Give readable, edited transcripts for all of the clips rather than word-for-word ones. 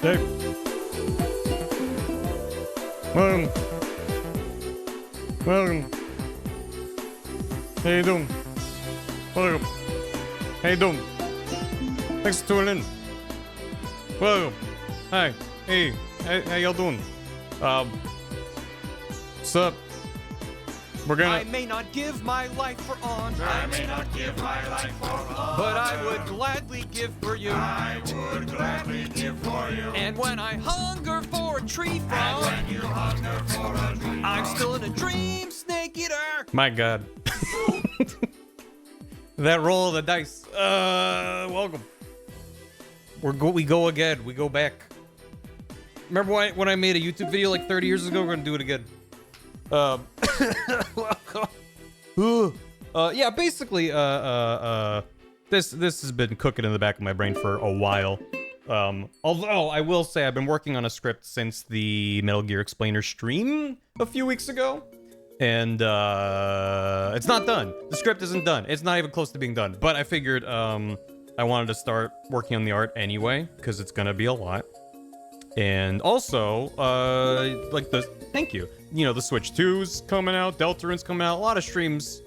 Hey. Welcome. Welcome. How you doing? Welcome. How you doing? Thanks for tuning in. Welcome. Hi. Hey. How y'all doing? What's up? We're gonna... I may not give my life for honor. I may not give my life for honor. But I would gladly give for you. I would gladly give for you. And when I hunger for a tree And frog, when you hunger for a dream, I'm still in a dream, snake eater. My God. That roll of the dice. Welcome. We go again. We go back. Remember when I made a YouTube video like 30 years ago? We're gonna do it again. Yeah, basically, this has been cooking in the back of my brain for a while. Although I will say I've been working on a script since the Metal Gear Explainer stream a few weeks ago, and it's not done. The script isn't done. It's not even close to being done. But I figured I wanted to start working on the art anyway because it's gonna be a lot. And also, like thank you. You know, the Switch 2's coming out, Deltarune's coming out, a lot of streams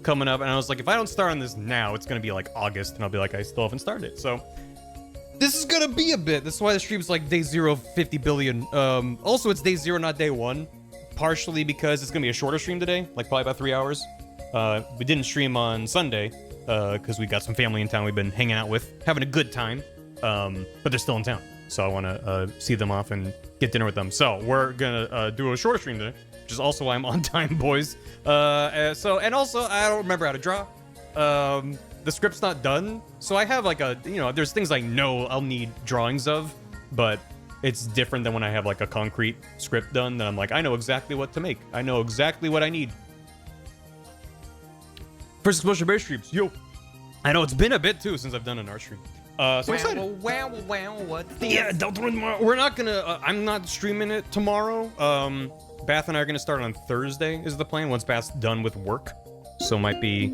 coming up, and I was like, if I don't start on this now, it's gonna be like August, and I'll be like, I still haven't started. So this is gonna be a bit. This is why the stream's like day 0, 50 billion. Also, it's day 0, not day 1. Partially because it's gonna be a shorter stream today, like probably about 3 hours. We didn't stream on Sunday, because we got some family in town we've been hanging out with, having a good time. But they're still in town. So I want to see them off and get dinner with them. So we're gonna do a short stream today, which is also why I'm on time, boys. And also I don't remember how to draw. The script's not done, so I have like there's things I know I'll need drawings of, but it's different than when I have like a concrete script done. That I'm like, I know exactly what to make. I know exactly what I need. First exposure Barry streams, yo. I know it's been a bit too since I've done an art stream. So excited. Yeah, Deltarune. We're not gonna. I'm not streaming it tomorrow. Bath and I are gonna start on Thursday. Is the plan once Bath's done with work. So it might be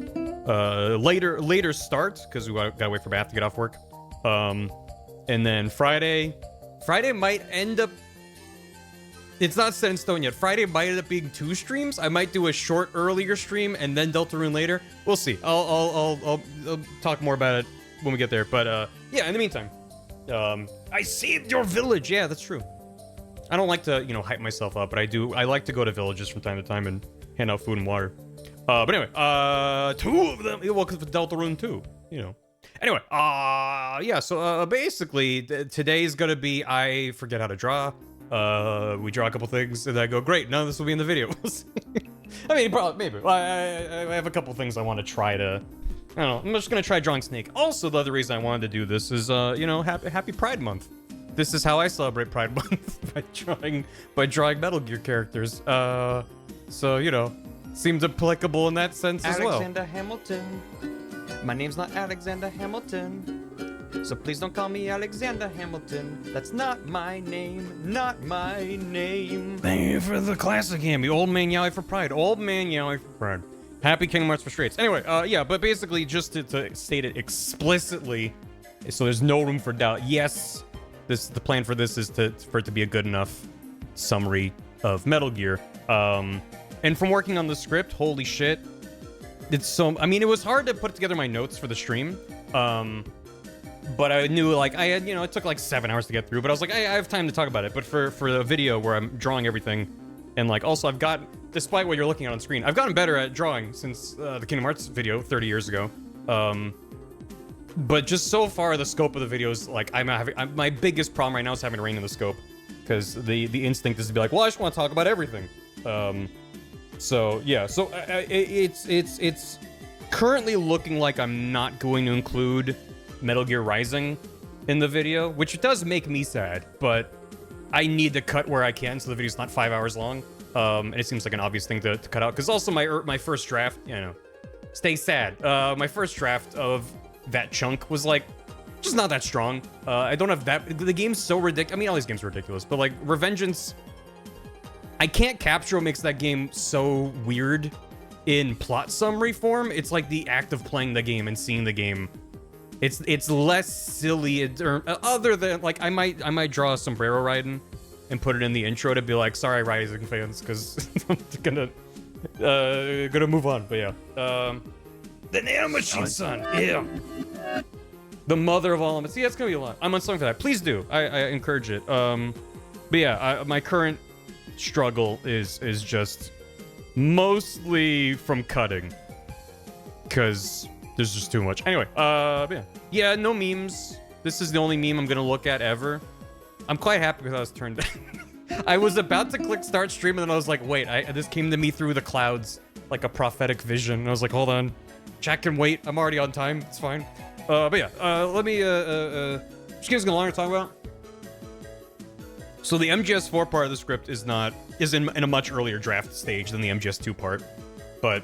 later start because we gotta wait for Bath to get off work. And then Friday might end up. It's not set in stone yet. Friday might end up being 2 streams. I might do a short earlier stream and then Deltarune later. We'll see. I'll talk more about it when we get there, but yeah, in the meantime, I saved your village. Yeah, that's true. I don't like to, hype myself up, but I like to go to villages from time to time and hand out food and water. But anyway, 2 of them. Well, because Deltarune too, Anyway, yeah. So basically, today's gonna be I forget how to draw. We draw a couple things, and I go, great. None of this will be in the video. I mean, probably, maybe. I have a couple things I want to try to. I don't know. I'm just gonna try drawing Snake. Also, the other reason I wanted to do this is, happy Pride Month. This is how I celebrate Pride Month by drawing Metal Gear characters. So seems applicable in that sense as well. Alexander Hamilton. My name's not Alexander Hamilton. So please don't call me Alexander Hamilton. That's not my name. Not my name. Thank you for the classic Hammy. Old Man Yowie for Pride. Old Man Yowie for Pride. Happy Kingdom Hearts for Straits. Anyway, yeah, but basically just to state it explicitly, so there's no room for doubt. Yes, the plan for this is for it to be a good enough summary of Metal Gear. And from working on the script, holy shit, it's so. I mean, it was hard to put together my notes for the stream. But I knew, like, I had, it took like 7 hours to get through. But I was like, I have time to talk about it. But for a video where I'm drawing everything, and like also I've got, despite what you're looking at on screen, I've gotten better at drawing since the Kingdom Hearts video 30 years ago. But just so far, the scope of the video is like, my biggest problem right now is having to rein in the scope, because the instinct is to be like, well, I just want to talk about everything. So yeah, so it's currently looking like I'm not going to include Metal Gear Rising in the video, which does make me sad, but I need to cut where I can so the video's not 5 hours long. And it seems like an obvious thing to cut out, because also my first draft, stay sad. My first draft of that chunk was like just not that strong. I don't have that. The game's so ridiculous. I mean, all these games are ridiculous, but like Revengeance, I can't capture what makes that game so weird in plot summary form. It's like the act of playing the game and seeing the game It's less silly, other than, like, I might draw a sombrero riding and put it in the intro to be like, sorry, Rising fans, because I'm gonna move on. But yeah, the nanomachine son, yeah, the mother of all elements. See, that's gonna be a lot. I'm on something for that. Please do. I encourage it. But yeah, my current struggle is just mostly from cutting, because there's just too much. Anyway, yeah, no memes. This is the only meme I'm gonna look at ever. I'm quite happy with how it's turned out. I was about to click start stream, and then I was like, wait, this came to me through the clouds, like a prophetic vision. And I was like, hold on, chat can wait. I'm already on time. It's fine. But yeah, let me, which game's gonna longer to talk about? So the MGS4 part of the script is in a much earlier draft stage than the MGS2 part. But,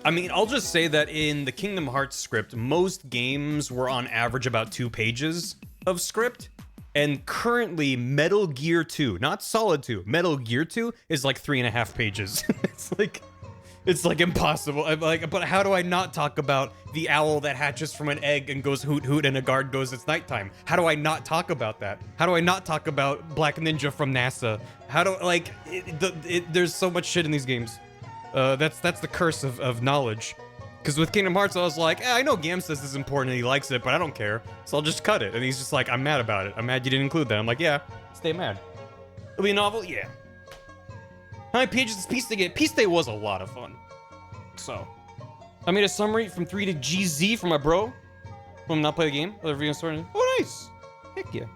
I mean, I'll just say that in the Kingdom Hearts script, most games were on average about 2 pages of script. And currently, Metal Gear 2, not Solid 2, Metal Gear 2 is like 3.5 pages. It's like impossible. I'm like, but how do I not talk about the owl that hatches from an egg and goes hoot hoot and a guard goes it's nighttime? How do I not talk about that? How do I not talk about Black Ninja from NASA? How do, like, there's so much shit in these games. That's the curse of knowledge. Because with Kingdom Hearts, I was like, I know Gam says this is important and he likes it, but I don't care. So I'll just cut it. And he's just like, I'm mad about it. I'm mad you didn't include that. I'm like, yeah, stay mad. It'll be a novel? Yeah. How many pages does Peace Day get? Peace Day was a lot of fun. So, I made a summary from 3 to GZ for my bro. Who I'm not play the game. Other videos starting. Oh, nice. Heck yeah.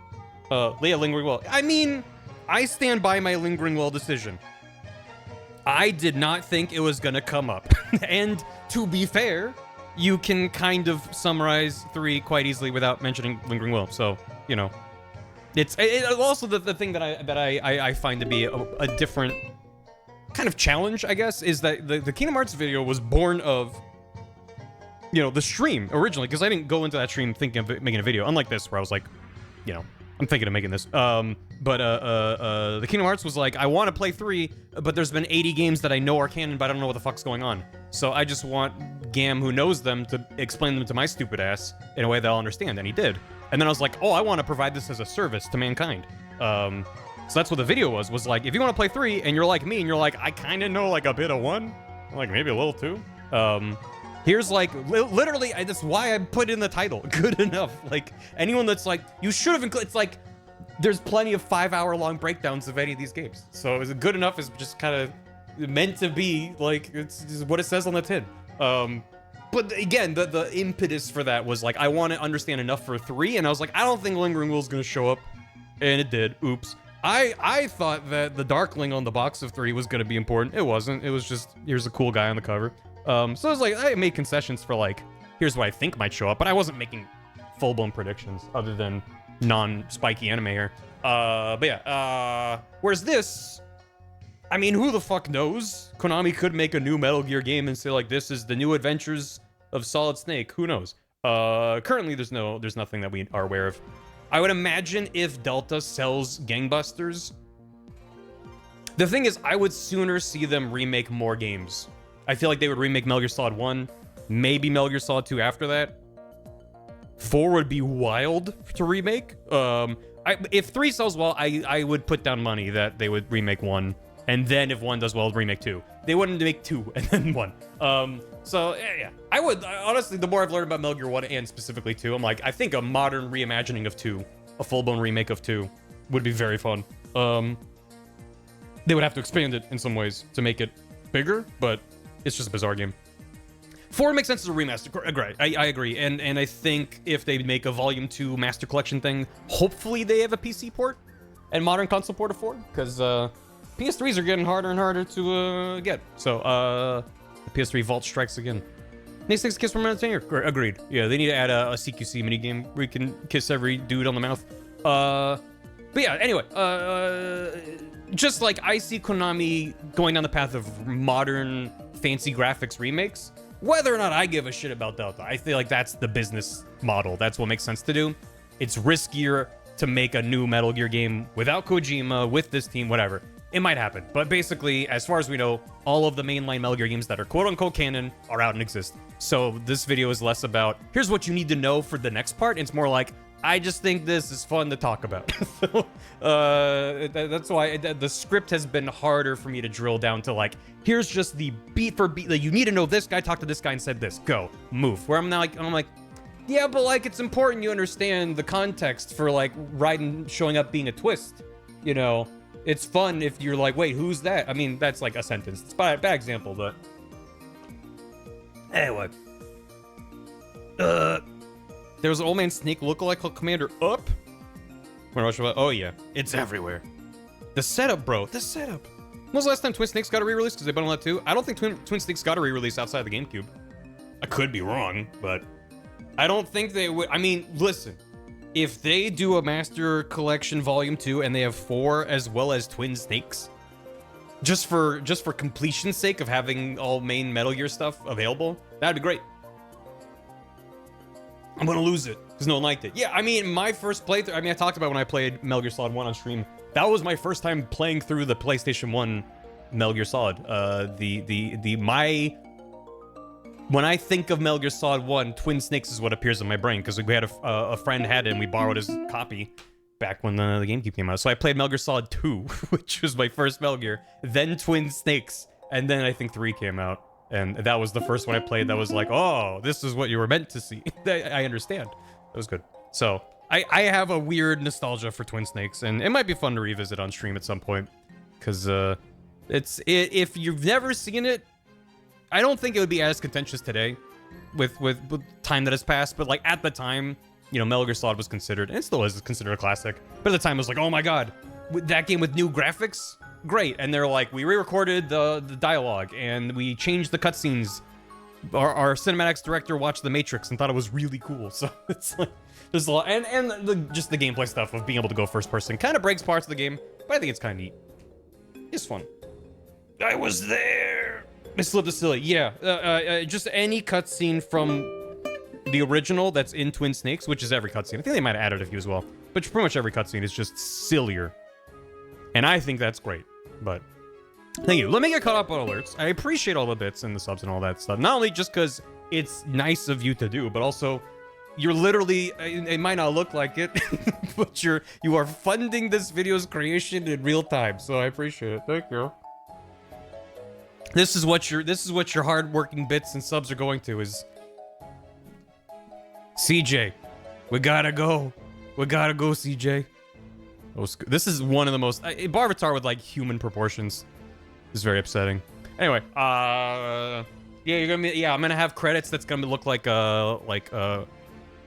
Leia Lingering Well. I mean, I stand by my Lingering Well decision. I did not think it was gonna come up. And to be fair, you can kind of summarize 3 quite easily without mentioning Lingering Will. So, you know, it's also the thing that I find to be a different kind of challenge, I guess, is that the Kingdom Hearts video was born of, you know, the stream originally, because I didn't go into that stream thinking of making a video, unlike this, where I was like, you know, I'm thinking of making this. The Kingdom Hearts was like, I want to play 3, but there's been 80 games that I know are canon, but I don't know what the fuck's going on. So I just want Gam, who knows them, to explain them to my stupid ass in a way that I'll understand, and he did. And then I was like, oh, I want to provide this as a service to mankind. So that's what the video was like, if you want to play 3, and you're like me, and you're like, I kind of know like a bit of 1, like maybe a little 2. Here's like, literally, that's why I put in the title, good enough. Like, anyone that's like, you should have included, it's like, there's plenty of 5-hour-long breakdowns of any of these games. So is it good enough is just kind of meant to be, like, it's what it says on the tin. But again, the impetus for that was like, I want to understand enough for 3, and I was like, I don't think Lingering Will's gonna show up. And it did, oops. I thought that the Darkling on the box of 3 was gonna be important. It wasn't, it was just, here's a cool guy on the cover. So it was like, I made concessions for like, here's what I think might show up, but I wasn't making full-blown predictions other than non-spiky anime here. But yeah, whereas this, I mean, who the fuck knows? Konami could make a new Metal Gear game and say like, this is the new adventures of Solid Snake. Who knows? Currently there's nothing that we are aware of. I would imagine if Delta sells gangbusters, the thing is, I would sooner see them remake more games. I feel like they would remake Metal Gear Solid 1, maybe Metal Gear Solid 2 after that. 4 would be wild to remake. If 3 sells well, I would put down money that they would remake 1, and then if 1 does well, remake 2. They wouldn't make 2 and then 1. So yeah, I would honestly, the more I've learned about Metal Gear 1 and specifically 2, I'm like, I think a modern reimagining of 2, a full-blown remake of 2, would be very fun. They would have to expand it in some ways to make it bigger, but it's just a bizarre game. 4 makes sense as a remaster. Great, I agree. And I think if they make a Volume 2 Master Collection thing, hopefully they have a PC port and modern console port of 4, because PS3s are getting harder and harder to get. So the PS3 Vault strikes again. Next thing's Kiss from Entertainer. Agreed. Yeah, they need to add a CQC minigame where you can kiss every dude on the mouth. But yeah, anyway, just like I see Konami going down the path of modern fancy graphics remakes, whether or not I give a shit about Delta, I feel like that's the business model. That's what makes sense to do. It's riskier to make a new Metal Gear game without Kojima, with this team, whatever. It might happen. But basically, as far as we know, all of the mainline Metal Gear games that are quote-unquote canon are out and exist. So this video is less about, here's what you need to know for the next part. It's more like, I just think this is fun to talk about. So, that's why the script has been harder for me to drill down to like, here's just the beat for beat. Like, you need to know this guy talked to this guy and said this. Go, move. Where I'm like, yeah, but like, it's important you understand the context for like Raiden showing up being a twist. You know, it's fun if you're like, wait, who's that? I mean, that's like a sentence. It's a bad example, but anyway. There was an old man Snake lookalike called Commander Up. Oh yeah, it's everywhere. The setup, bro. The setup. When was the last time Twin Snakes got a re-release? Because they bundled that too. I don't think Twin Snakes got a re-release outside the GameCube. I could be wrong, but I don't think they would. I mean, listen. If they do a Master Collection Volume 2 and they have 4 as well as Twin Snakes, just for completion's sake of having all main Metal Gear stuff available, that'd be great. I'm gonna lose it because no one liked it. Yeah, I mean, my first playthrough, I talked about when I played Metal Gear Solid 1 on stream. That was my first time playing through the PlayStation 1 Metal Gear Solid. When I think of Metal Gear Solid 1, Twin Snakes is what appears in my brain because we had a friend had it and we borrowed his copy back when the GameCube came out. So I played Metal Gear Solid 2, which was my first Metal Gear, then Twin Snakes, and then I think 3 came out. And that was the first one I played that was like, oh, this is what you were meant to see. I understand. That was good. So I have a weird nostalgia for Twin Snakes, and it might be fun to revisit on stream at some point. Because if you've never seen it, I don't think it would be as contentious today with time that has passed. But like at the time, you know, Metal Gear Solid was considered, and it still is considered a classic. But at the time, it was like, oh my god, that game with new graphics? Great. And they're like, we re-recorded the dialogue and we changed the cutscenes. Our cinematics director watched The Matrix and thought it was really cool. So it's like, there's a lot, and just the gameplay stuff of being able to go first person kind of breaks parts of the game, but I think it's kind of neat. It's fun. I was there. I slipped a silly. Yeah. Just any cutscene from the original that's in Twin Snakes, which is every cutscene. I think they might have added a few as well, but pretty much every cutscene is just sillier. And I think that's great, but thank you. Let me get caught up on alerts. I appreciate all the bits and the subs and all that stuff. Not only just because it's nice of you to do, but also you're literally, it might not look like it, but you are funding this video's creation in real time. So I appreciate it. Thank you. This is what your hard-working bits and subs are going to is CJ. We gotta go. We gotta go, CJ. This is one of the most Barvatar with like human proportions. This is very upsetting. Anyway, yeah, I'm gonna have credits that's gonna look like a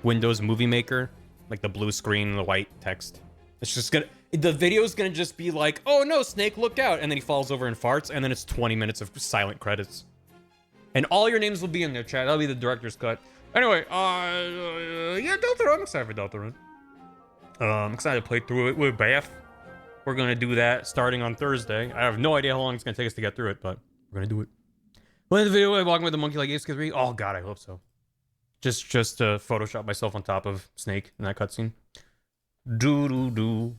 Windows Movie Maker, like the blue screen and the white text. It's just gonna, the video's gonna just be like, oh no, Snake, look out, and then he falls over and farts, and then it's 20 minutes of silent credits, and all your names will be in there, chat. That'll be the director's cut. Anyway, yeah, Deltarune. I'm excited for Deltarune. I'm excited to play through it with Beth. We're gonna do that starting on Thursday. I have no idea how long it's gonna take us to get through it, but we're gonna do it. Well, in the video, I'm walking with the monkey like Ace 3. Oh god, I hope so. Just Photoshop myself on top of Snake in that cutscene. Doo.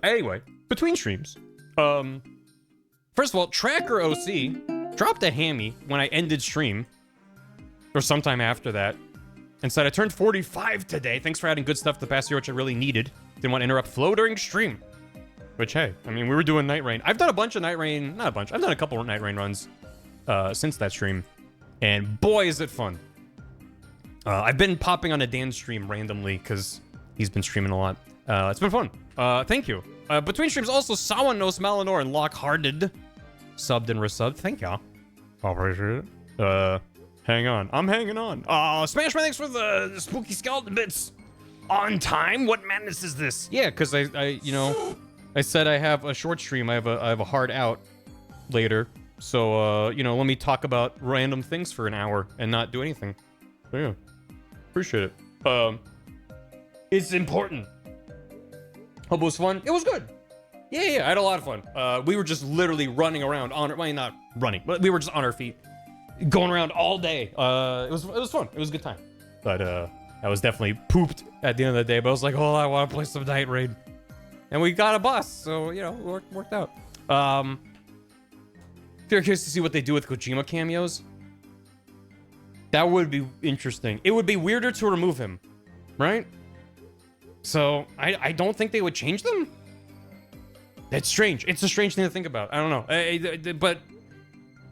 Anyway, between streams. First of all, Tracker OC dropped a hammy when I ended stream, or sometime after that, and said I turned 45 today. Thanks for adding good stuff to the past year, which I really needed. Didn't want to interrupt flow during stream. Which, hey, I mean, we were doing Night Rain. I've done a bunch of Night Rain, not a bunch. I've done a couple of Night Rain runs since that stream, and boy, is it fun. I've been popping on a Dan stream randomly because he's been streaming a lot. It's been fun. Thank you. Between streams, also, Sawan knows Malinor and Lockhearted subbed and resubbed. Thank y'all. I appreciate it. Hang on. I'm hanging on. Smash, my thanks for the spooky skeleton bits. On time? What madness is this? Yeah, because I said I have a short stream. I have a hard out later. So, let me talk about random things for an hour and not do anything. So, yeah. Appreciate it. It's important. Hope it was fun. It was good. Yeah, I had a lot of fun. We were just literally running around not running, but we were just on our feet, going around all day. It was fun. It was a good time. But I was definitely pooped at the end of the day. But I was like, oh, I want to play some Night Raid, and we got a bus, so it worked out. If you're curious to see what they do with Kojima cameos, that would be interesting. It would be weirder to remove him, right? So I don't think they would change them. That's strange. It's a strange thing to think about. I don't know. But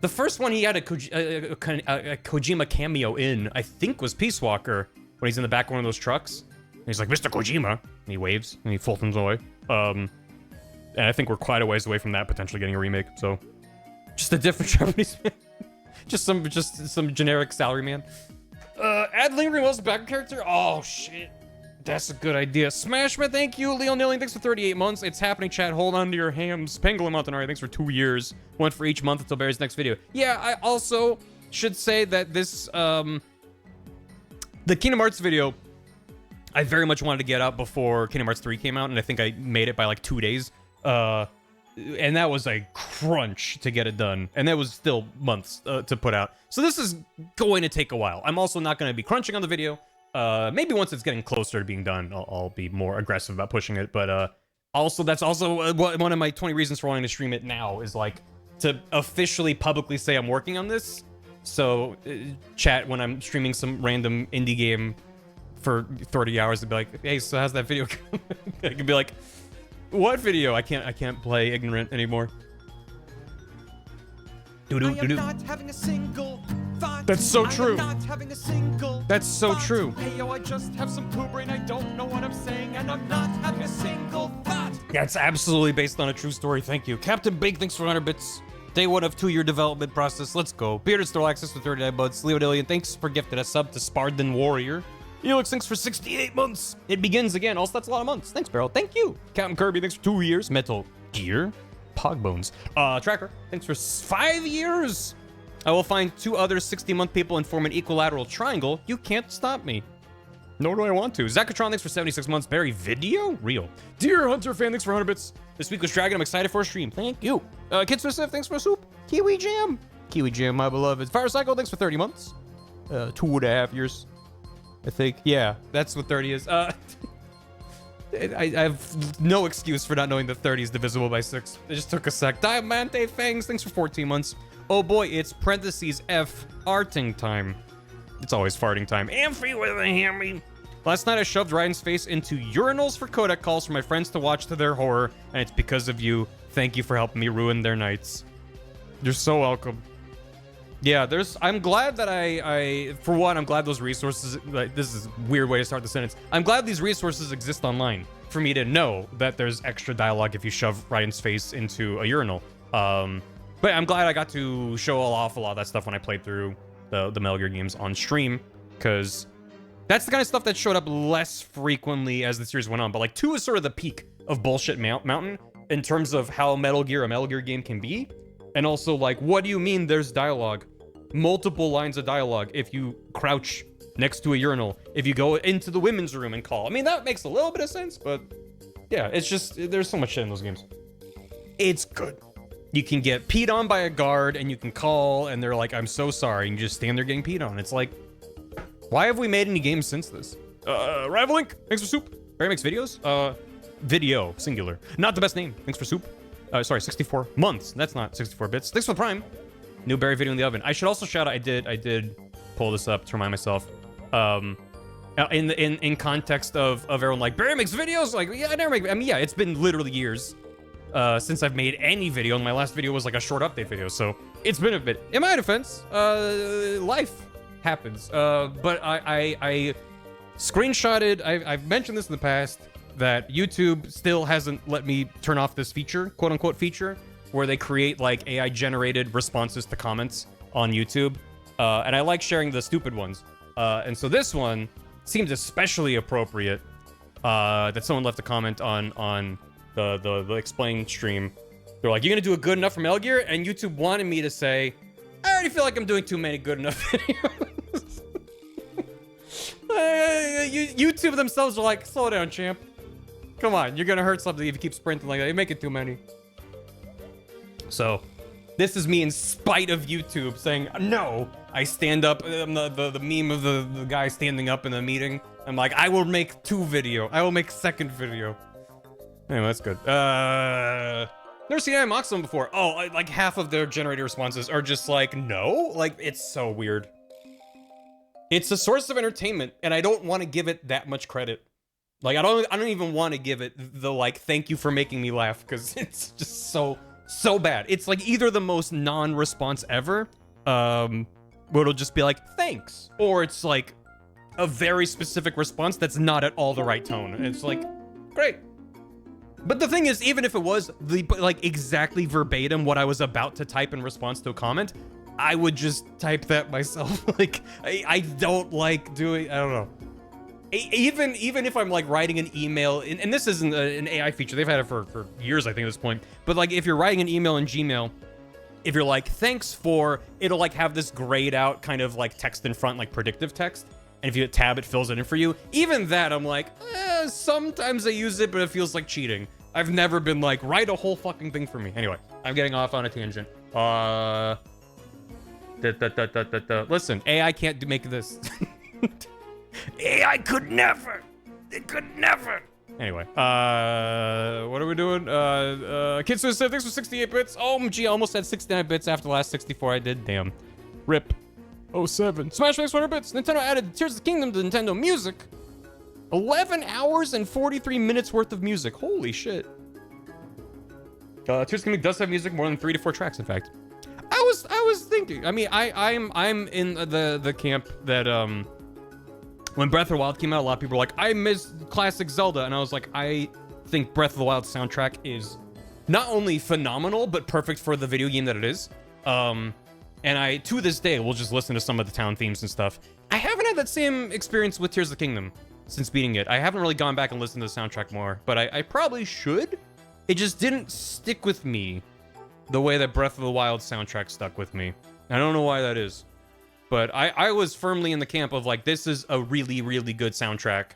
the first one he had a Kojima cameo in, I think, was Peace Walker, when he's in the back of one of those trucks. And he's like, Mr. Kojima. And he waves, and he Fulton's away. And I think we're quite a ways away from that potentially getting a remake, so... Just a different Japanese man. just some generic salaryman. Add lingering wells to background character? Oh, shit. That's a good idea. Smashman, thank you. Leo Nilling, thanks for 38 months. It's happening, chat. Hold on to your hams. Pangolin Montanari, thanks for 2 years. One for each month until Barry's next video. Yeah, I also should say that this, the Kingdom Hearts video, I very much wanted to get out before Kingdom Hearts 3 came out, and I think I made it by like 2 days. And that was a crunch to get it done. And that was still months to put out. So this is going to take a while. I'm also not going to be crunching on the video. Maybe once it's getting closer to being done, I'll be more aggressive about pushing it. But also, that's also one of my 20 reasons for wanting to stream it now is like to officially publicly say I'm working on this. So chat, when I'm streaming some random indie game for 30 hours, to be like, hey, so how's that video? I can be like, what video? I can't play ignorant anymore. I am not having a single thought. That's so true. I am not having a single That's so thought. True. Hey yo, I just have some poo brain. I don't know what I'm saying, and I'm not having a single thought. That's absolutely based on a true story. Thank you, Captain Big. Thanks for 100 bits. Day 1 of 2-year development process. Let's go. Bearded Store Access for 39 buds. Leo Dillion, thanks for gifting a sub to Spardan Warrior. Elix, thanks for 68 months. It begins again. Also, that's a lot of months. Thanks, Beryl. Thank you. Captain Kirby, thanks for 2 years. Metal Gear. Pogbones. Tracker, thanks for 5 years. I will find 2 other 60-month people and form an equilateral triangle. You can't stop me. Nor do I want to. Zachatron, thanks for 76 months. Barry Video? Real. Dear Hunter fan, thanks for 100 bits. This week was Dragon. I'm excited for a stream. Thank you. Kid Specific, thanks for a soup. Kiwi Jam. Kiwi Jam, my beloved. Fire Cycle, thanks for 30 months. 2.5 years. I think, yeah, that's what 30 is. I have no excuse for not knowing that 30 is divisible by 6. It just took a sec. Diamante Fangs, thanks for 14 months. Oh boy, it's parentheses F, farting time. It's always farting time. Amphi with a hammy. Last night I shoved Ryan's face into urinals for codec calls for my friends to watch to their horror, and it's because of you. Thank you for helping me ruin their nights. You're so welcome. Yeah, I'm glad that for one, I'm glad those resources, like, this is a weird way to start the sentence. I'm glad these resources exist online for me to know that there's extra dialogue if you shove Ryan's face into a urinal. But I'm glad I got to show off a lot of that stuff when I played through the Metal Gear games on stream, because that's the kind of stuff that showed up less frequently as the series went on. But like 2 is sort of the peak of bullshit mountain in terms of how a Metal Gear game can be. And also, like, what do you mean there's dialogue? Multiple lines of dialogue if you crouch next to a urinal, if you go into the women's room and call. I mean, that makes a little bit of sense, but yeah, it's just, there's so much shit in those games. It's good. You can get peed on by a guard and you can call and they're like, I'm so sorry, and you just stand there getting peed on. It's like, why have we made any games since this? Rival Link, thanks for soup. Barry makes videos? Video, singular. Not the best name, thanks for soup. Sorry, 64 months. That's not 64 bits. Thanks for the Prime. New Barry video in the oven. I should also shout out, I did pull this up to remind myself. In context of everyone like, Barry makes videos? Like, yeah, I never make, I mean, yeah, it's been literally years since I've made any video, and my last video was like a short update video, so it's been a bit. In my defense, life happens. But I screenshotted, I've mentioned this in the past, that YouTube still hasn't let me turn off this feature, quote unquote feature, where they create like AI generated responses to comments on YouTube. And I like sharing the stupid ones. And so this one seems especially appropriate, that someone left a comment on the Explain stream. They're like, you're gonna do a good enough for Metal Gear? And YouTube wanted me to say, I already feel like I'm doing too many good enough videos. YouTube themselves are like, slow down, champ. Come on, you're gonna hurt something if you keep sprinting like that. You're making too many. So, this is me in spite of YouTube saying, no. I stand up, the meme of the guy standing up in the meeting. I'm like, I will make 2 video. I will make 2nd video. Anyway, that's good. Never seen AI mock someone before. Oh, like half of their generated responses are just like, no? Like, it's so weird. It's a source of entertainment, and I don't want to give it that much credit. Like, I don't even want to give it the, like, thank you for making me laugh, because it's just so bad. It's, like, either the most non-response ever, where it'll just be like, thanks, or it's, like, a very specific response that's not at all the right tone. And it's like, great. But the thing is, even if it was the, like, exactly verbatim what I was about to type in response to a comment, I would just type that myself. Like, I don't like doing, I don't know. Even if I'm like writing an email, and this isn't an AI feature, they've had it for years, I think, at this point. But like, if you're writing an email in Gmail, if you're like, thanks for, it'll like have this grayed out kind of like text in front, like predictive text. And if you hit tab, it fills it in for you. Even that, I'm like, sometimes I use it, but it feels like cheating. I've never been like, write a whole fucking thing for me. Anyway, I'm getting off on a tangent. Listen, AI can't make this. AI could never. It could never. Anyway, what are we doing? Kids with thanks for 68 bits. OMG, I almost had 69 bits after the last 64 I did. Damn. RIP. 07. Smash thanks for 100 bits. Nintendo added Tears of the Kingdom to Nintendo Music. 11 hours and 43 minutes worth of music. Holy shit. Tears of the Kingdom does have music, more than 3 to 4 tracks, in fact. I was thinking. I mean, I'm in the camp that when Breath of the Wild came out, a lot of people were like, I miss classic Zelda, and I was like, I think Breath of the Wild soundtrack is not only phenomenal but perfect for the video game that it is. And I, to this day, will just listen to some of the town themes and stuff. I haven't had that same experience with Tears of the Kingdom since beating it. I haven't really gone back and listened to the soundtrack more, but I probably should. It just didn't stick with me the way that Breath of the Wild soundtrack stuck with me. I don't know why that is. But I was firmly in the camp of like, this is a really, really good soundtrack.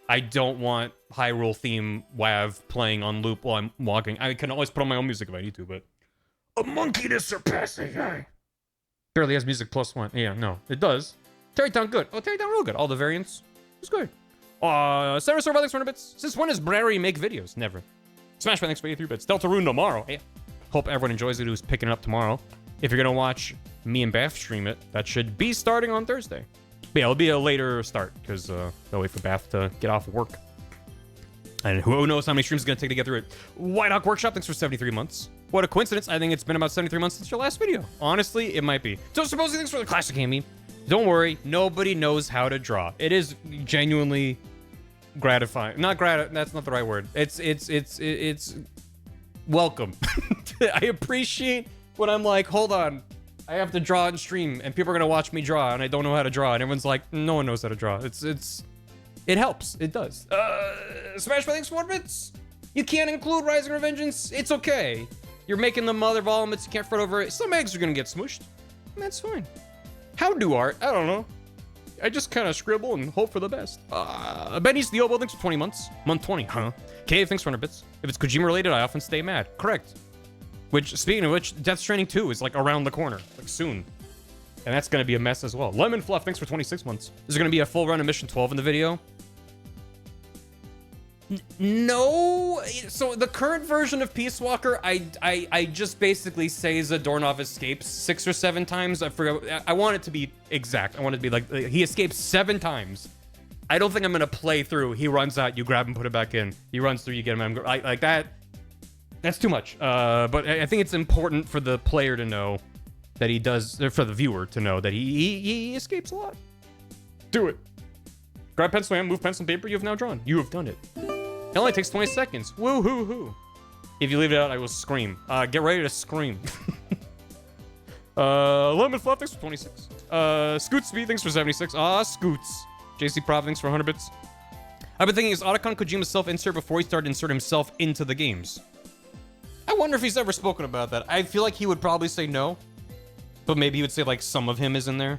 I don't want Hyrule theme WAV playing on loop while I'm walking. I can always put on my own music if I need to, but... A monkey to surpass AI. Barely has music +1. Yeah, no, it does. Terrytown good. Oh, Terrytown real good. All the variants. It's good. Sarah Survival thanks for 100 bits. Since when does Barry make videos? Never. Smash thanks for 83 bits. Deltarune tomorrow. Hey. Hope everyone enjoys it who's picking it up tomorrow. If you're gonna watch me and Bath stream it, that should be starting on Thursday. But yeah, it'll be a later start because they'll wait for Bath to get off of work. And who knows how many streams it's gonna take to get through it. White Hawk Workshop, thanks for 73 months. What a coincidence. I think it's been about 73 months since your last video. Honestly, it might be. So supposedly thanks for the classic Amy. Don't worry, nobody knows how to draw. It is genuinely gratifying. That's not the right word. It's welcome. I appreciate when I'm like, hold on, I have to draw and stream, and people are gonna watch me draw, and I don't know how to draw, and everyone's like, no one knows how to draw. It helps. It does. Smash by thanks for 1 bits. You can't include Rising Revengeance. It's okay. You're making the mother vomits. You can't fret over it. Some eggs are gonna get smooshed. And that's fine. How do art? I don't know. I just kind of scribble and hope for the best. Benny's the Oboe, thanks for 20 months. Month 20, huh? Cave, thanks for 100 bits. If it's Kojima related, I often stay mad. Correct. Which, speaking of which, Death Stranding 2 is like around the corner, like soon. And that's gonna be a mess as well. Lemon Fluff, thanks for 26 months. Is there gonna be a full run of Mission 12 in the video? No. So the current version of Peace Walker, I just basically say Zadornov escapes 6 or 7 times. I forgot. I want it to be exact. I want it to be like he escapes 7 times. I don't think I'm gonna play through. He runs out, you grab him, put it back in. He runs through, you get him. Like that. That's too much. But I think it's important for the player to know that he does, or for the viewer to know that he escapes a lot. Do it. Grab pencil and move pencil and paper. You have now drawn. You have done it. It only takes 20 seconds. Woo hoo hoo. If you leave it out, I will scream. Get ready to scream. Lemon Fluff, thanks for 26. Scoot Speed, thanks for 76. Scoots. JC Prov, thanks for 100 bits. I've been thinking, is Otacon Kojima's self-insert before he started to insert himself into the games? I wonder if he's ever spoken about that. I feel like he would probably say no. But maybe he would say, like, some of him is in there.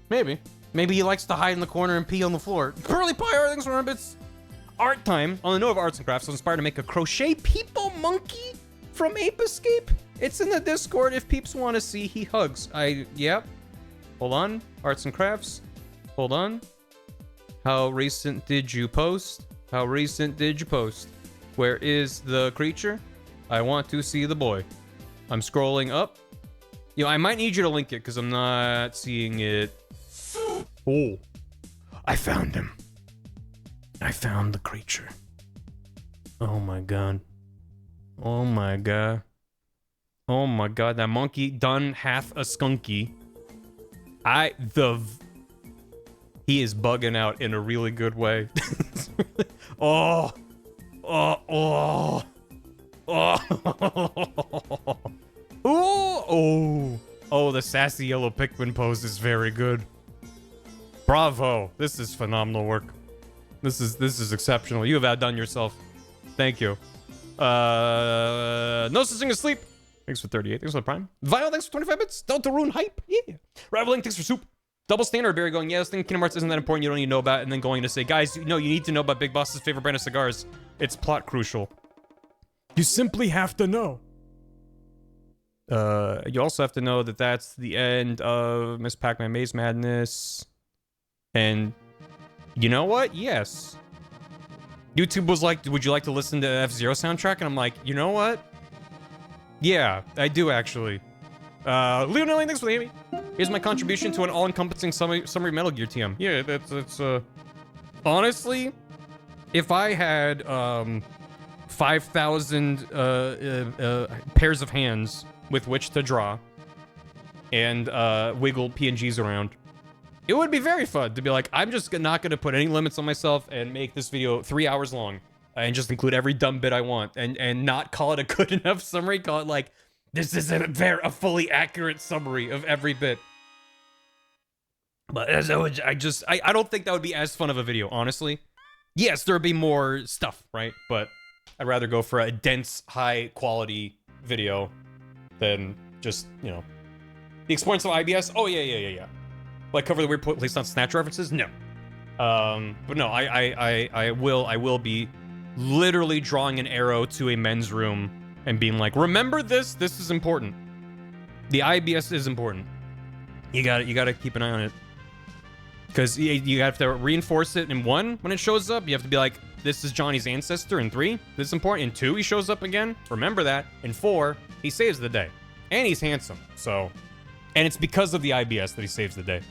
Maybe. Maybe he likes to hide in the corner and pee on the floor. Curly Pyre, thanks for 100 bits. Art time. On the note of arts and crafts, I was inspired to make a crochet people monkey from Ape Escape. It's in the Discord if peeps want to see. He hugs. Yep. Hold on. Arts and crafts. Hold on. How recent did you post? How recent did you post? Where is the creature? I want to see the boy. I'm scrolling up. You know, I might need you to link it because I'm not seeing it. Oh, I found him. I found the creature. Oh my god. Oh my god. Oh my god, that monkey done half a skunky. He is bugging out in a really good way. Oh. Oh, oh. Oh. Oh. Oh, the sassy yellow Pikmin pose is very good. Bravo. This is phenomenal work. This is exceptional. You have outdone yourself. Thank you. No such thing as sleep. Thanks for 38. Thanks for the prime. Vile, thanks for 25 bits. Delta Rune hype. Yeah. Raveling, thanks for soup. Double standard, Barry going, yeah, this thing Kingdom Hearts isn't that important. You don't need to know about it. And then going to say, guys, you need to know about Big Boss's favorite brand of cigars. It's plot crucial. You simply have to know. You also have to know that that's the end of Miss Pac-Man Maze Madness. And you know what? Yes. YouTube was like, would you like to listen to F-Zero soundtrack? And I'm like, you know what? Yeah, I do actually. Leonelli, thanks for the Amy. Here's my contribution to an all-encompassing summary Metal Gear TM. Yeah, that's honestly, if I had 5,000 pairs of hands with which to draw and wiggle PNGs around, it would be very fun to be like, I'm just not going to put any limits on myself and make this video 3 hours long and just include every dumb bit I want and not call it a good enough summary. Call it like, this is a fully accurate summary of every bit. But I don't think that would be as fun of a video, honestly. Yes, there would be more stuff, right? But I'd rather go for a dense, high quality video than just, you know, the experience of IBS. Oh yeah. Like cover the weird place on Snatch references? No. But no, I will be literally drawing an arrow to a men's room and being like, remember this? This is important. The IBS is important. You gotta keep an eye on it. Because you have to reinforce it in 1, when it shows up. You have to be like, this is Johnny's ancestor. In 3, this is important. In 2, he shows up again. Remember that. In 4, he saves the day. And he's handsome. So, and it's because of the IBS that he saves the day.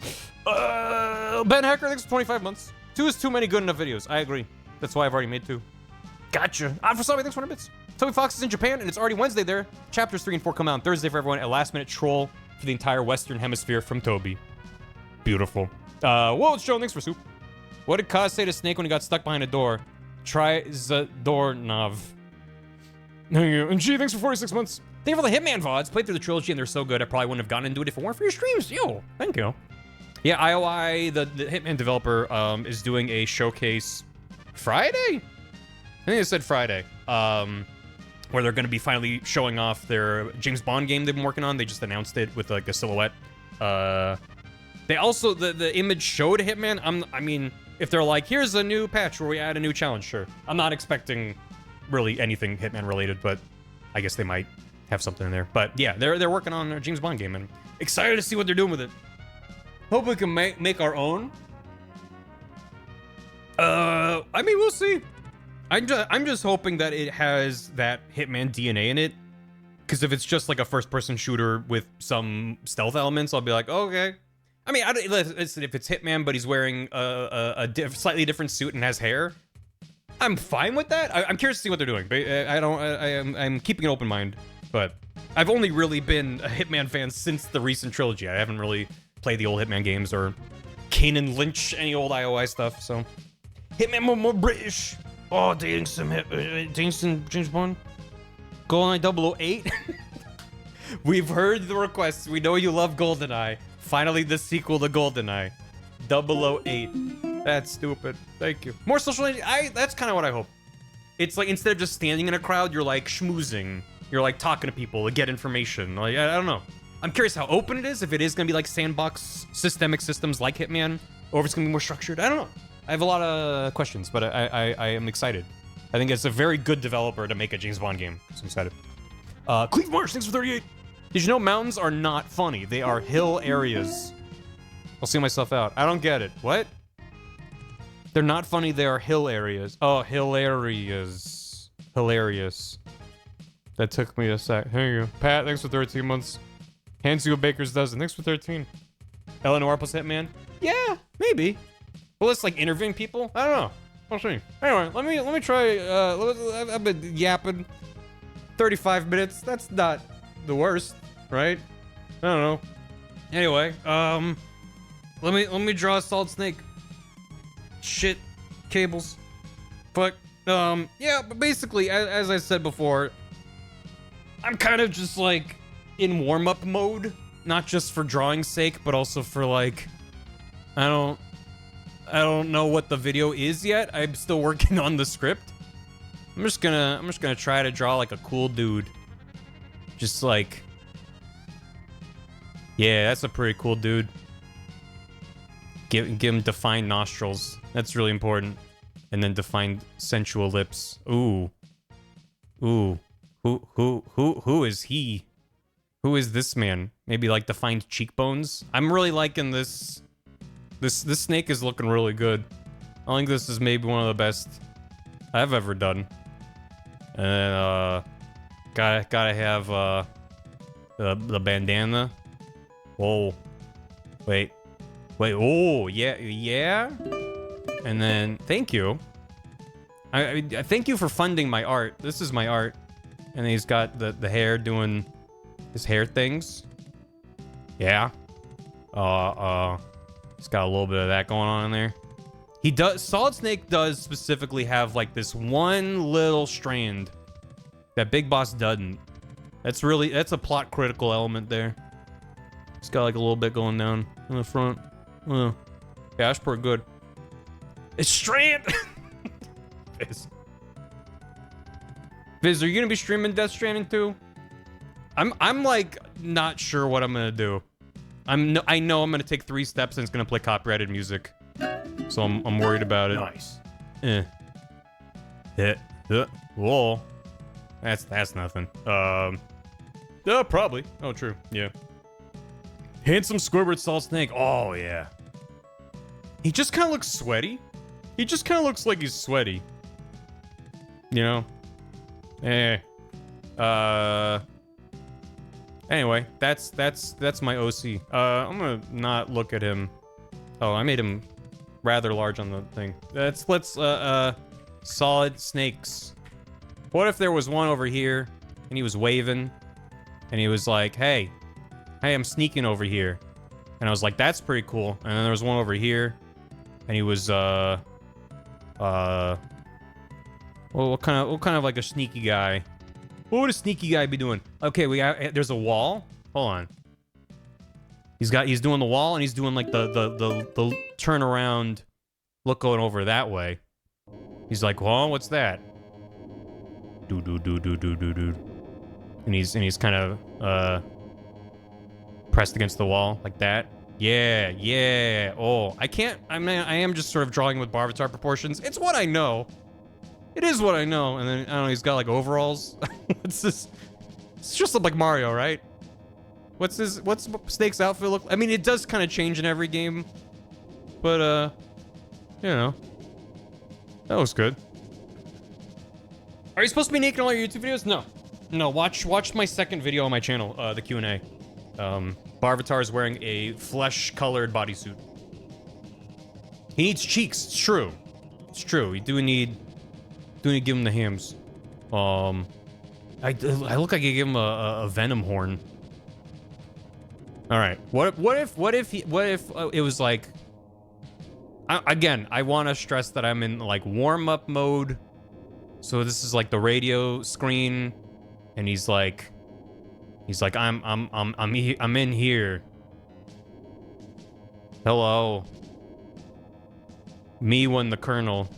Ben Hacker, thanks for 25 months. 2 is too many good enough videos. I agree. That's why I've already made 2. Gotcha. For somebody, thanks for 100 bits. Toby Fox is in Japan, and it's already Wednesday there. Chapters 3 and 4 come out on Thursday for everyone. A last-minute troll for the entire Western Hemisphere from Toby. Beautiful. Whoa, it's Joe. Thanks for soup. What did Kaz say to Snake when he got stuck behind a door? Try the doorknob. And gee, thanks for 46 months. Thank you for the Hitman VODs. Played through the trilogy and they're so good. I probably wouldn't have gotten into it if it weren't for your streams. Yo, thank you. Yeah, IOI, the Hitman developer, is doing a showcase Friday? I think it said Friday. Where they're going to be finally showing off their James Bond game they've been working on. They just announced it with like a silhouette. They also, the image showed Hitman. I mean, if they're like, here's a new patch where we add a new challenge, sure. I'm not expecting really anything Hitman related, but I guess they might have something in there. But yeah, they're working on their James Bond game and excited to see what they're doing with it. Hope we can make our own. I mean, we'll see. I'm just hoping that it has that Hitman DNA in it. Because if it's just like a first-person shooter with some stealth elements, I'll be like, oh, okay. I mean, if it's Hitman, but he's wearing a slightly different suit and has hair, I'm fine with that. I'm curious to see what they're doing. But I'm keeping an open mind. But I've only really been a Hitman fan since the recent trilogy. I haven't really played the old Hitman games or Kane Lynch, any old IOI stuff. So Hitman more British. Oh, dating some James Bond. GoldenEye 008. We've heard the requests. We know you love GoldenEye. Finally, the sequel to GoldenEye. 008. That's stupid. Thank you. More social media. That's kind of what I hope. It's like, instead of just standing in a crowd, you're like schmoozing. You're like talking to people to get information. Like, I don't know. I'm curious how open it is. If it is going to be like sandbox systemic systems like Hitman, or if it's going to be more structured. I don't know. I have a lot of questions, but I am excited. I think it's a very good developer to make a James Bond game. So I'm excited. Cleve Marsh, thanks for 38. Did you know mountains are not funny? They are hill areas. I'll see myself out. I don't get it. What? They're not funny. They are hill areas. Oh, hill areas. Hilarious. That took me a sec. Here you go. Pat, thanks for 13 months. Hands you a baker's dozen. Thanks for 13. Eleanor plus Hitman? Yeah, maybe. Well, let's like interviewing people? I don't know. We'll see. Anyway, let me try. I've been yapping 35 minutes. That's not the worst, right? I don't know. Anyway, let me draw a solid snake. Shit, cables. Fuck. Yeah, but basically, as I said before, I'm kind of just like in warm-up mode, not just for drawing's sake, but also for like, I don't know what the video is yet. I'm still working on the script. I'm just gonna try to draw like a cool dude. Just like, yeah, that's a pretty cool dude. Give him defined nostrils. That's really important. And then defined sensual lips. Ooh. Ooh. Who is he? Who is this man? Maybe like defined cheekbones? I'm really liking this. This snake is looking really good. I think this is maybe one of the best I've ever done. And gotta have the bandana. Whoa. Wait. Oh, yeah. And then thank you. I thank you for funding my art. This is my art. And he's got the hair doing his hair things. Yeah. He's got a little bit of that going on in there. He does. Solid Snake does specifically have like this one little strand that Big Boss doesn't. That's a plot critical element there. It's got like a little bit going down in the front. Yeah, that's pretty good. It's strand. Viz, are you gonna be streaming Death Stranding 2? I'm like not sure what I'm gonna do. I know I'm gonna take 3 steps and it's gonna play copyrighted music, so I'm worried about it. Nice. Whoa. That's nothing. Probably. Oh, true. Yeah. Handsome Squidward Salt Snake. Oh yeah. He just kind of looks sweaty. He just kind of looks like he's sweaty. You know. Anyway, that's my OC. I'm gonna not look at him. Oh, I made him rather large on the thing. Let's solid snakes. What if there was one over here and he was waving and he was like, hey, I'm sneaking over here. And I was like, that's pretty cool. And then there was one over here and he was well, what kind of like a sneaky guy? What would a sneaky guy be doing? Okay, there's a wall. Hold on. He's doing the wall and he's doing like the turn around look going over that way. He's like, well, what's that? Do. And he's kind of pressed against the wall like that. Yeah. Oh, I am just sort of drawing with Barvatar proportions. It's what I know. It is what I know. And then, I don't know, he's got like overalls. What's this? It's just like Mario, right? What's Snake's outfit look? I mean, it does kind of change in every game. But, you know. That was good. Are you supposed to be naked in all your YouTube videos? No, watch my second video on my channel, the Q&A. Barvatar is wearing a flesh-colored bodysuit. He needs cheeks. It's true. You do need give him the hams. I look like I gave him a venom horn. All right. What if it was like? Again, I want to stress that I'm in like warm-up mode. So this is like the radio screen, and he's like, I'm in here. Hello. Me when the Colonel.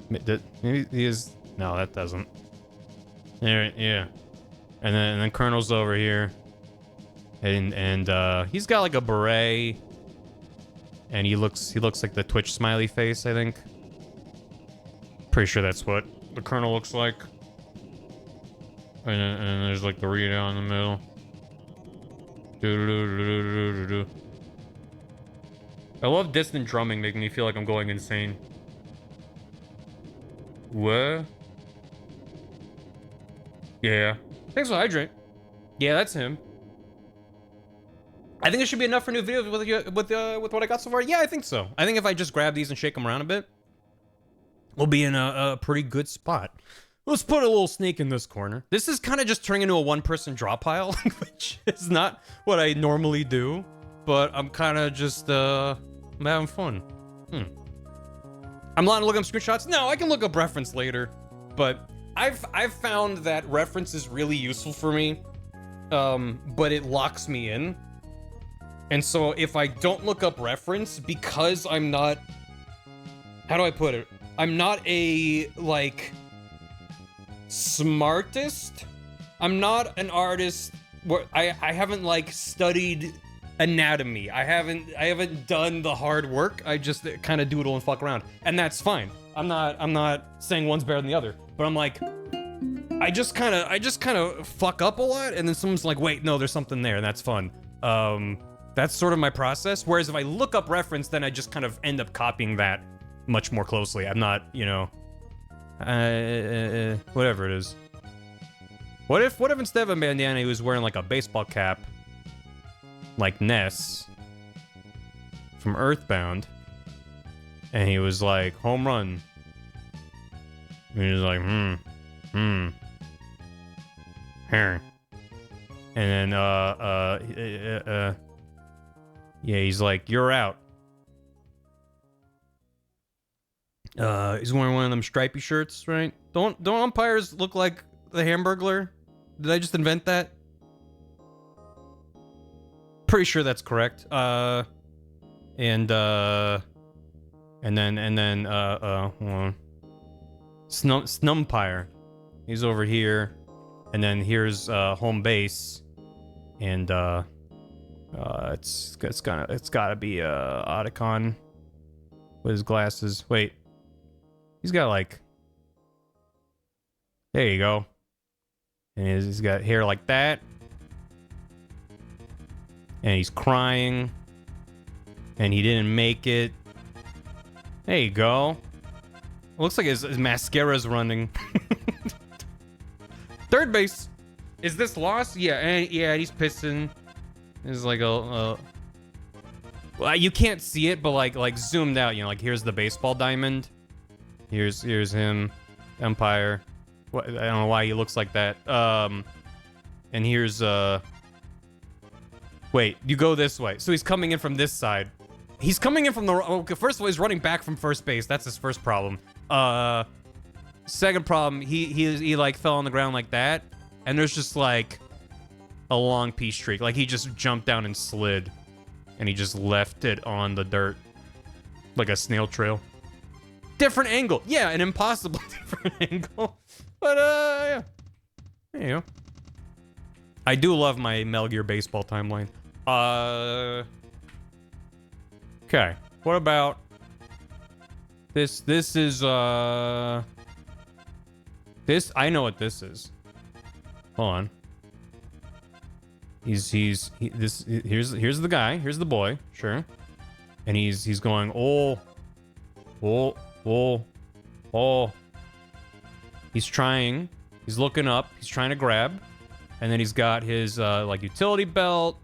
Maybe he is. No, that doesn't. Yeah. And then Colonel's over here, and he's got like a beret, and he looks like the Twitch smiley face, I think. Pretty sure that's what the Colonel looks like. And there's like the readout in the middle. I love distant drumming, making me feel like I'm going insane. What? Yeah. Thanks for the hydrant. Yeah, that's him. I think it should be enough for new videos with what I got so far. Yeah, I think so. I think if I just grab these and shake them around a bit, we'll be in a pretty good spot. Let's put a little snake in this corner. This is kind of just turning into a one-person drop pile, which is not what I normally do, but I'm kind of just I'm having fun. I'm not looking up screenshots. No, I can look up reference later, but I've found that reference is really useful for me, but it locks me in. And so if I don't look up reference, because I'm not, how do I put it? I'm not a, like, smartest. I'm not an artist where I haven't, like, studied anatomy. I haven't done the hard work. I just kind of doodle and fuck around. And that's fine. I'm not saying one's better than the other, but I'm like, I just kind of fuck up a lot, and then someone's like, wait, no, there's something there, and that's fun. That's sort of my process. Whereas if I look up reference, then I just kind of end up copying that much more closely. I'm not, you know, whatever it is. What if instead of a bandana, he was wearing like a baseball cap, like Ness from Earthbound, and he was like, home run. And he was like, here. And then, yeah, he's like, you're out. He's wearing one of them stripy shirts, right? Don't umpires look like the Hamburglar? Did I just invent that? Pretty sure that's correct. And then, hold on. Snumpire. He's over here. And then here's, home base. And, it's gotta be, Otacon with his glasses. Wait. He's got, like... There you go. And he's got hair like that. And he's crying. And he didn't make it. There you go. Looks like his mascara's running. Third base. Is this lost? Yeah, and he's pissing. There's like a well, you can't see it, but like zoomed out, you know, like here's the baseball diamond. Here's him, umpire. What, I don't know why he looks like that. And here's wait, you go this way. So he's coming in from this side. He's coming in from the okay, first of all, he's running back from first base. That's his first problem. Second problem, he like fell on the ground like that, and there's just like a long pea streak. Like he just jumped down and slid, and he just left it on the dirt like a snail trail. Different angle. Yeah, an impossible different angle. But yeah. There you go. I do love my Metal Gear baseball timeline. Okay. What about this? This is this, I know what this is. Hold on. Here's the guy. Here's the boy. Sure. And he's going, oh. He's trying. He's looking up. He's trying to grab. And then he's got his like utility belt.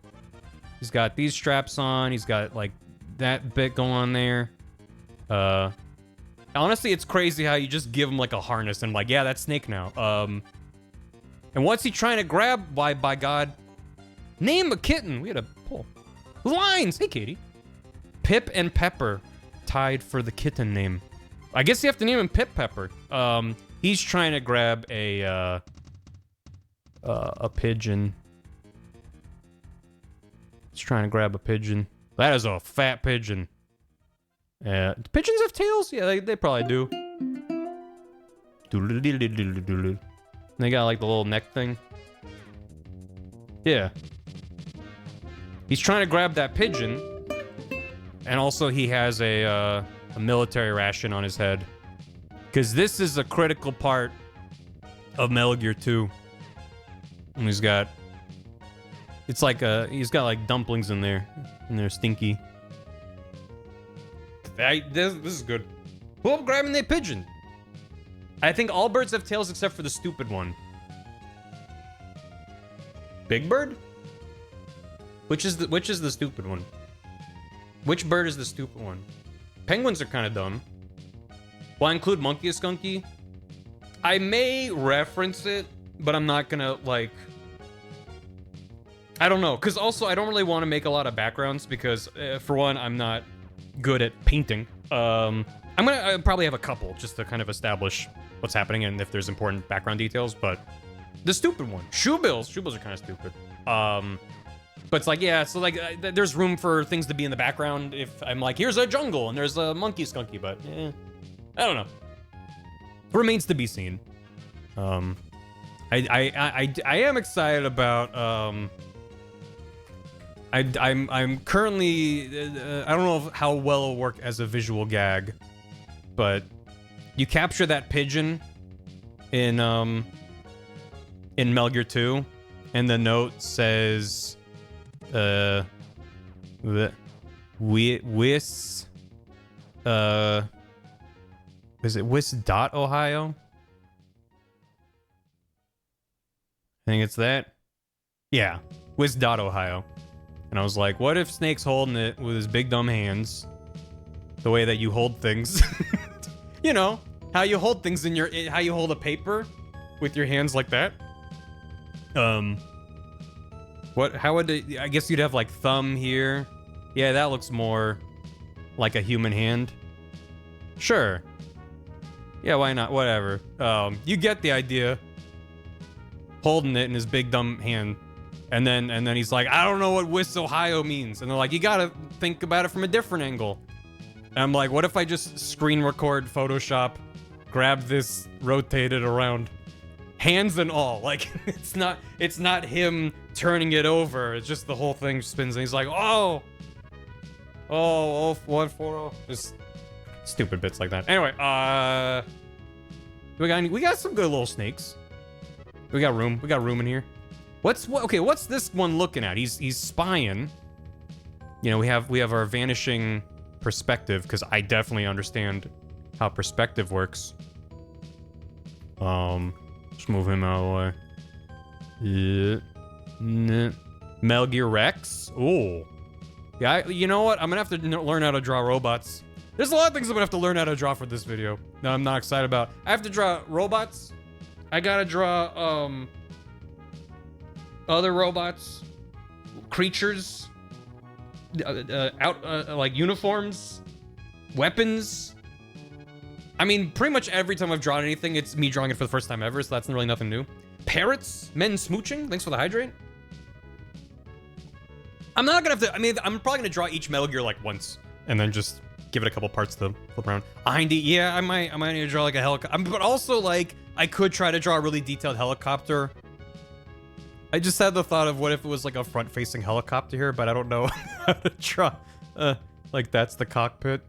He's got these straps on. He's got like that bit going on there. Honestly, it's crazy how you just give him like a harness and like, yeah, that's Snake now. And what's he trying to grab? By God, name a kitten. We had a pull. Lines. Hey, Katie. Pip and Pepper tied for the kitten name. I guess you have to name him Pip Pepper. He's trying to grab a pigeon. He's trying to grab a pigeon. That is a fat pigeon. Do pigeons have tails? Yeah, they probably do. They got like the little neck thing. Yeah. He's trying to grab that pigeon. And also he has a military ration on his head. Because this is a critical part of Metal Gear 2. And he's got... It's like he's got like dumplings in there. And they're stinky. This is good. Who up grabbing that pigeon? I think all birds have tails except for the stupid one. Big Bird? Which is the stupid one? Which bird is the stupid one? Penguins are kind of dumb. Will I include Monkey or Skunky? I may reference it, but I'm not gonna, like... I don't know, because also I don't really want to make a lot of backgrounds because, for one, I'm not good at painting. I'm gonna probably have a couple just to kind of establish what's happening and if there's important background details, but the stupid one, shoebills are kind of stupid. But it's like, yeah, so like there's room for things to be in the background if I'm like, here's a jungle and there's a monkey skunky, but I don't know. Remains to be seen. I am excited about I'm currently I don't know how well it'll work as a visual gag, but you capture that pigeon in Metal Gear 2, and the note says is it Ohio? I think it's that. Yeah, Ohio. And I was like, what if Snake's holding it with his big dumb hands? The way that you hold things. You know, how you hold things in your... How you hold a paper with your hands like that. How would it... I guess you'd have, like, thumb here. Yeah, that looks more like a human hand. Sure. Yeah, why not? Whatever. You get the idea. Holding it in his big dumb hand. And then he's like, I don't know what Wiss Ohio means. And they're like, you gotta think about it from a different angle. And I'm like, what if I just screen record Photoshop, grab this, rotate it around, hands and all? Like, it's not him turning it over. It's just the whole thing spins. And he's like, oh, 140. Just stupid bits like that. Anyway, we got some good little snakes. We got room in here. What's this one looking at? He's spying. You know, we have our vanishing perspective, because I definitely understand how perspective works. Just move him out of the way. Yeah. Metal Gear Rex. Ooh. Yeah, you know what? I'm gonna have to learn how to draw robots. There's a lot of things I'm gonna have to learn how to draw for this video that I'm not excited about. I have to draw robots. I gotta draw, other robots, creatures, like uniforms, weapons. I mean, pretty much every time I've drawn anything, it's me drawing it for the first time ever, so that's really nothing new. Parrots, men smooching, thanks for the hydrate. I'm not gonna have to, I mean, I'm probably gonna draw each Metal Gear like once, and then just give it a couple parts to flip around. Hindy, yeah, I might need to draw like a helicopter, but also like, I could try to draw a really detailed helicopter. I just had the thought of what if it was like a front-facing helicopter here, but I don't know how to draw. Like that's the cockpit,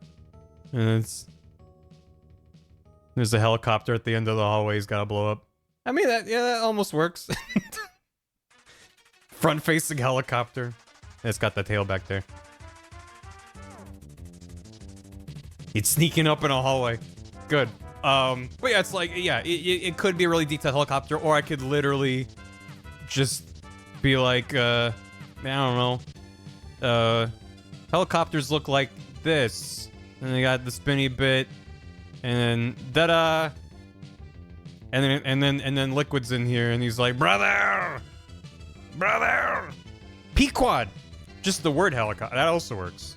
and there's a helicopter at the end of the hallway. He's gotta blow up. I mean, that almost works. Front-facing helicopter. It's got the tail back there. It's sneaking up in a hallway. Good. But yeah, it's like, yeah, it could be a really detailed helicopter, or I could literally just be like, I don't know. Helicopters look like this. And they got the spinny bit. And then, da-da! And then Liquid's in here, and he's like, brother! Brother! Pequod! Just the word helicopter. That also works.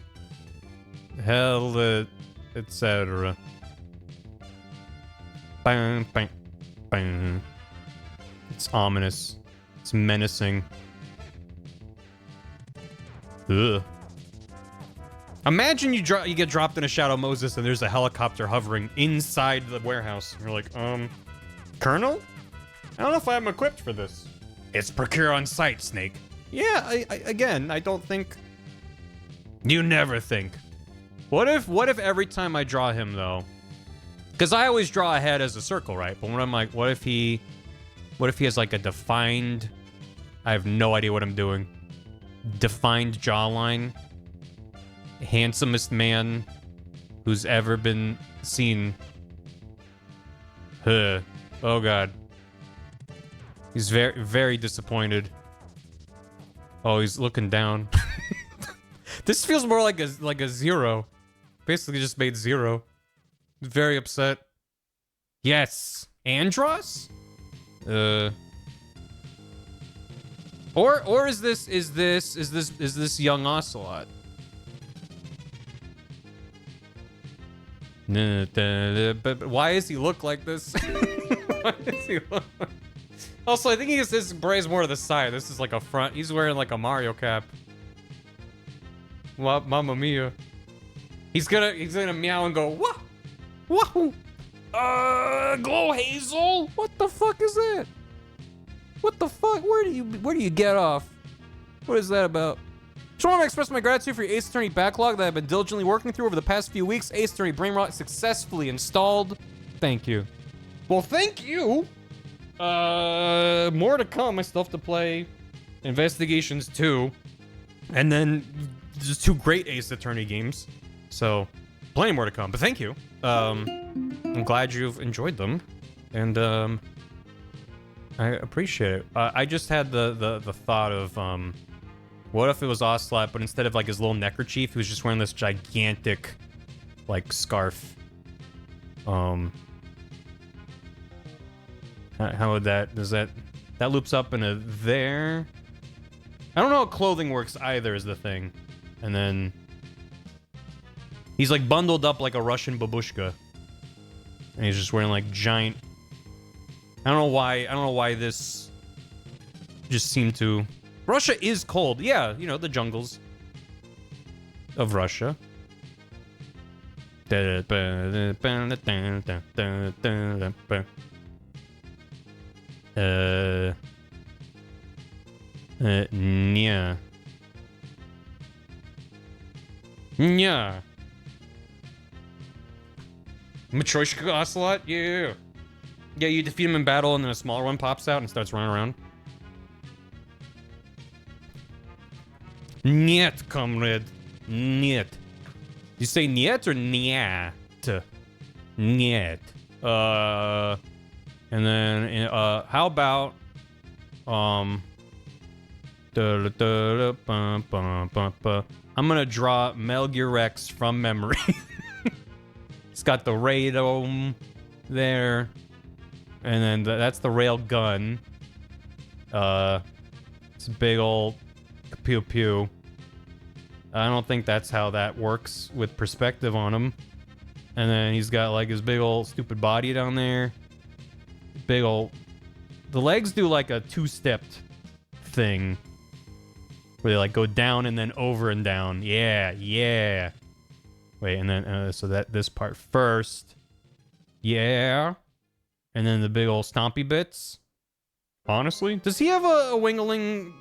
Hell, etc. Bang, bang, bang. It's ominous. It's menacing. Ugh. Imagine you get dropped in a Shadow Moses and there's a helicopter hovering inside the warehouse. You're like, Colonel? I don't know if I'm equipped for this. It's procure on site, Snake. Yeah, again, I don't think... You never think. What if every time I draw him, though... Because I always draw a head as a circle, right? But when I'm like, what if he has like a defined... I have no idea what I'm doing. Defined jawline. Handsomest man who's ever been seen. Oh god. He's very, very disappointed. Oh, he's looking down. This feels more like a zero. Basically just made zero. Very upset. Yes. Andros? Or is this young Ocelot? But why does he look like this? Why does he look like... Also, I think his braid's more to the side. This is like a front. He's wearing like a Mario cap. Wow, Mamma Mia. He's gonna meow and go, wah! Wahoo! Glow Hazel? What the fuck is that? What the fuck? Where do you get off? What is that about? Just want to express my gratitude for your Ace Attorney backlog that I've been diligently working through over the past few weeks. Ace Attorney Brainrot successfully installed. Thank you. Well, thank you. More to come. I still have to play Investigations 2. And then just 2 great Ace Attorney games. So, plenty more to come. But thank you. I'm glad you've enjoyed them. And, I appreciate it. I just had the thought of, what if it was Ocelot, but instead of like his little neckerchief, he was just wearing this gigantic, like, scarf. How would that, that loops up into there? I don't know how clothing works either is the thing. And then he's like bundled up like a Russian babushka. And he's just wearing like giant, I don't know why this just seemed to... Russia is cold. Yeah, you know, the jungles of Russia. Yeah. Yeah. Matryoshka Ocelot? Yeah. Yeah, you defeat him in battle and then a smaller one pops out and starts running around. Niet, comrade. Niet. You say niet or niet? Niet. And then, how about, I'm gonna draw Metal Gear Rex from memory. It's got the ray dome there. And then that's the rail gun. It's a big old pew pew. I don't think that's how that works with perspective on him. And then he's got like his big old stupid body down there. Big old... The legs do like a two-stepped thing. Where they like go down and then over and down. Yeah, yeah. Wait, and then, so that this part first. Yeah. And then the big old stompy bits. Honestly, does he have a wingling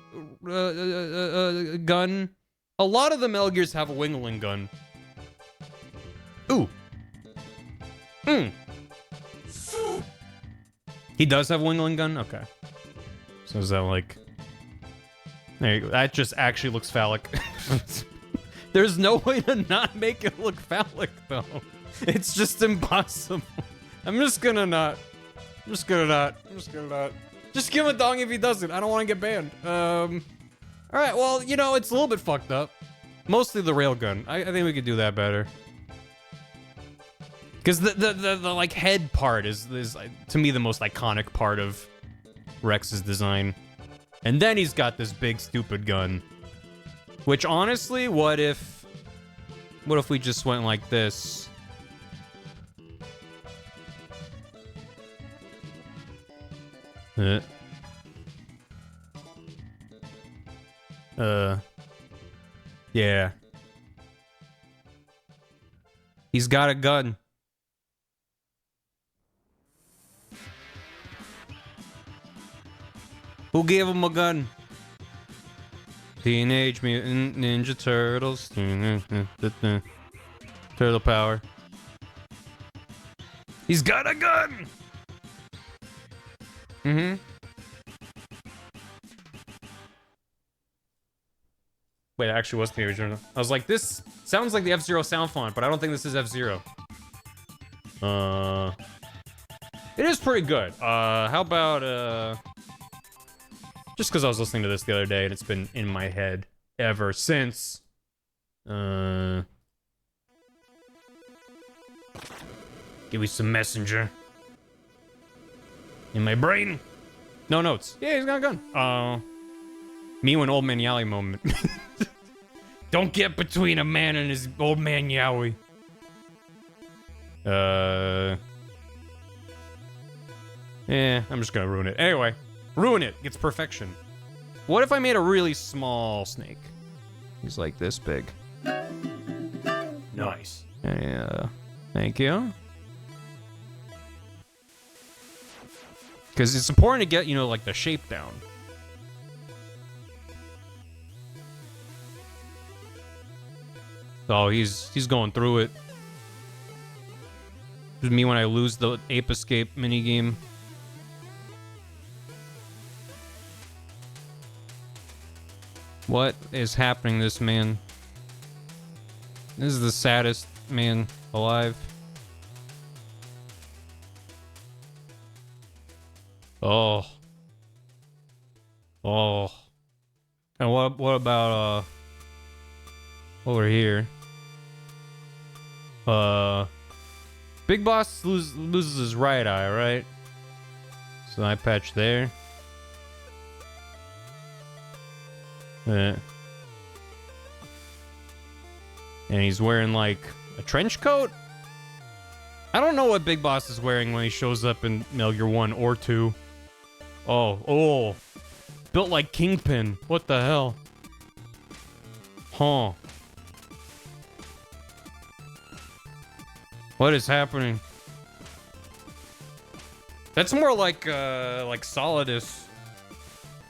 gun? A lot of the Metal Gears have a wingling gun. Ooh. He does have a wingling gun? Okay. So is that like... There you go. That just actually looks phallic. There's no way to not make it look phallic, though. It's just impossible. I'm just gonna not. Just give him a dong if he doesn't. I don't want to get banned. Alright, well, you know, it's a little bit fucked up. Mostly the railgun. I think we could do that better. Because the like head part is to me the most iconic part of Rex's design. And then he's got this big stupid gun. Which honestly, what if we just went like this? Yeah. He's got a gun. Who gave him a gun? Teenage Mutant Ninja Turtles. Turtle power. He's got a gun! Mm-hmm. Wait, it actually was Teenage Mutant. I was like, this sounds like the F-Zero sound font, but I don't think this is F-Zero. It is pretty good. How about, just because I was listening to this the other day and it's been in my head ever since. Give me some messenger. In my brain. No notes. Yeah, he's got a gun. Me and old man Yowie moment. Don't get between a man and his old man Yowie. Yeah, I'm just gonna ruin it. Anyway, ruin it. Gets perfection. What if I made a really small snake? He's like this big. Nice. Yeah. Thank you. Because it's important to get, you know, like the shape down. Oh, he's going through it. This is me when I lose the Ape Escape minigame. What is happening to this man? This is the saddest man alive. Oh. Oh. And what about over here? Big Boss loses his right eye, right? So eye patch there. And he's wearing like a trench coat? I don't know what Big Boss is wearing when he shows up in Metal Gear 1 or 2. Oh. Built like Kingpin. What the hell? Huh. What is happening? That's more like Solidus.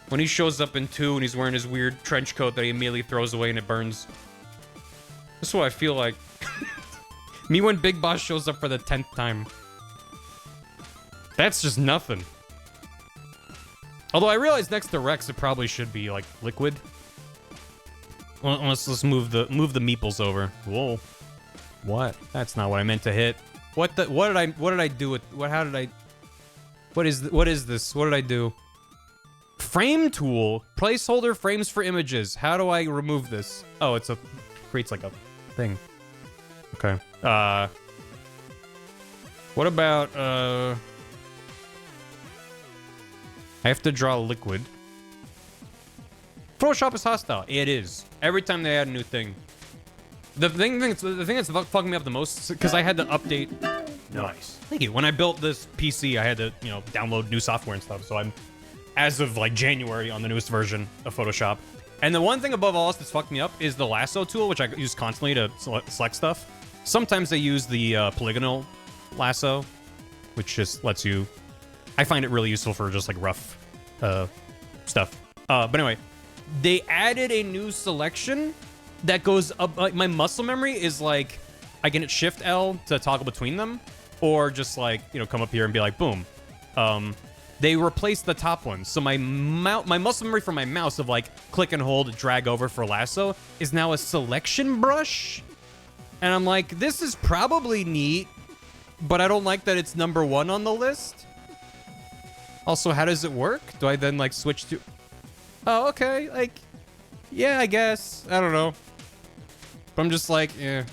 When he shows up in 2 and he's wearing his weird trench coat that he immediately throws away and it burns. That's what I feel like. Me when Big Boss shows up for the 10th time. That's just nothing. Although I realize next to Rex it probably should be like liquid. Well, let's move the meeples over. Whoa. What? That's not what I meant to hit. What did I do with what is this? What did I do? Frame tool. Placeholder frames for images. How do I remove this? Oh, creates like a thing. Okay. What about I have to draw liquid. Photoshop is hostile. It is. Every time they add a new thing. The thing that's fucking me up the most because I had to update. Nice. Thank you. When I built this PC, I had to, you know, download new software and stuff. So I'm, as of like January, on the newest version of Photoshop. And the one thing above all else that's fucked me up is the lasso tool, which I use constantly to select stuff. Sometimes they use the polygonal lasso, which just lets you. I find it really useful for just like rough stuff. But anyway, they added a new selection that goes up. Like my muscle memory is like I can hit Shift L to toggle between them, or just like, you know, come up here and be like boom. They replaced the top one, so my muscle memory for my mouse of like click and hold, drag over for lasso is now a selection brush, and I'm like, this is probably neat, but I don't like that it's number 1 on the list. Also, how does it work? Do I then like switch to? Oh, okay, like, yeah, I guess. I don't know. But I'm just like, yeah.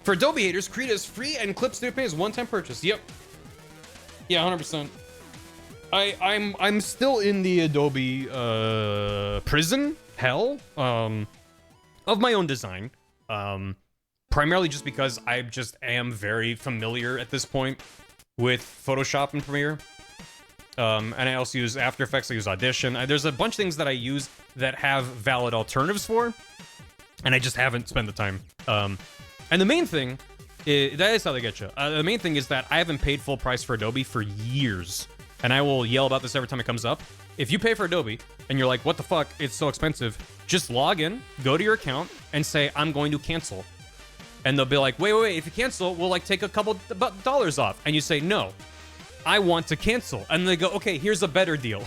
For Adobe haters, Krita is free and Clips New Pay is one-time purchase. Yep. Yeah, 100%. I'm still in the Adobe prison hell of my own design. Primarily just because I just am very familiar at this point with Photoshop and Premiere. And I also use After Effects, I use Audition. There's a bunch of things that I use that have valid alternatives for, and I just haven't spent the time. And the main thing, that is how they get you. The main thing is that I haven't paid full price for Adobe for years. And I will yell about this every time it comes up. If you pay for Adobe, and you're like, what the fuck, it's so expensive, just log in, go to your account, and say, I'm going to cancel. And they'll be like, wait, if you cancel, we'll like take a couple dollars off. And you say, no, I want to cancel. And they go, okay, here's a better deal.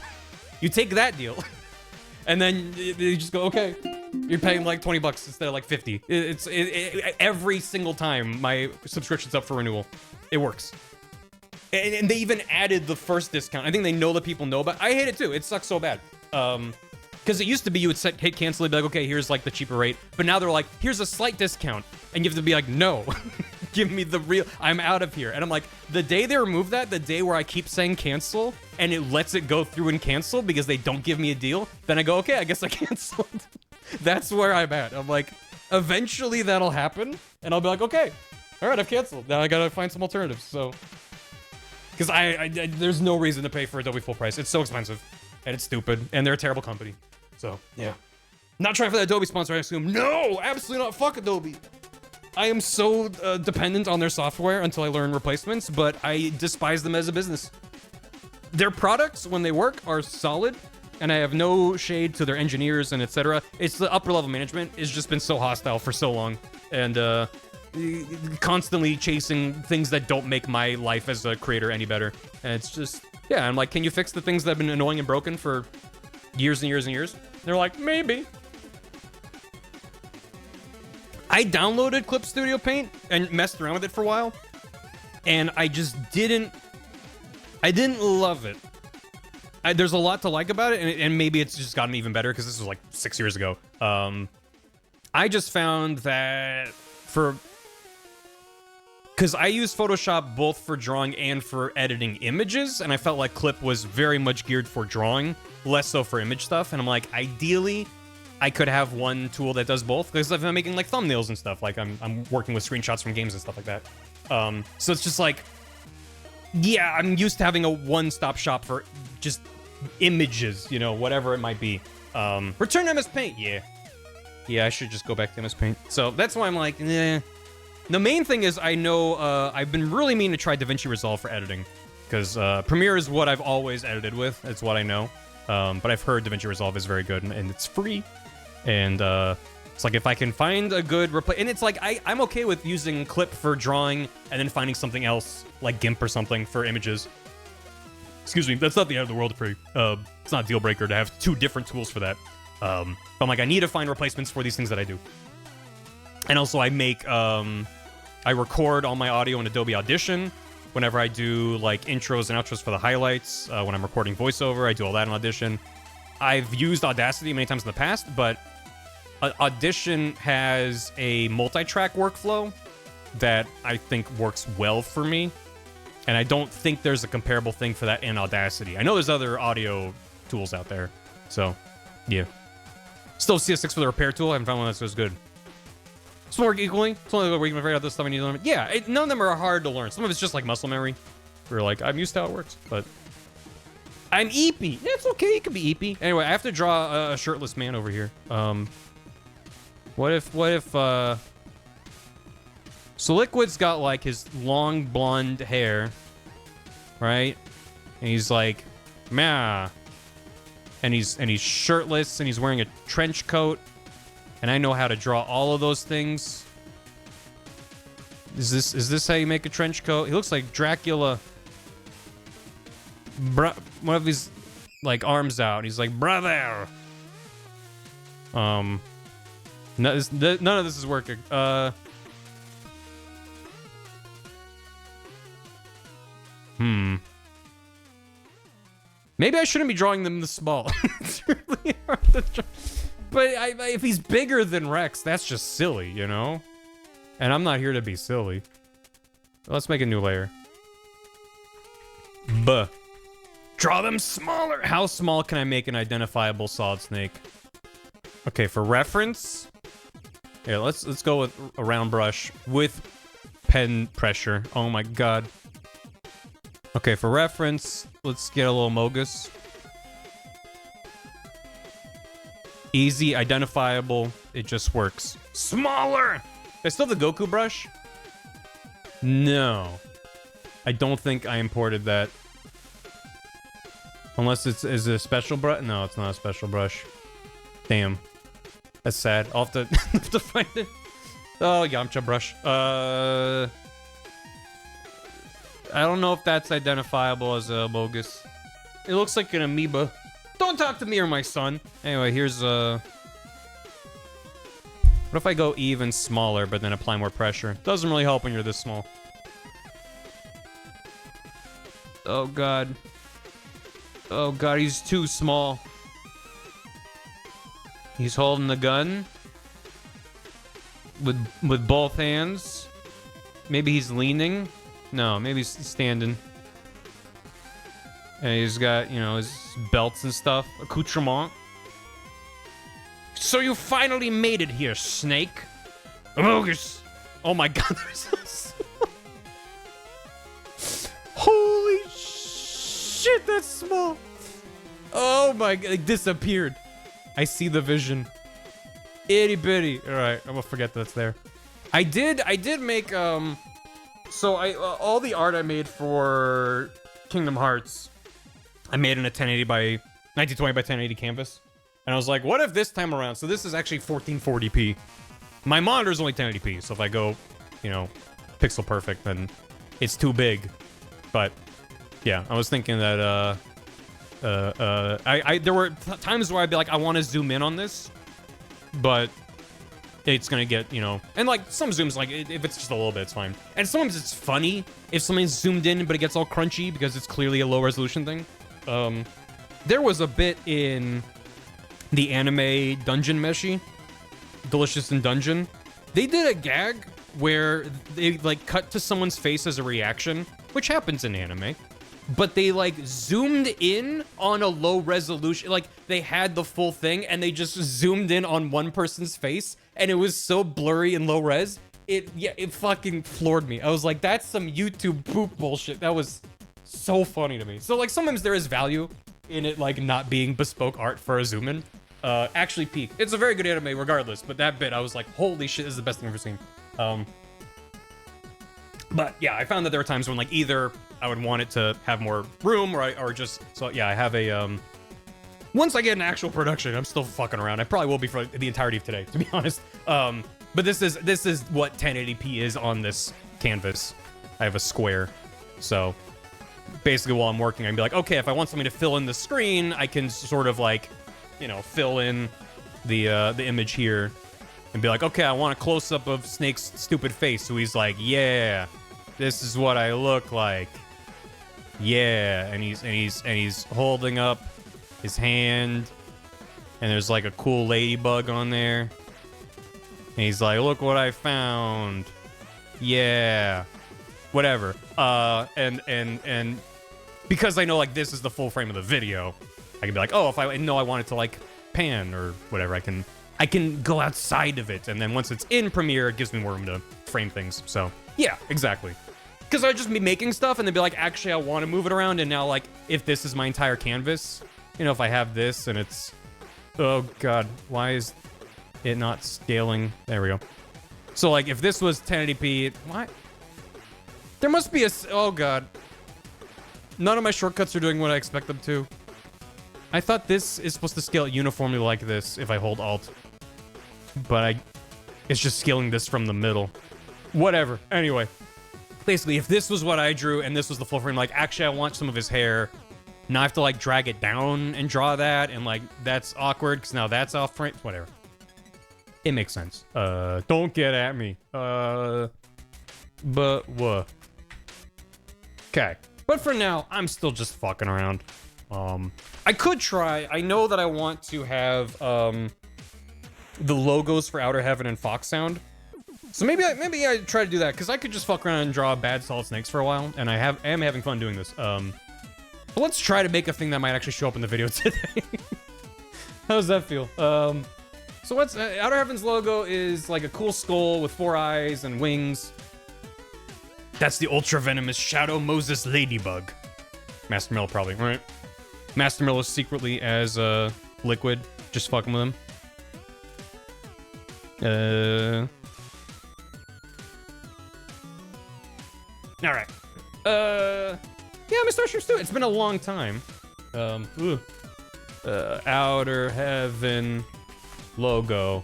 You take that deal. And then you just go, okay, you're paying like 20 bucks instead of like 50. Every single time my subscription's up for renewal. It works. And they even added the first discount. I think they know that people know about. I hate it too. It sucks so bad. Because it used to be you would hit cancel, and be like, okay, here's like the cheaper rate. But now they're like, here's a slight discount. And you have to be like, no, give me the real, I'm out of here. And I'm like, the day they remove that, the day where I keep saying cancel, and it lets it go through and cancel because they don't give me a deal, then I go, okay, I guess I canceled. That's where I'm at. I'm like, eventually that'll happen, and I'll be like, okay, all right, I've canceled. Now I gotta find some alternatives, so. Because I there's no reason to pay for Adobe full price. It's so expensive, and it's stupid, and they're a terrible company. So, yeah. Not trying for that Adobe sponsor, I assume. No, absolutely not. Fuck Adobe. I am so dependent on their software until I learn replacements, but I despise them as a business. Their products, when they work, are solid, and I have no shade to their engineers and etc. It's the upper level management has just been so hostile for so long, and constantly chasing things that don't make my life as a creator any better. And it's just, yeah, I'm like, can you fix the things that have been annoying and broken for years and years and years? They're like, maybe. I downloaded Clip Studio Paint and messed around with it for a while, and I just didn't love it. There's a lot to like about it, and maybe it's just gotten even better because this was like 6 years ago. I just found that because I use Photoshop both for drawing and for editing images, and I felt like Clip was very much geared for drawing, less so for image stuff. And I'm like, ideally, I could have one tool that does both, because if I'm making like thumbnails and stuff, like I'm working with screenshots from games and stuff like that. So it's just like, yeah, I'm used to having a one-stop shop for just images, you know, whatever it might be. Return to MS Paint, yeah, I should just go back to MS Paint. So that's why I'm like, eh. The main thing is I know I've been really meaning to try DaVinci Resolve for editing, because Premiere is what I've always edited with. It's what I know. But I've heard DaVinci Resolve is very good, and it's free. And it's like if I can find a good replace, and it's like I'm okay with using Clip for drawing and then finding something else like GIMP or something for images. Excuse me, that's not the end of the world for me. It's not a deal breaker to have two different tools for that. But I'm like, I need to find replacements for these things that I do. And also I make, I record all my audio in Adobe Audition whenever I do like intros and outros for the highlights. When I'm recording voiceover, I do all that in Audition. I've used Audacity many times in the past, but Audition has a multi-track workflow that I think works well for me. And I don't think there's a comparable thing for that in Audacity. I know there's other audio tools out there. So, yeah. Still CS6 for the repair tool. I haven't found one that's as good. Some work equally. It's only where you can figure out this stuff I need to learn. Yeah, none of them are hard to learn. Some of it's just like muscle memory. Where like, I'm used to how it works, but I'm eepy. Yeah, it's okay. It can be eepy. Anyway, I have to draw a shirtless man over here. What if, so Liquid's got like his long blonde hair, right? And he's like, meh. And he's shirtless and he's wearing a trench coat. And I know how to draw all of those things. Is this how you make a trench coat? He looks like Dracula. One of his like arms out. He's like, brother. None of this is working. Maybe I shouldn't be drawing them this small. It's really hard to draw. But if he's bigger than Rex, that's just silly, you know? And I'm not here to be silly. Let's make a new layer. Draw them smaller. How small can I make an identifiable solid snake? Okay, for reference. Yeah, let's go with a round brush with pen pressure. Oh my god. Okay, for reference, let's get a little Mogus. Easy, identifiable, it just works. Smaller! I still have the Goku brush? No. I don't think I imported that. Unless is it a special brush? No, it's not a special brush. Damn. That's sad. I'll have to, have to find it. Oh, Yamcha brush. I don't know if that's identifiable as a bogus. It looks like an amoeba. Don't talk to me or my son. Anyway, here's what if I go even smaller, but then apply more pressure? Doesn't really help when you're this small. Oh god. Oh god, he's too small. He's holding the gun with both hands. Maybe he's leaning. No, maybe he's standing. And he's got, you know, his belts and stuff, accoutrement. So you finally made it here, Snake. Amogus. Oh my god, they're so small. Holy shit, that's small. Oh my god, it disappeared. I see the vision. Itty bitty. All right, I'm gonna forget that's there. I did make so all the art I made for Kingdom Hearts, I made in a 1080 by 1920 by 1080 canvas, and I was like, what if this time around? So this is actually 1440p. My monitor's only 1080p, so if I go, you know, pixel perfect, then it's too big. But yeah, I was thinking that there were times where I'd be like, I want to zoom in on this, but it's gonna get, you know, and like some zooms, like if it's just a little bit, it's fine. And sometimes it's funny if something's zoomed in, but it gets all crunchy because it's clearly a low resolution thing. There was a bit in the anime Dungeon Meshi, Delicious in Dungeon. They did a gag where they like cut to someone's face as a reaction, which happens in anime. But they like zoomed in on a low resolution, like they had the full thing and they just zoomed in on one person's face and it was so blurry and low res. It fucking floored me. I was like, that's some YouTube poop bullshit. That was so funny to me. So like sometimes there is value in it, like not being bespoke art for a zoom in. Actually peak. It's a very good anime regardless, but that bit I was like, holy shit, this is the best thing I've ever seen. But yeah, I found that there were times when like either I would want it to have more room or just, so yeah, I have a, once I get an actual production, I'm still fucking around. I probably will be for the entirety of today, to be honest. But this is what 1080p is on this canvas. I have a square. So basically while I'm working, I can be like, okay, if I want something to fill in the screen, I can sort of like, you know, fill in the image here and be like, okay, I want a close up of Snake's stupid face. So he's like, yeah, this is what I look like. Yeah, and he's holding up his hand, and there's like a cool ladybug on there. And he's like, look what I found. Yeah. Whatever. And because I know like this is the full frame of the video, I can be like, oh, if I know I want it to like pan or whatever, I can go outside of it, and then once it's in Premiere, it gives me more room to frame things. So yeah, exactly. Because I'd just be making stuff and then be like, actually, I want to move it around. And now, like, if this is my entire canvas, you know, if I have this and it's... Oh, God. Why is it not scaling? There we go. So, like, if this was 1080p... What? There must be a... Oh, God. None of my shortcuts are doing what I expect them to. I thought this is supposed to scale uniformly like this if I hold Alt. But it's just scaling this from the middle. Whatever. Anyway. Basically, if this was what I drew and this was the full frame, like, actually, I want some of his hair. Now I have to, like, drag it down and draw that, and, like, that's awkward, because now that's off frame. Whatever. It makes sense. Don't get at me. But what? Okay. But for now, I'm still just fucking around. I could try. I know that I want to have, the logos for Outer Heaven and Fox Sound. So maybe I try to do that, because I could just fuck around and draw bad Solid Snakes for a while, and I am having fun doing this. But let's try to make a thing that might actually show up in the video today. How does that feel? So what's Outer Heaven's logo is like a cool skull with 4 eyes and wings. That's the ultra venomous Shadow Moses Ladybug. Master Mill probably, right? Master Mill is secretly as Liquid, just fucking with him. All right. Yeah, Mr. Usher Stu. It's been a long time. Outer Heaven logo.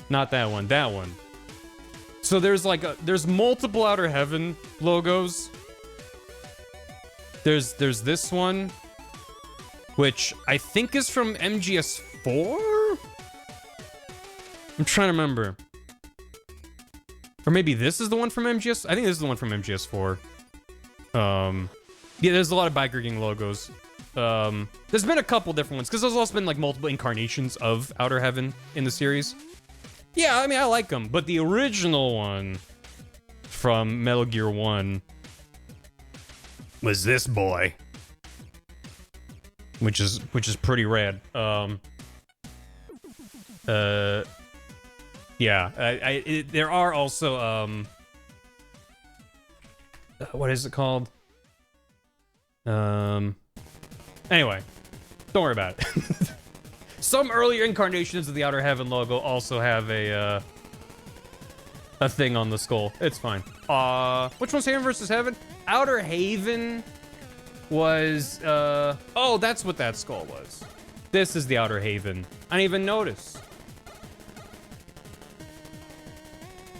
Not that one. That one. So there's like there's multiple Outer Heaven logos. There's this one, which I think is from MGS4. I'm trying to remember. Or maybe this is the one from MGS. I think this is the one from MGS4. Yeah, there's a lot of Biker Gang logos. There's been a couple different ones, because there's also been, like, multiple incarnations of Outer Heaven in the series. Yeah, I mean, I like them, but the original one from Metal Gear 1 was this boy. Which is pretty rad. Yeah, there are also, what is it called? Anyway, don't worry about it. Some earlier incarnations of the Outer Heaven logo also have a thing on the skull. It's fine. Which one's Haven versus Heaven? Outer Haven was, oh, that's what that skull was. This is the Outer Haven. I didn't even notice.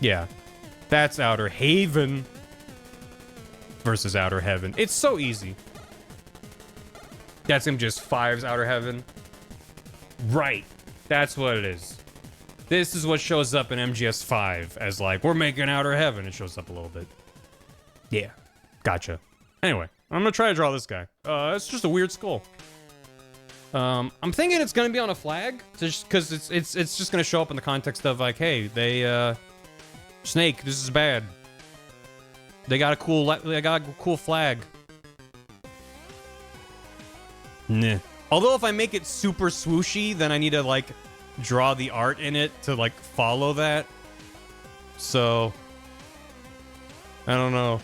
Yeah, that's Outer Haven versus Outer Heaven. It's so easy. That's him just 5's Outer Heaven. Right, that's what it is. This is what shows up in MGS5 as like, we're making Outer Heaven. It shows up a little bit. Yeah, gotcha. Anyway, I'm gonna try to draw this guy. It's just a weird skull. I'm thinking it's gonna be on a flag, just because it's just gonna show up in the context of like, hey, they Snake, this is bad. They got a cool flag. Nah. Although if I make it super swooshy, then I need to like draw the art in it to like follow that. So I don't know.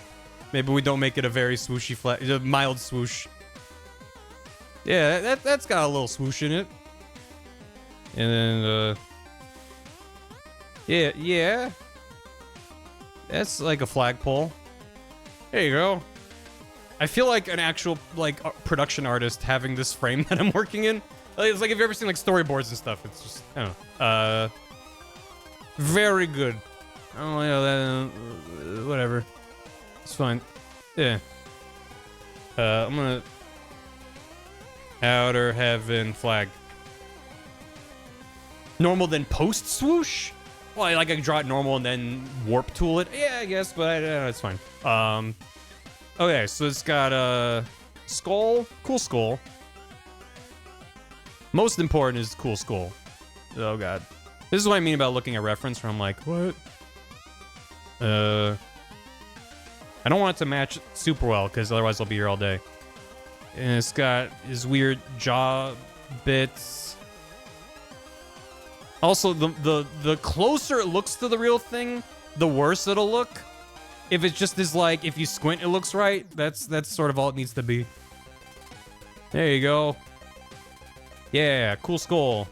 Maybe we don't make it a very swooshy flag, a mild swoosh. Yeah, that's got a little swoosh in it. And then yeah. That's like a flagpole. There you go. I feel like an actual like production artist having this frame that I'm working in. It's like, if you've ever seen like storyboards and stuff, it's just, I don't know. Very good. I don't know, whatever. It's fine. Yeah. I'm gonna Outer Heaven flag. Normal then post swoosh? Well, like I can draw it normal and then warp tool it. Yeah, I guess, but it's fine. Okay, so it's got a skull, cool skull. Most important is cool skull. Oh god, this is what I mean about looking at reference. Where I'm like, what? I don't want it to match super well because otherwise I'll be here all day. And it's got his weird jaw bits. Also, the closer it looks to the real thing, the worse it'll look. If it's just this, like, if you squint, it looks right. That's sort of all it needs to be. There you go. Yeah, cool skull.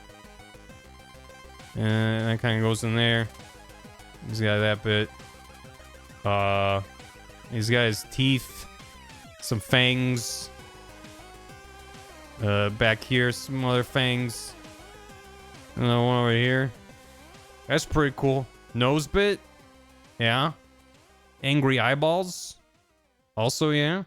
And that kind of goes in there. He's got that bit. He's got his teeth, some fangs. Back here, some other fangs. Another one over here. That's pretty cool. Nose bit. Yeah. Angry eyeballs. Also, yeah.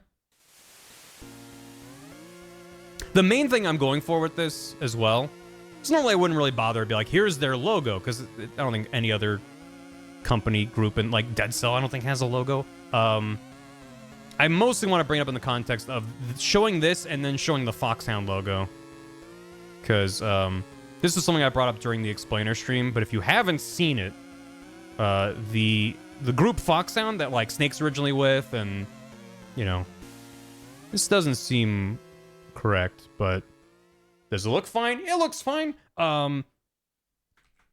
The main thing I'm going for with this as well, because normally I wouldn't really bother to be like, here's their logo, because I don't think any other company, group, and like Dead Cell, I don't think has a logo. I mostly want to bring it up in the context of showing this and then showing the Foxhound logo. Because this is something I brought up during the explainer stream, but if you haven't seen it, the group Foxhound that like Snake's originally with, and you know, this doesn't seem correct, but does it look fine? It looks fine.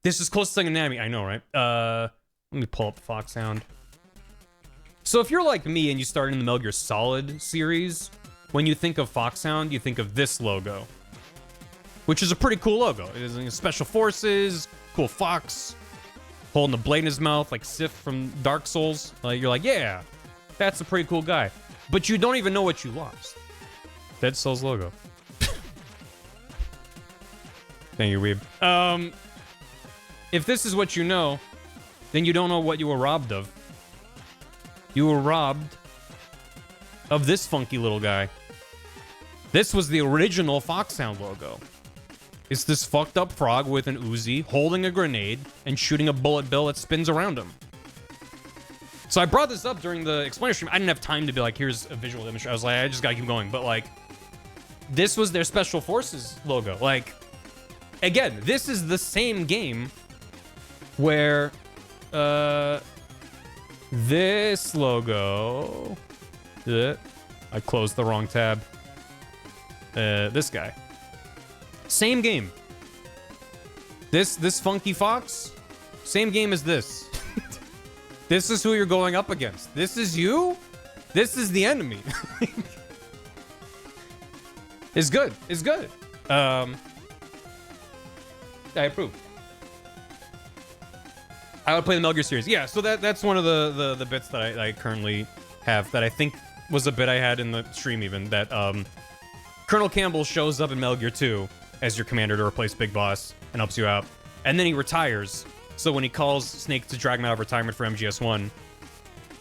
This is closest thing anatomy, I know, right? Let me pull up the Foxhound. So if you're like me and you started in the Metal Gear Solid series, when you think of Foxhound, you think of this logo, which is a pretty cool logo. It is Special Forces, cool fox, holding the blade in his mouth like Sif from Dark Souls. Like, you're like, yeah, that's a pretty cool guy. But you don't even know what you lost. Dead Cell's logo. Thank you, Weeb. If this is what you know, then you don't know what you were robbed of. You were robbed of this funky little guy. This was the original Foxhound logo. It's this fucked up frog with an Uzi, holding a grenade, and shooting a bullet bill that spins around him. So I brought this up during the explainer stream. I didn't have time to be like, here's a visual image. I was like, I just gotta keep going. But like, this was their Special Forces logo. Like, again, this is the same game where this logo, I closed the wrong tab. This guy, same game. This Funky Fox, same game as this. This is who you're going up against. This is you. This is the enemy. It's good. It's good. I approve. I would play the Metal Gear series. Yeah, so that's one of the bits that I currently have that I think was a bit I had in the stream even, that Colonel Campbell shows up in Metal Gear 2 as your commander to replace Big Boss and helps you out. And then he retires. So when he calls Snake to drag him out of retirement for MGS1,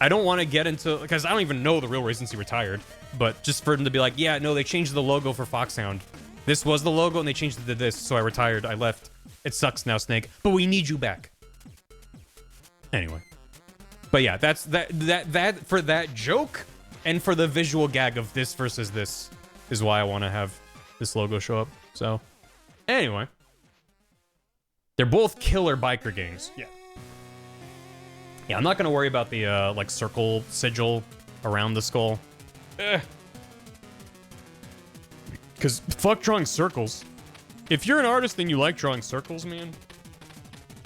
I don't want to get into, because I don't even know the real reasons he retired, but just for him to be like, yeah, no, they changed the logo for Foxhound. This was the logo and they changed it to this, so I retired, I left. It sucks now, Snake, but we need you back. Anyway. But yeah, that's that for that joke and for the visual gag of this versus this is why I want to have this logo show up. So, anyway. They're both killer biker games. Yeah. Yeah, I'm not going to worry about the, like, circle sigil around the skull. Because fuck drawing circles. If you're an artist and you like drawing circles, man,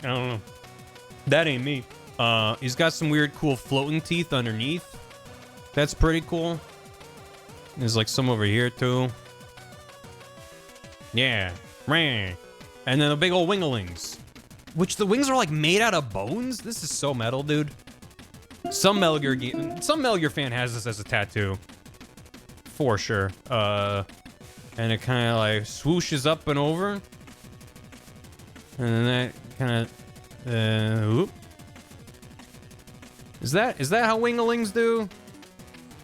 I don't know. That ain't me. He's got some weird, cool floating teeth underneath. That's pretty cool. There's, like, some over here, too. Yeah. Meh. And then the big old winglings. Which the wings are like made out of bones? This is so metal, dude. Some Metal Gear fan has this as a tattoo. For sure. And it kind of like swooshes up and over. And then that kind of... whoop. Is that how winglings do?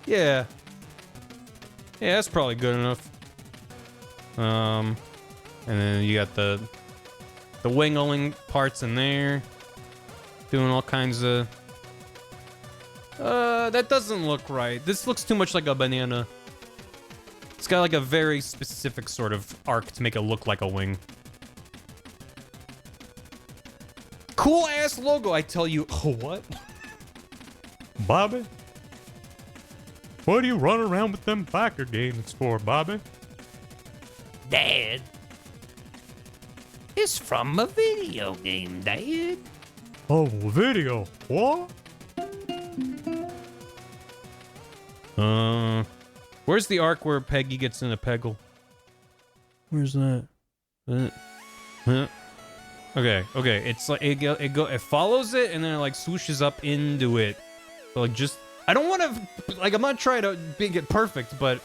Yeah. Yeah, that's probably good enough. And then you got the wingling parts in there. Doing all kinds of... that doesn't look right. This looks too much like a banana. It's got like a very specific sort of arc to make it look like a wing. Cool ass logo, I tell you. Oh, what? Bobby? What do you run around with them biker games for, Bobby? Dad. It's from a video game, Dad. Oh, video. What? Where's the arc where Peggy gets in a Peggle? Where's that? Okay, okay. It's like it follows it and then it like swooshes up into it. So like just I don't want to like I'm not trying to make it perfect, but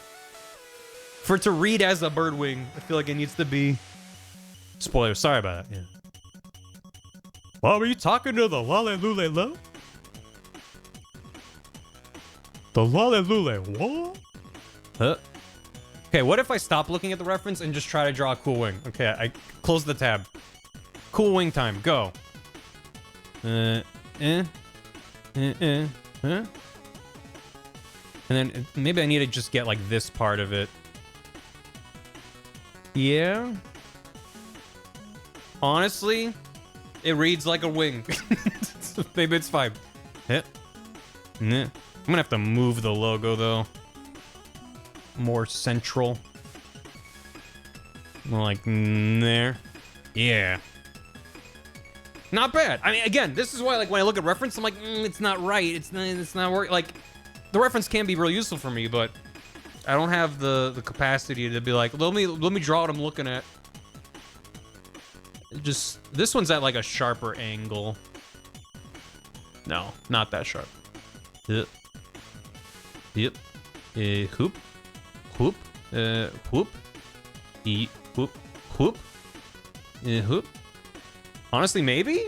for it to read as a bird wing, I feel like it needs to be. Spoiler, sorry about that. Yeah. Well, were you talking to the Lale-Lule-Lo? The Lale-Lule what? Huh? Okay, what if I stop looking at the reference and just try to draw a cool wing? Okay, I close the tab. Cool wing time, go. Huh? And then maybe I need to just get like this part of it. Yeah. Honestly, it reads like a wing. Maybe it's fine. I'm gonna have to move the logo though. More central. More like there. Yeah. Not bad. I mean, again, this is why like when I look at reference, I'm like, it's not right. It's not working. Like, the reference can be real useful for me, but I don't have the capacity to be like, let me draw what I'm looking at. Just this one's at like a sharper angle. No, not that sharp. Yep. Yep. Hoop. Hoop. Hoop. Eat. Hoop. Hoop. Hoop. Honestly, maybe?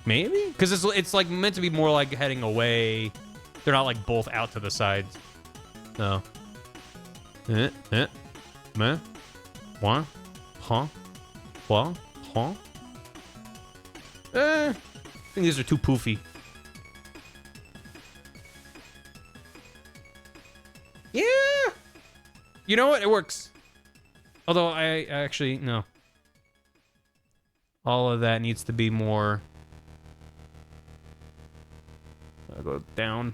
Maybe? Because it's like meant to be more like heading away. They're not like both out to the sides. No. Meh. One. Huh. Well. Huh. I think these are too poofy. You know what? It works. Although I actually, no. All of that needs to be more. I'll go down.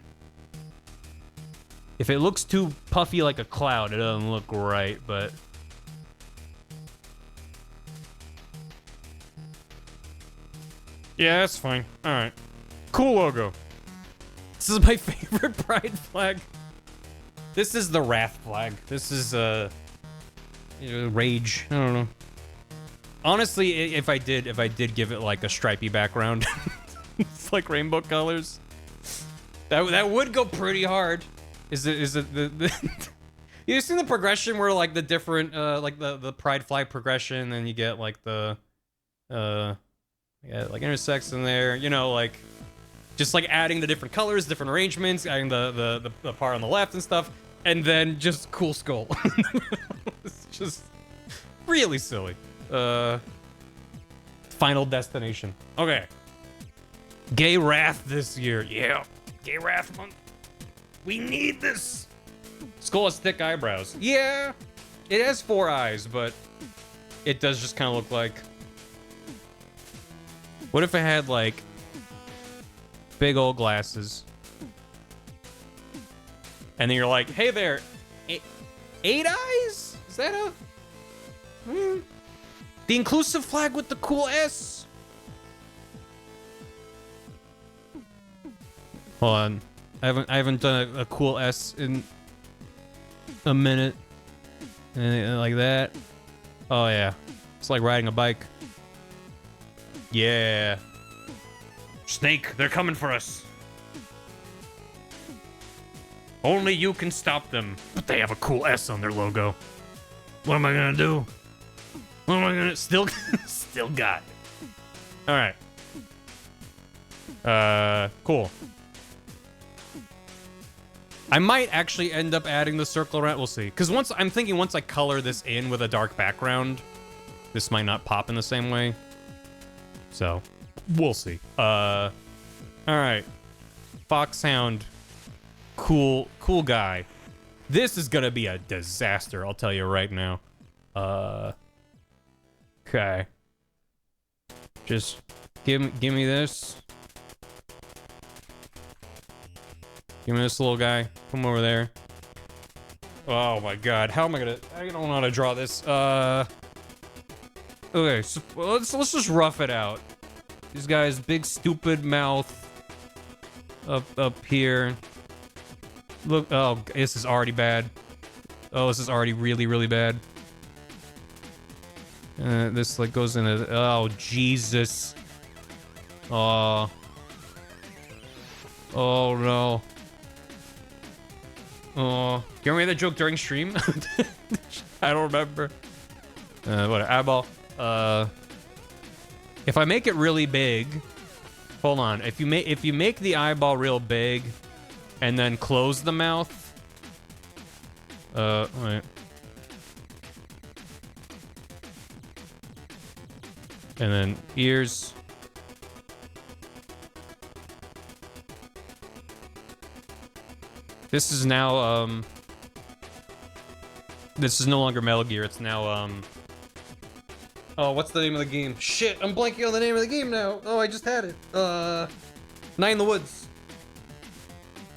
If it looks too puffy like a cloud, it doesn't look right, but. Yeah, that's fine. All right. Cool logo. This is my favorite pride flag. This is the wrath flag. This is rage. I don't know. Honestly, if I did give it like a stripy background, it's like rainbow colors. That would go pretty hard. Is it the you seen the progression where like the different like the pride flag progression, and you get like the yeah, like intersex in there, you know, like just like adding the different colors, different arrangements, adding the part on the left and stuff, and then just cool skull. It's just really silly. Final Destination. Okay. Gay Wrath this year. Yeah. Gay Wrath month. We need this. Skull has thick eyebrows. Yeah. It has 4 eyes, but it does just kind of look like. What if it had like big old glasses? And then you're like, hey there, 8 eyes? Is that a... The inclusive flag with the cool S? Hold on. I haven't done a cool S in a minute. Anything like that. Oh yeah. It's like riding a bike. Yeah. Snake, they're coming for us. Only you can stop them. But they have a cool S on their logo. What am I gonna do? What am I gonna... Still got it. Alright. Cool. I might actually end up adding the circle around. We'll see. Because I'm thinking once I color this in with a dark background, this might not pop in the same way. So, we'll see. Alright. Foxhound. Cool guy. This is gonna be a disaster, I'll tell you right now. Okay. Just give me this. Give me this little guy. Come over there. Oh my god. How am I gonna... I don't know how to draw this. Okay, so let's just rough it out. These guys, big stupid mouth. Up here. Look, oh, this is already bad. Oh, this is already really, really bad. This like goes into... Oh, Jesus. Oh. Oh, no. Oh. Do you remember that joke during stream? I don't remember. What, an eyeball? If I make it really big... Hold on. If you make the eyeball real big... And then close the mouth... Wait. And then ears... This is now, This is no longer Metal Gear, it's now, Oh, what's the name of the game? Shit, I'm blanking on the name of the game now. Oh, I just had it. Night in the Woods.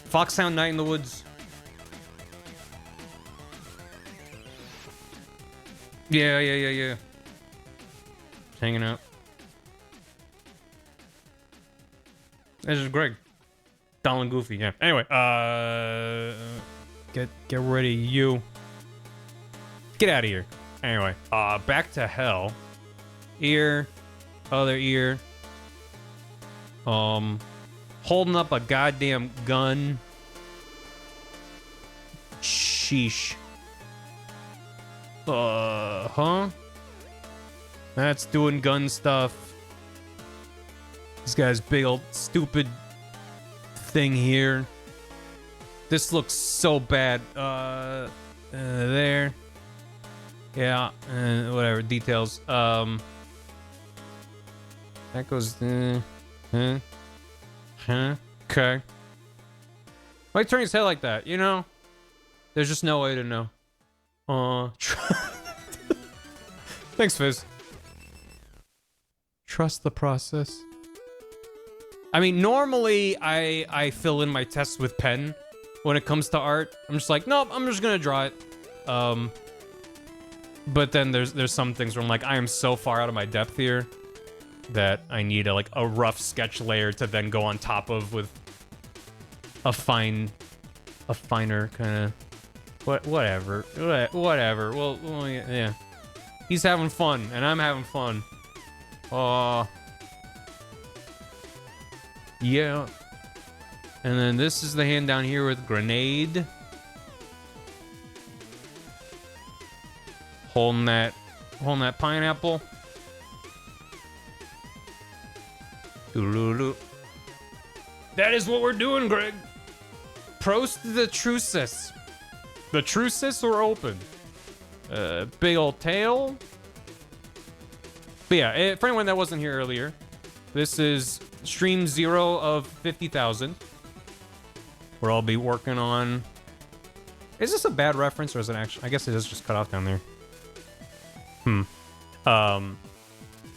Foxhound Night in the Woods. Yeah. Hanging out. This is Greg. Donald and Goofy, yeah. Anyway, get ready, you. Get out of here. Anyway, back to hell. Ear, other ear. Holding up a goddamn gun. Sheesh. Huh? That's doing gun stuff. This guy's big old stupid thing here. This looks so bad. There. Yeah, whatever, details. That goes, huh? Okay. Why turn his head like that, you know? There's just no way to know. Thanks, Fizz. Trust the process. I mean, normally I fill in my tests with pen when it comes to art. I'm just like, nope, I'm just gonna draw it. But then there's some things where I'm like, I am so far out of my depth here that I need a rough sketch layer to then go on top of with a finer kind of whatever. Well, yeah. He's having fun and I'm having fun. Yeah. And then this is the hand down here with grenade. Holding that pineapple. Doo-doo-doo. That is what we're doing, Greg. Prost the truces. The truces are open. Big old tail. But yeah, for anyone that wasn't here earlier, this is stream 0 of 50,000. Where I'll be working on... Is this a bad reference or is it actually... I guess it is just cut off down there.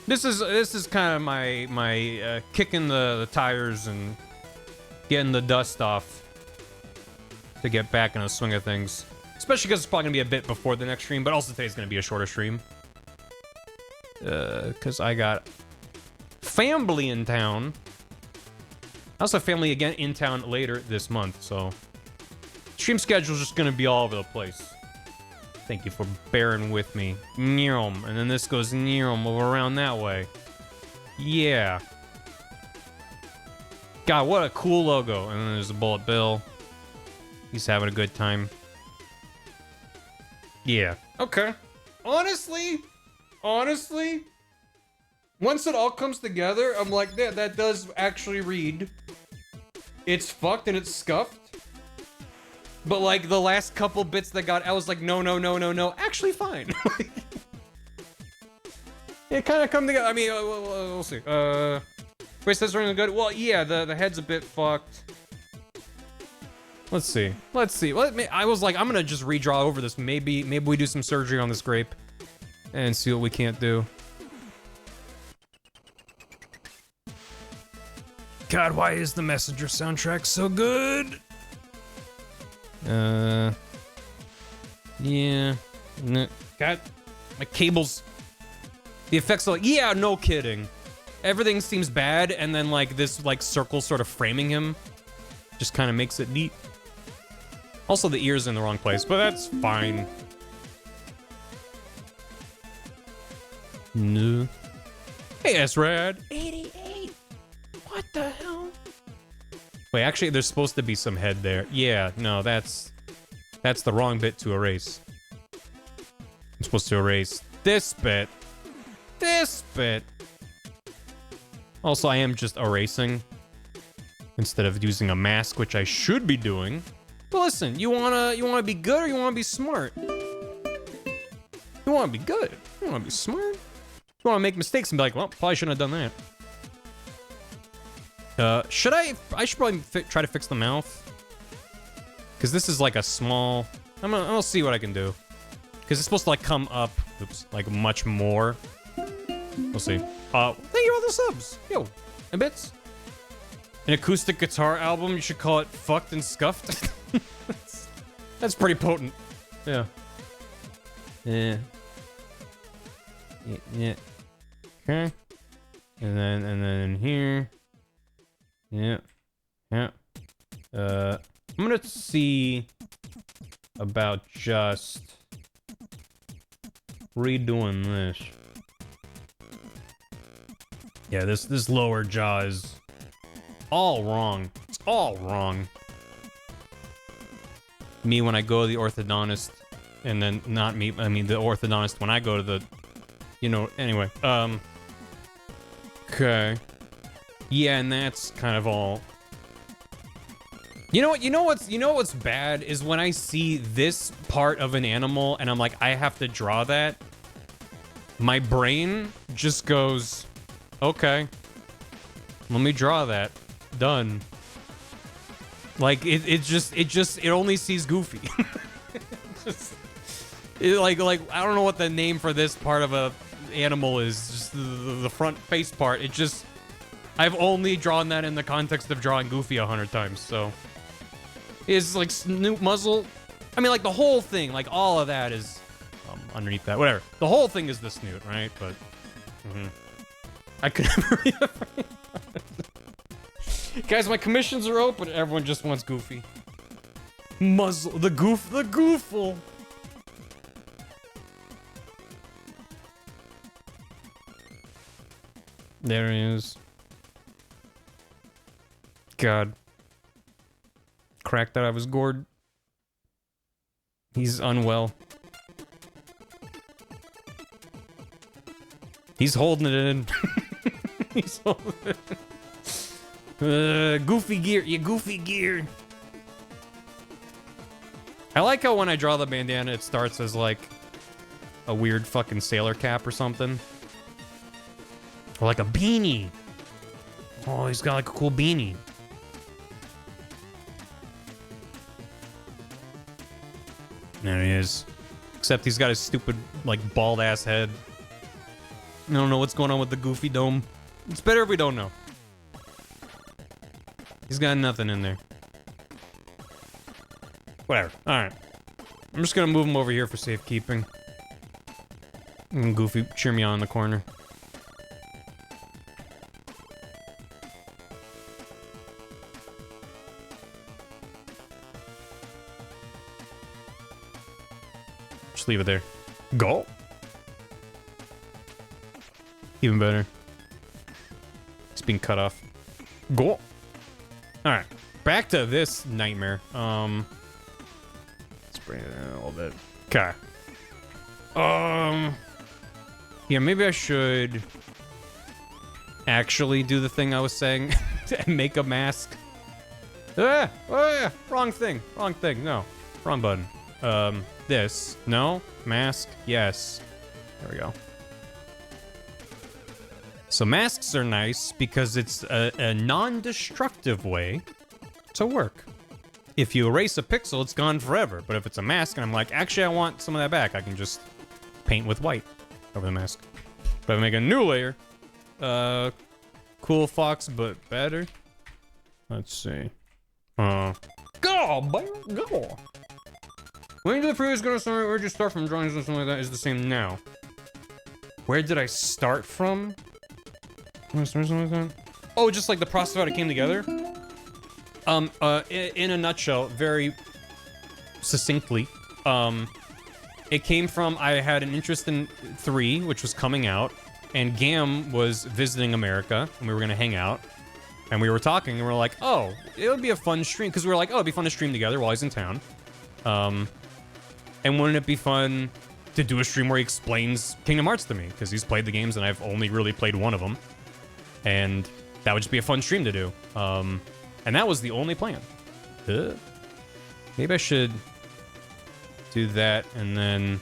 This is kind of my kicking the tires and getting the dust off to get back in the swing of things. Especially because it's probably gonna be a bit before the next stream, but also today's gonna be a shorter stream. Because I got family in town. I also have family again in town later this month, so stream schedule's just gonna be all over the place. Thank you for bearing with me. And then this goes over around that way. Yeah. God, what a cool logo. And then there's a Bullet Bill. He's having a good time. Yeah. Okay. Honestly, once it all comes together, I'm like, yeah, that does actually read. It's fucked and it's scuffed. But like the last couple bits that got, I was like, no, actually fine. It kind of come together. I mean, we'll see. Wait, says running good. Well, yeah, the head's a bit fucked. Let's see. I was like, I'm gonna just redraw over this. Maybe we do some surgery on this grape and see what we can't do. God, why is the Messenger soundtrack so good? Yeah. God, my cables. The effects are like, yeah, no kidding. Everything seems bad, and then like this like circle sort of framing him just kind of makes it neat. Also, the ear's in the wrong place, but that's fine. No. Hey, S-Rad. 88. What the hell? Wait, actually, there's supposed to be some head there. Yeah, no, that's the wrong bit to erase. I'm supposed to erase this bit. This bit. Also, I am just erasing instead of using a mask, which I should be doing. But listen, you wanna be good or you wanna be smart? You wanna be good. You wanna be smart. You wanna make mistakes and be like, well, probably shouldn't have done that. I should probably try to fix the mouth. Because this is like a small... I'm gonna see what I can do. Because it's supposed to like come up, oops, like much more. We'll see. Thank you for the subs. Yo, and bits. An acoustic guitar album, you should call it Fucked and Scuffed. That's pretty potent. Yeah. Yeah. Yeah. Okay. And then here. Yeah. Yeah. I'm gonna see about just redoing this. Yeah, this lower jaw is all wrong. It's all wrong. Me when I go to the orthodontist, and then not me, I mean the orthodontist when I go to the, you know, anyway. Okay. Yeah, and that's kind of all. You know what's bad is when I see this part of an animal and I'm like, I have to draw that. My brain just goes, okay, let me draw that. Done. Like it only sees Goofy. Like I don't know what the name for this part of a animal is. Just the front face part. It just, I've only drawn that in the context of drawing Goofy 100 times. So is like snoot muzzle. I mean, like the whole thing, like all of that is underneath that. Whatever. The whole thing is the snoot, right? But I could never be afraid. Guys, my commissions are open. Everyone just wants Goofy. Muzzle, the goofle. There he is. God. Cracked out of his gourd. He's unwell. He's holding it in. He's holding it in. Goofy gear. You goofy gear. I like how when I draw the bandana, it starts as like a weird fucking sailor cap or something. Or like a beanie. Oh, he's got like a cool beanie. There he is. Except he's got his stupid, like, bald-ass head. I don't know what's going on with the Goofy dome. It's better if we don't know. He's got nothing in there. Whatever. Alright. I'm just gonna move him over here for safekeeping. And Goofy cheer me on in the corner. Just leave it there. Go. Even better. It's being cut off. Go. Alright. Back to this nightmare. Let's bring it in a little bit. Okay. Yeah, maybe I should actually do the thing I was saying and make a mask. Ah! Oh yeah! Wrong thing. Wrong thing. No. Wrong button. This. No. Mask. Yes. There we go. So masks are nice because it's a non-destructive way to work. If you erase a pixel, it's gone forever. But if it's a mask and I'm like, actually I want some of that back, I can just paint with white over the mask. But if I make a new layer, cool fox, but better. Let's see. Go, boy, go. When did the previous go to somewhere? Where did you start from? Drawings or something like that is the same now. Where did I start from? Oh, just like the process of how it came together? In a nutshell, very succinctly, it came from, I had an interest in 3, which was coming out, and Gam was visiting America, and we were gonna hang out, and we were talking, and we were like, oh, it would be a fun stream, because we were like, oh, it'd be fun to stream together while he's in town. And wouldn't it be fun to do a stream where he explains Kingdom Hearts to me, because he's played the games, and I've only really played one of them. And that would just be a fun stream to do. And that was the only plan. Maybe I should do that, and then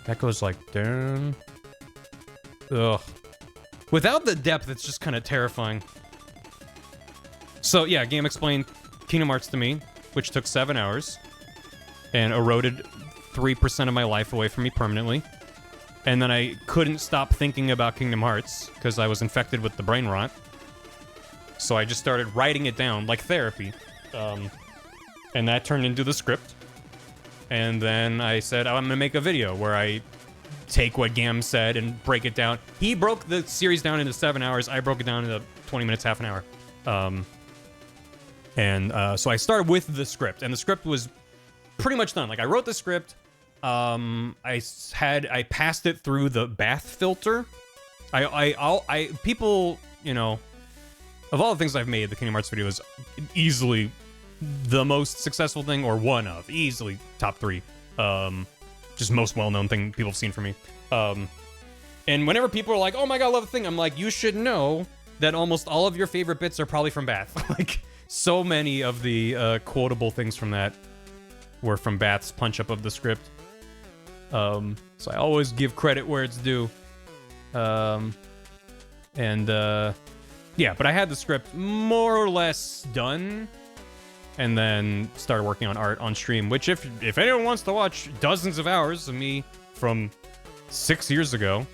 that goes like down. Ugh. Without the depth, it's just kind of terrifying. So yeah, game explained Kingdom Hearts to me, which took 7 hours, and eroded 3% of my life away from me permanently. And then I couldn't stop thinking about Kingdom Hearts because I was infected with the brain rot. So I just started writing it down like therapy. And that turned into the script. And then I said, oh, I'm gonna make a video where I take what Gam said and break it down. He broke the series down into 7 hours. I broke it down into 20 minutes, half an hour. So I started with the script, and the script was pretty much done. Like, I wrote the script. I passed it through the bath filter. People, you know, of all the things I've made, the Kingdom Hearts video is easily the most successful thing, or one of, easily top 3. Just most well-known thing people have seen from me. And whenever people are like, oh my god, I love the thing, I'm like, you should know that almost all of your favorite bits are probably from Bath. Like, so many of the quotable things from that were from Bath's punch-up of the script. So I always give credit where it's due. Yeah, but I had the script more or less done. and then started working on art on stream, which if anyone wants to watch dozens of hours of me from 6 years ago,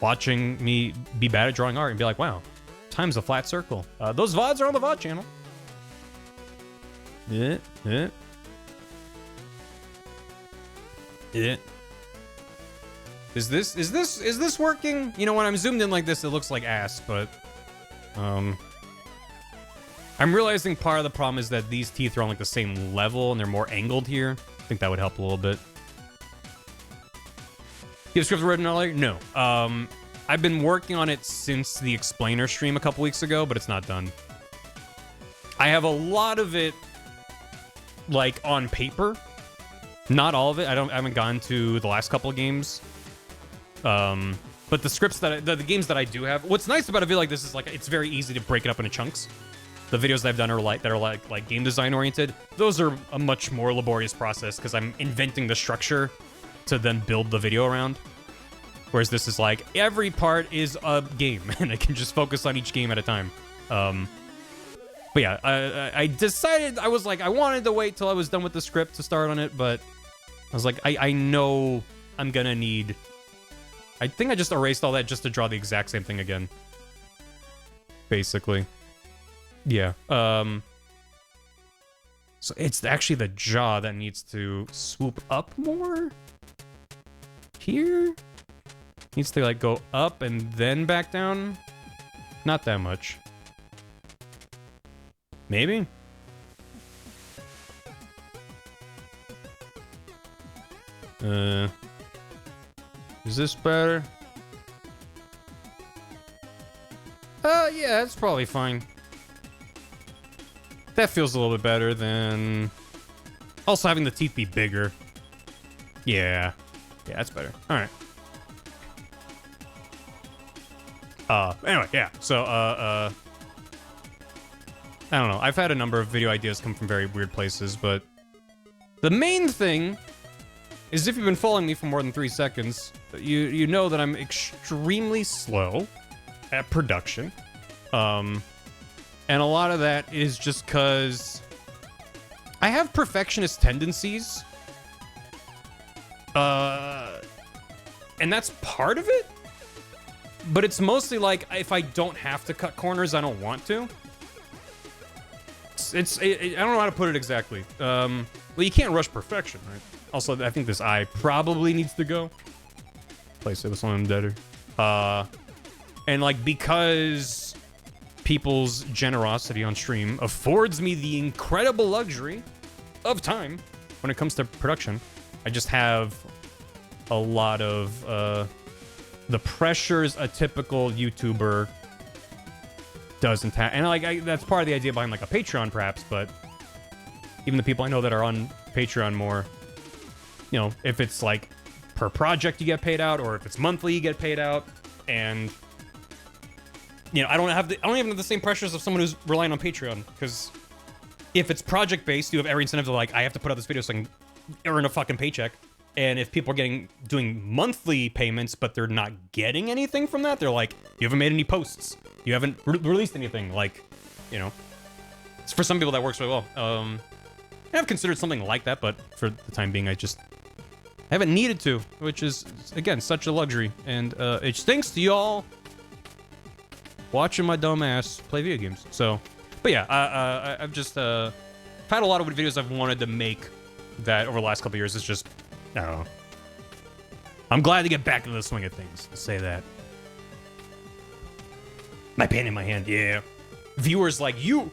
watching me be bad at drawing art and be like, wow, time's a flat circle. Those VODs are on the VOD channel. Yeah. Is this working? You know, when I'm zoomed in like this, it looks like ass, but I'm realizing part of the problem is that these teeth are on like the same level and they're more angled here. I think that would help a little bit. You have scripts written earlier? No. I've been working on it since the explainer stream a couple weeks ago, but it's not done. I have a lot of it like on paper. Not all of it. I haven't gone to the last couple of games. But the scripts that the games that I do have, what's nice about a video like this is like it's very easy to break it up into chunks. The videos that I've done are like game design oriented. Those are a much more laborious process because I'm inventing the structure to then build the video around. Whereas this is like every part is a game and I can just focus on each game at a time. But yeah, I decided I wanted to wait till I was done with the script to start on it, but I was like, I know I'm gonna need. I think I just erased all that just to draw the exact same thing again. Basically. Yeah. So it's actually the jaw that needs to swoop up more. Here? Needs to like go up and then back down. Not that much. Maybe? Is this better? Yeah, that's probably fine. That feels a little bit better than... Also having the teeth be bigger. Yeah. Yeah, that's better. Alright. Anyway, yeah. So, I don't know. I've had a number of video ideas come from very weird places, but... The main thing is if you've been following me for more than 3 seconds, you know that I'm extremely slow at production. And a lot of that is just because I have perfectionist tendencies. And that's part of it. But it's mostly like if I don't have to cut corners, I don't want to. I don't know how to put it exactly. Well, you can't rush perfection, right? Also, I think this eye probably needs to go. Place it with something better. And like because people's generosity on stream affords me the incredible luxury of time when it comes to production, I just have a lot of the pressures a typical YouTuber doesn't have. And like that's part of the idea behind like a Patreon perhaps, but even the people I know that are on Patreon more, you know, if it's like per project you get paid out, or if it's monthly you get paid out, and you know, I don't even have the same pressures of someone who's relying on Patreon, because if it's project based, you have every incentive to like, I have to put out this video so I can earn a fucking paycheck. And if people are doing monthly payments, but they're not getting anything from that, they're like, you haven't made any posts, you haven't released anything. Like, you know, it's for some people that works really well. I've considered something like that, but for the time being, I haven't needed to, which is again such a luxury. And it's thanks to y'all watching my dumb ass play video games. So, but yeah, I've just had a lot of videos I've wanted to make that over the last couple of years. It's just, I don't know. I'm glad to get back into the swing of things, to say that. My pen in my hand, yeah. Viewers like you.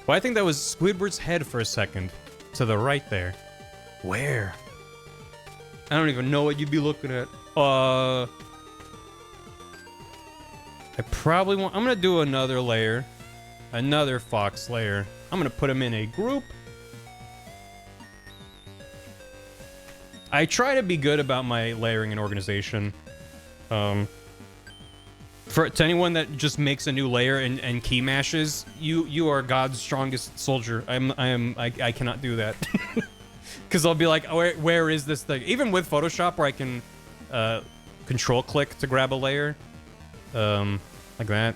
Well, I think that was Squidward's head for a second. To the right there. Where? I don't even know what you'd be looking at. I probably want... I'm gonna do another layer. Another fox layer. I'm gonna put them in a group. I try to be good about my layering and organization. To anyone that just makes a new layer and key mashes, you are God's strongest soldier. I cannot do that. Because I'll be like, where is this thing? Even with Photoshop, where I can control click to grab a layer, like that.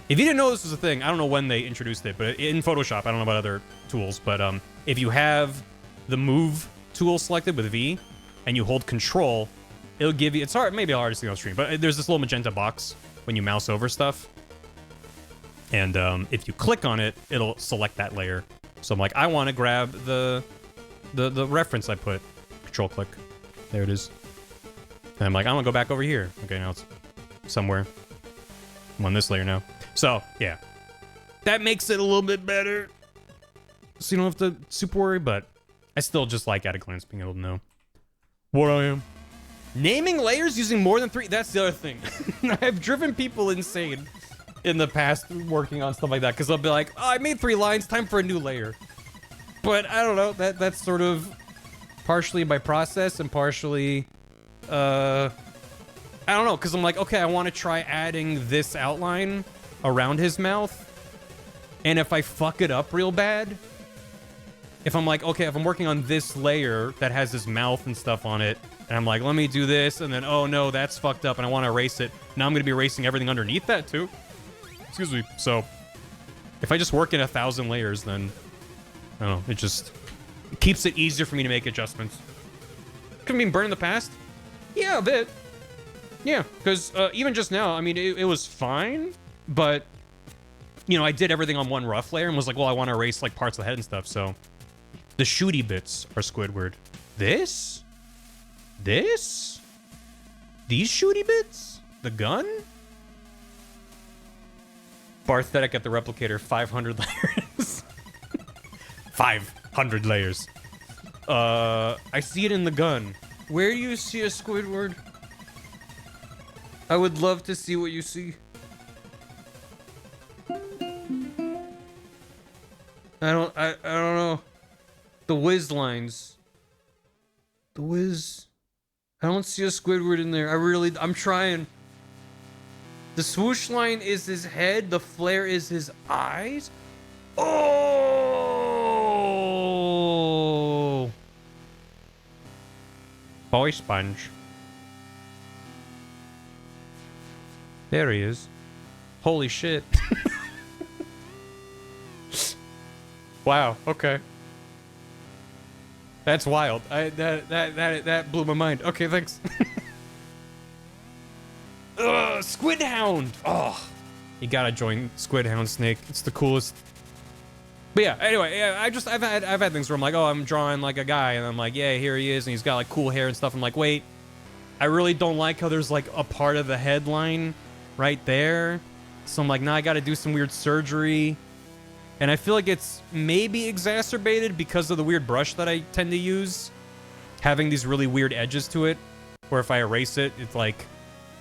If you didn't know this was a thing, I don't know when they introduced it, but in Photoshop, I don't know about other tools, but if you have the move tool selected with V and you hold control, it'll give you, it's hard, maybe hard to see on stream, but there's this little magenta box when you mouse over stuff. And if you click on it, it'll select that layer. So I'm like, I want to grab the reference I put. Control click. There it is. And I'm like, I want to go back over here. Okay, now it's somewhere. I'm on this layer now. So, yeah. That makes it a little bit better. So you don't have to super worry, but I still just like at a glance being able to know what I am. Naming layers using more than 3. That's the other thing. I've driven people insane in the past working on stuff like that, because they'll be like, oh, I made 3 lines, time for a new layer. But I don't know, that's sort of partially by process and partially, I don't know, because I'm like, okay, I want to try adding this outline around his mouth, and if I fuck it up real bad, if I'm like, okay, if I'm working on this layer that has his mouth and stuff on it, and I'm like, let me do this, and then, oh no, that's fucked up, and I want to erase it, now I'm going to be erasing everything underneath that too. Excuse me. So, if I just work in 1,000 layers, then, I don't know, it keeps it easier for me to make adjustments. Could have been burned in the past? Yeah, a bit. Yeah, because even just now, I mean, it was fine, but, you know, I did everything on one rough layer and was like, well, I want to erase, like, parts of the head and stuff, so. The shooty bits are Squidward. This? This? These shooty bits? The gun? Barthetic at the replicator, 500 layers. 500 layers. I see it in the gun. Where do you see a Squidward? I would love to see what you see. I don't know. The whiz lines. The whiz. I don't see a Squidward in there. I'm trying. The swoosh line is his head. The flare is his eyes. Oh! Boy sponge. There he is. Holy shit. Wow, okay. That's wild. That blew my mind. Okay, thanks. Squid Hound. Oh, you gotta join Squid Hound Snake. It's the coolest. But yeah, anyway, yeah, I've had things where I'm like, oh, I'm drawing like a guy, and I'm like, yeah, here he is, and he's got like cool hair and stuff. I'm like, wait, I really don't like how there's like a part of the headline right there. So I'm like, nah, I gotta do some weird surgery. And I feel like it's maybe exacerbated because of the weird brush that I tend to use, having these really weird edges to it, where if I erase it, it's like,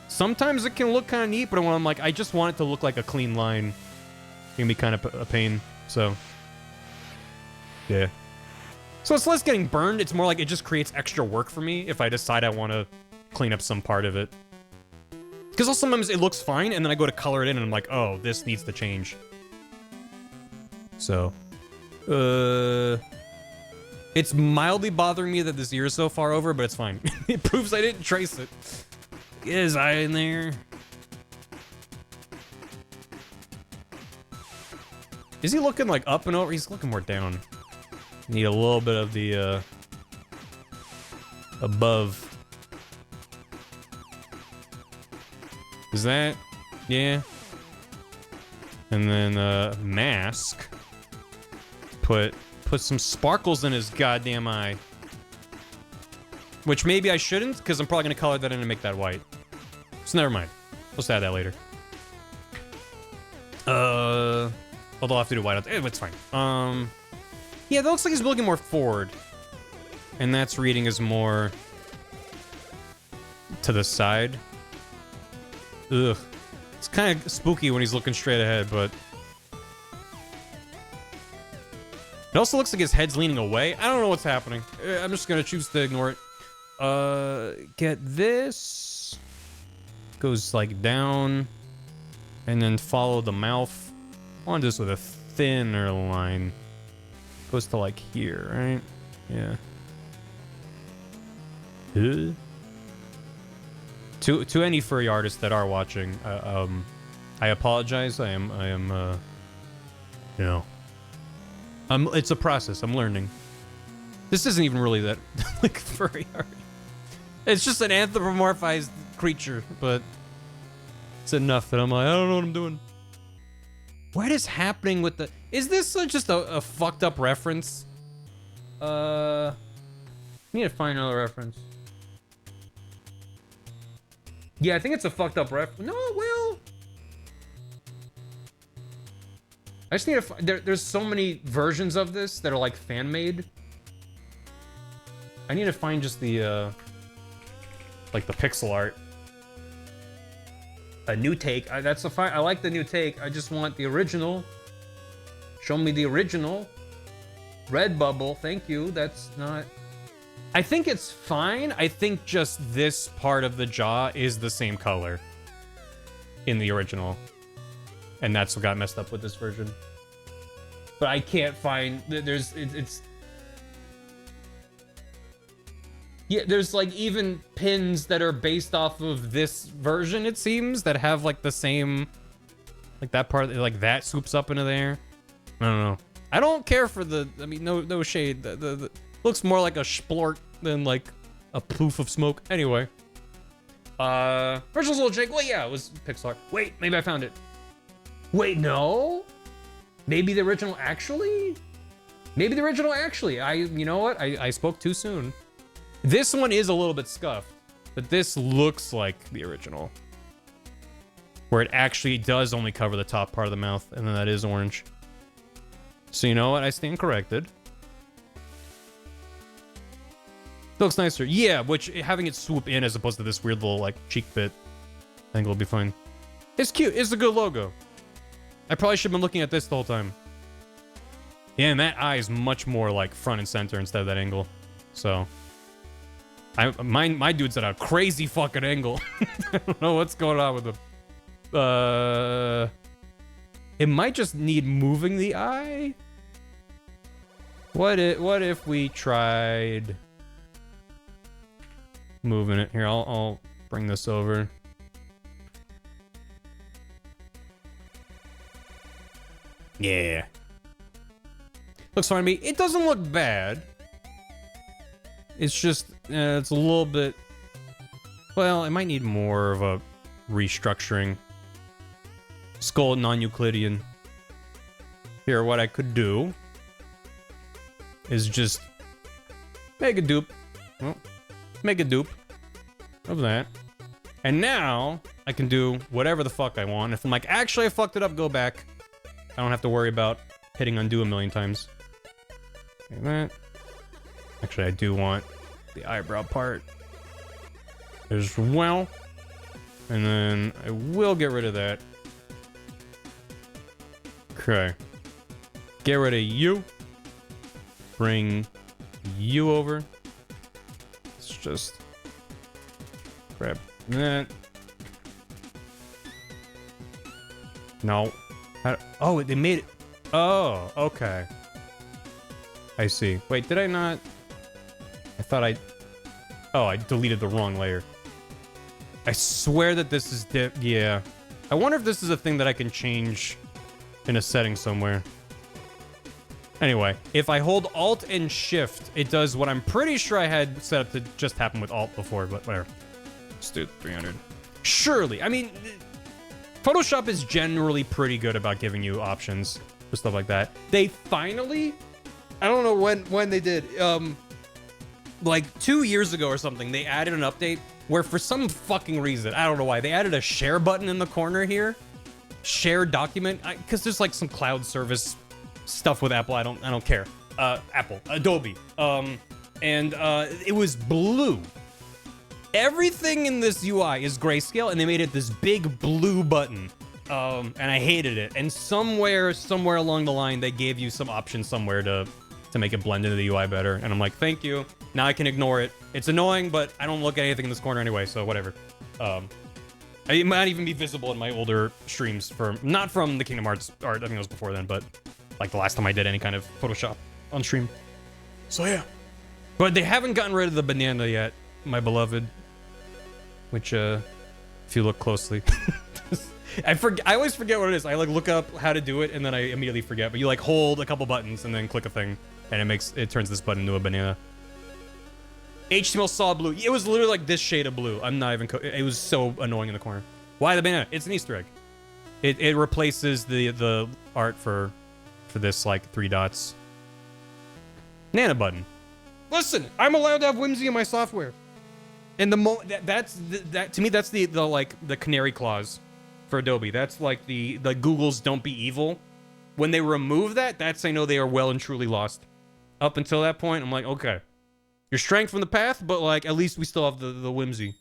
sometimes it can look kind of neat, but when I'm like, I just want it to look like a clean line, it can be kind of a pain, so, yeah. So it's less getting burned, it's more like it just creates extra work for me if I decide I want to clean up some part of it. Because also sometimes it looks fine, and then I go to color it in, and I'm like, oh, this needs to change. So, it's mildly bothering me that this ear is so far over, but it's fine. It proves I didn't trace it. Get his eye in there. Is he looking like up and over? He's looking more down. Need a little bit of the, above. Is that? Yeah. And then, mask. Put some sparkles in his goddamn eye. Which maybe I shouldn't, because I'm probably going to color that in and make that white. So never mind. Let's add that later. Although I'll have to do white. It's fine. Yeah, that looks like he's looking more forward. And that's reading as more to the side. Ugh. It's kind of spooky when he's looking straight ahead, but... It also looks like his head's leaning away. I don't know what's happening. I'm just gonna choose to ignore it. Get this. Goes like down. And then follow the mouth. I want this with a thinner line. Goes to like here, right? Yeah. To any furry artists that are watching, I I apologize. I am, you know, it's a process. I'm learning. This isn't even really that, like, furry art. It's just an anthropomorphized creature, but it's enough that I'm like, I don't know what I'm doing. What is happening with the... Is this just a fucked up reference? I need to find another reference. Yeah, I think it's a fucked up reference. No, well... I just need to... There's so many versions of this that are, like, fan-made. I need to find just the, like, the pixel art. A new take. That's a fine. I like the new take. I just want the original. Show me the original. Redbubble. Thank you. That's not... I think it's fine. I think just this part of the jaw is the same color in the original. And that's what got messed up with this version. But I can't find... It's... Yeah, there's like even pins that are based off of this version, it seems, that have like the same, like that part, like that swoops up into there. I don't know. I don't care for the, I mean, no shade. The looks more like a splort than like a poof of smoke. Anyway. Original's Little Jake. Well, yeah, it was pixel art. Wait, maybe I found it. Wait, no? Maybe the original actually? Maybe the original actually. You know what? I spoke too soon. This one is a little bit scuffed, but this looks like the original. Where it actually does only cover the top part of the mouth, and then that is orange. So you know what? I stand corrected. Looks nicer. Yeah, which having it swoop in as opposed to this weird little like cheek bit, I think it'll be fine. It's cute. It's a good logo. I probably should have been looking at this the whole time. Yeah, and that eye is much more like front and center instead of that angle. So... my dude's at a crazy fucking angle. I don't know what's going on with him. It might just need moving the eye. What if we tried moving it? Here, I'll bring this over. Yeah. Looks fine to me. It doesn't look bad. It's just, it's a little bit... Well, it might need more of a restructuring. Skull non-Euclidean. Here, what I could do is just make a dupe. Well, make a dupe of that. And now I can do whatever the fuck I want. If I'm like, actually I fucked it up, go back. I don't have to worry about hitting undo a million times. Like that. Actually, I do want the eyebrow part as well. And then I will get rid of that. Okay. Get rid of you. Bring you over. Let's just grab that. No. Oh, they made it. Oh, okay. I see. Wait, did I not? I thought oh, I deleted the wrong layer. I swear that this is yeah. I wonder if this is a thing that I can change in a setting somewhere. Anyway, if I hold Alt and Shift, it does what I'm pretty sure I had set up to just happen with Alt before, but whatever. Let's do 300. Surely. I mean, Photoshop is generally pretty good about giving you options for stuff like that. They finally... I don't know when they did. Like 2 years ago or something, they added an update where for some fucking reason, I don't know why, they added a share button in the corner here. Share document, because there's like some cloud service stuff with Apple. I don't care. Apple, Adobe. It was blue. Everything in this UI is grayscale, and they made it this big blue button. And I hated it. And somewhere along the line, they gave you some options somewhere to make it blend into the UI better. And I'm like, thank you. Now I can ignore it. It's annoying, but I don't look at anything in this corner anyway, so whatever. It might even be visible in my older streams not from the Kingdom Hearts art, I think it was before then, but like the last time I did any kind of Photoshop on stream. So yeah. But they haven't gotten rid of the banana yet, my beloved. Which, if you look closely, I always forget what it is. I like look up how to do it and then I immediately forget. But you like hold a couple buttons and then click a thing, and it turns this button into a banana. HTML solid blue. It was literally like this shade of blue. I'm not even. It was so annoying in the corner. Why the banana? It's an Easter egg. It replaces the art for this like 3 dots. Nana button. Listen, I'm allowed to have whimsy in my software. And that's to me that's the like the canary clause for Adobe. That's like the Google's don't be evil. When they remove that, that's I know they are well and truly lost. Up until that point, I'm like, okay. You're straying from the path, but like at least we still have the whimsy.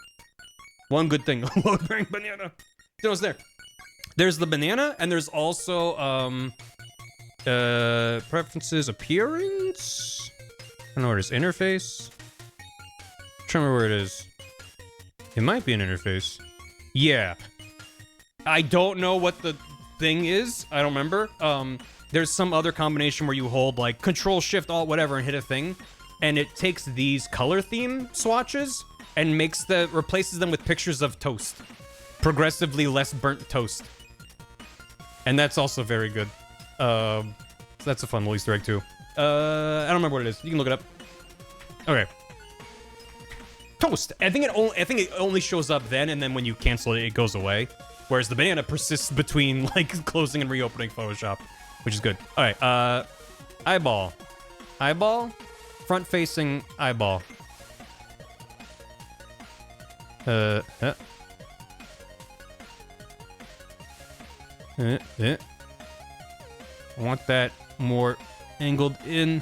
One good thing. Load-bearing banana. You know what's there? There's the banana, and there's also preferences, appearance. I don't know where it is. Interface. I'm trying to remember where it is. It might be an interface. Yeah. I don't know what the thing is. I don't remember. There's some other combination where you hold like Control Shift Alt whatever and hit a thing, and it takes these color theme swatches and replaces them with pictures of toast. Progressively less burnt toast. And that's also very good. So that's a fun little Easter egg too. I don't remember what it is. You can look it up. Okay. Toast. I think it only shows up then, and then when you cancel it, it goes away. Whereas the banana persists between like closing and reopening Photoshop, which is good. All right. Eyeball. Eyeball. Front-facing eyeball. I want that more angled in.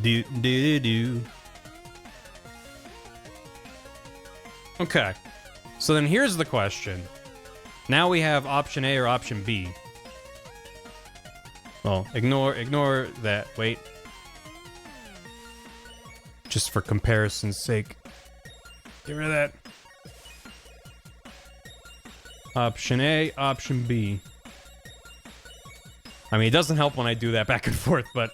Do. Okay. So then here's the question. Now we have option A or option B. Well, ignore that. Wait. Just for comparison's sake. Get rid of that. Option A, option B. I mean, it doesn't help when I do that back and forth, but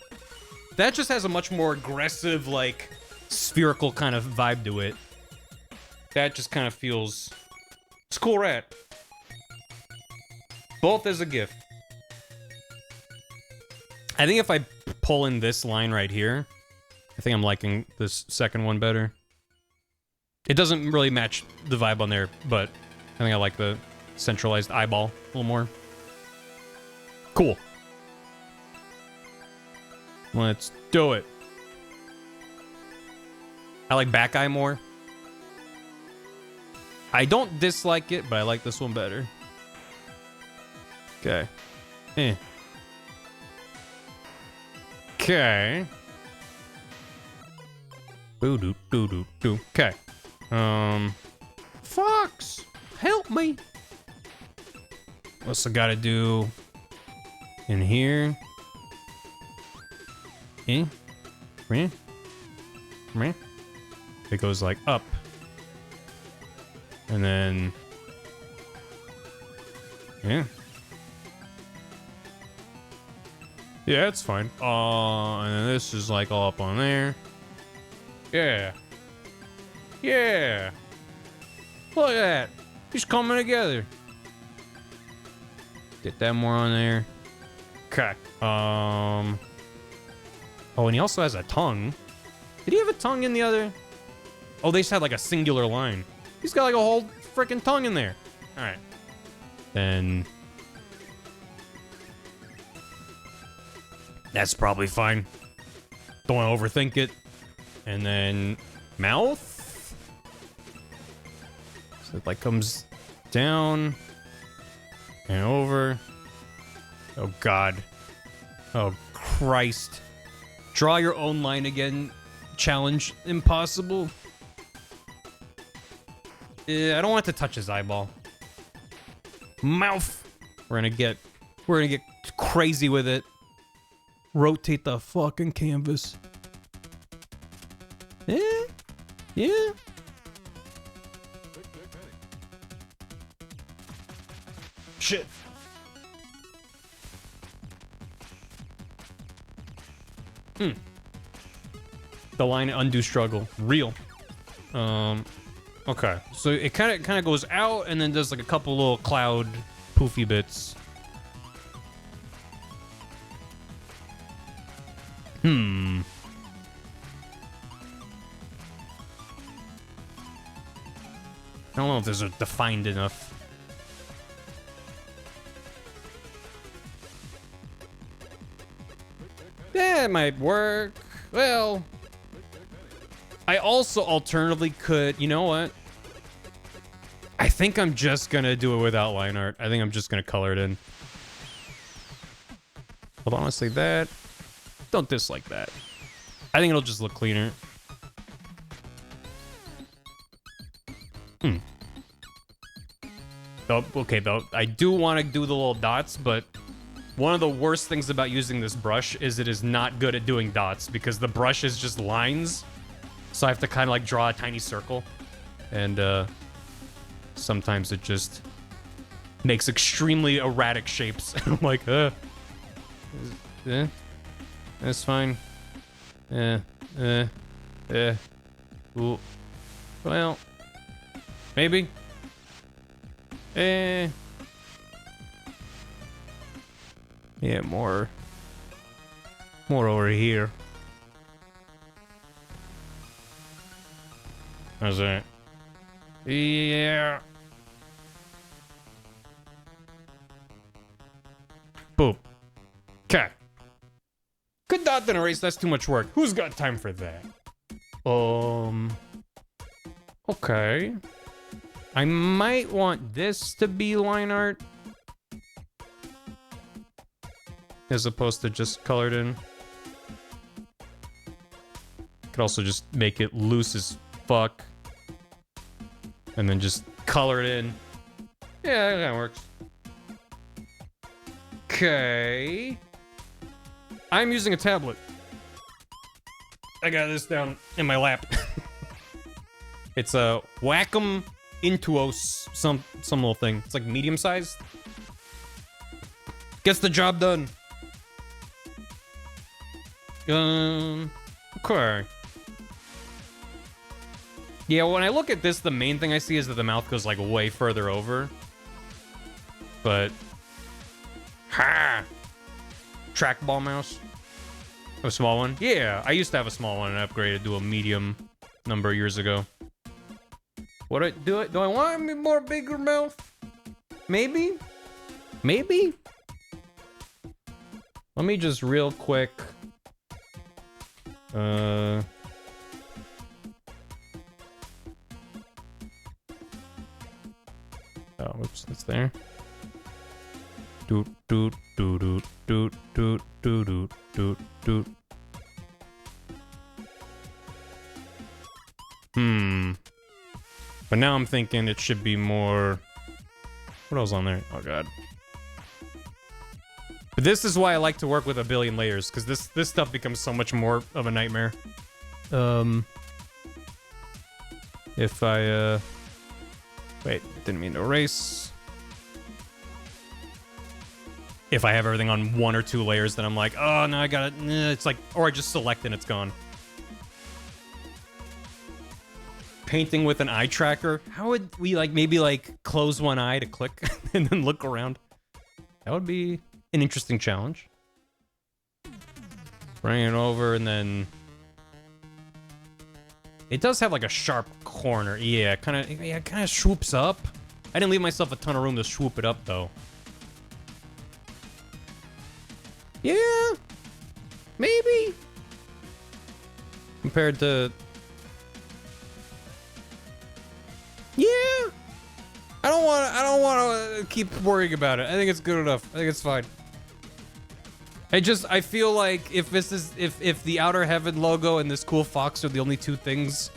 that just has a much more aggressive, like, spherical kind of vibe to it. That just kind of feels... It's cool, rat. Both as a gift. I think if I pull in this line right here, I think I'm liking this second one better. It doesn't really match the vibe on there, but I think I like the centralized eyeball a little more. Cool. Let's do it. I like back eye more. I don't dislike it, but I like this one better. Okay. Okay. Doo. Okay. Fox, help me. What's I gotta do in here? It goes like up. And then... Yeah. Yeah, it's fine. And then this is like all up on there. Yeah. Yeah. Look at that. Just coming together. Get that more on there. Okay. Oh, and he also has a tongue. Did he have a tongue in the other? Oh, they just had like a singular line. He's got like a whole freaking tongue in there. All right. Then that's probably fine. Don't want to overthink it. And then mouth. So it like comes down and over. Oh God. Oh Christ. Draw your own line again. Challenge impossible. I don't want to touch his eyeball. Mouth. We're gonna get crazy with it. Rotate the fucking canvas. Yeah. Shit. The line undo struggle. Real. Okay, so it kind of goes out and then does like a couple little cloud poofy bits. I don't know if those are defined enough. Yeah, it might work. Well, I also alternatively could, you know what? I think I'm just gonna do it without line art. I think I'm just gonna color it in. Hold on, let's say that. Don't dislike that. I think it'll just look cleaner. Oh, okay, though, I do want to do the little dots, but one of the worst things about using this brush is it is not good at doing dots because the brush is just lines. So I have to kind of like draw a tiny circle. And sometimes it just makes extremely erratic shapes. I'm like, that's fine. Ooh. Well, maybe. Yeah, more over here. How's that? Yeah. Boop. Okay. Good dot then erase, that's too much work. Who's got time for that? Okay. I might want this to be line art. As opposed to just colored in. Could also just make it loose as fuck. And then just color it in. Yeah, that works. Okay. I'm using a tablet. I got this down in my lap. It's a Wacom Intuos, some little thing. It's like medium sized. Gets the job done. Okay. Yeah, when I look at this, the main thing I see is that the mouth goes like way further over. But trackball mouse. A small one? Yeah, I used to have a small one and I upgraded to a medium number of years ago. Do I want a more bigger mouth? Maybe? Maybe? Let me just real quick. Oh, oops, that's there. Doot doot doot doot doot doot doot doot doot. But now I'm thinking it should be more. What else on there? Oh god. But this is why I like to work with a billion layers, because this stuff becomes so much more of a nightmare. If I wait, didn't mean to erase. If I have everything on 1 or 2 layers, then I'm like, oh no, I gotta. It's like, or I just select and it's gone. Painting with an eye tracker. How would we like maybe like close one eye to click and then look around? That would be an interesting challenge. Bring it over and then it does have like a sharp corner. Yeah, kind of swoops up. I didn't leave myself a ton of room to swoop it up though. Yeah, maybe compared to. Yeah, I don't want to keep worrying about it. I think it's good enough. I think it's fine. I feel like if the Outer Heaven logo and this cool fox are the only 2 things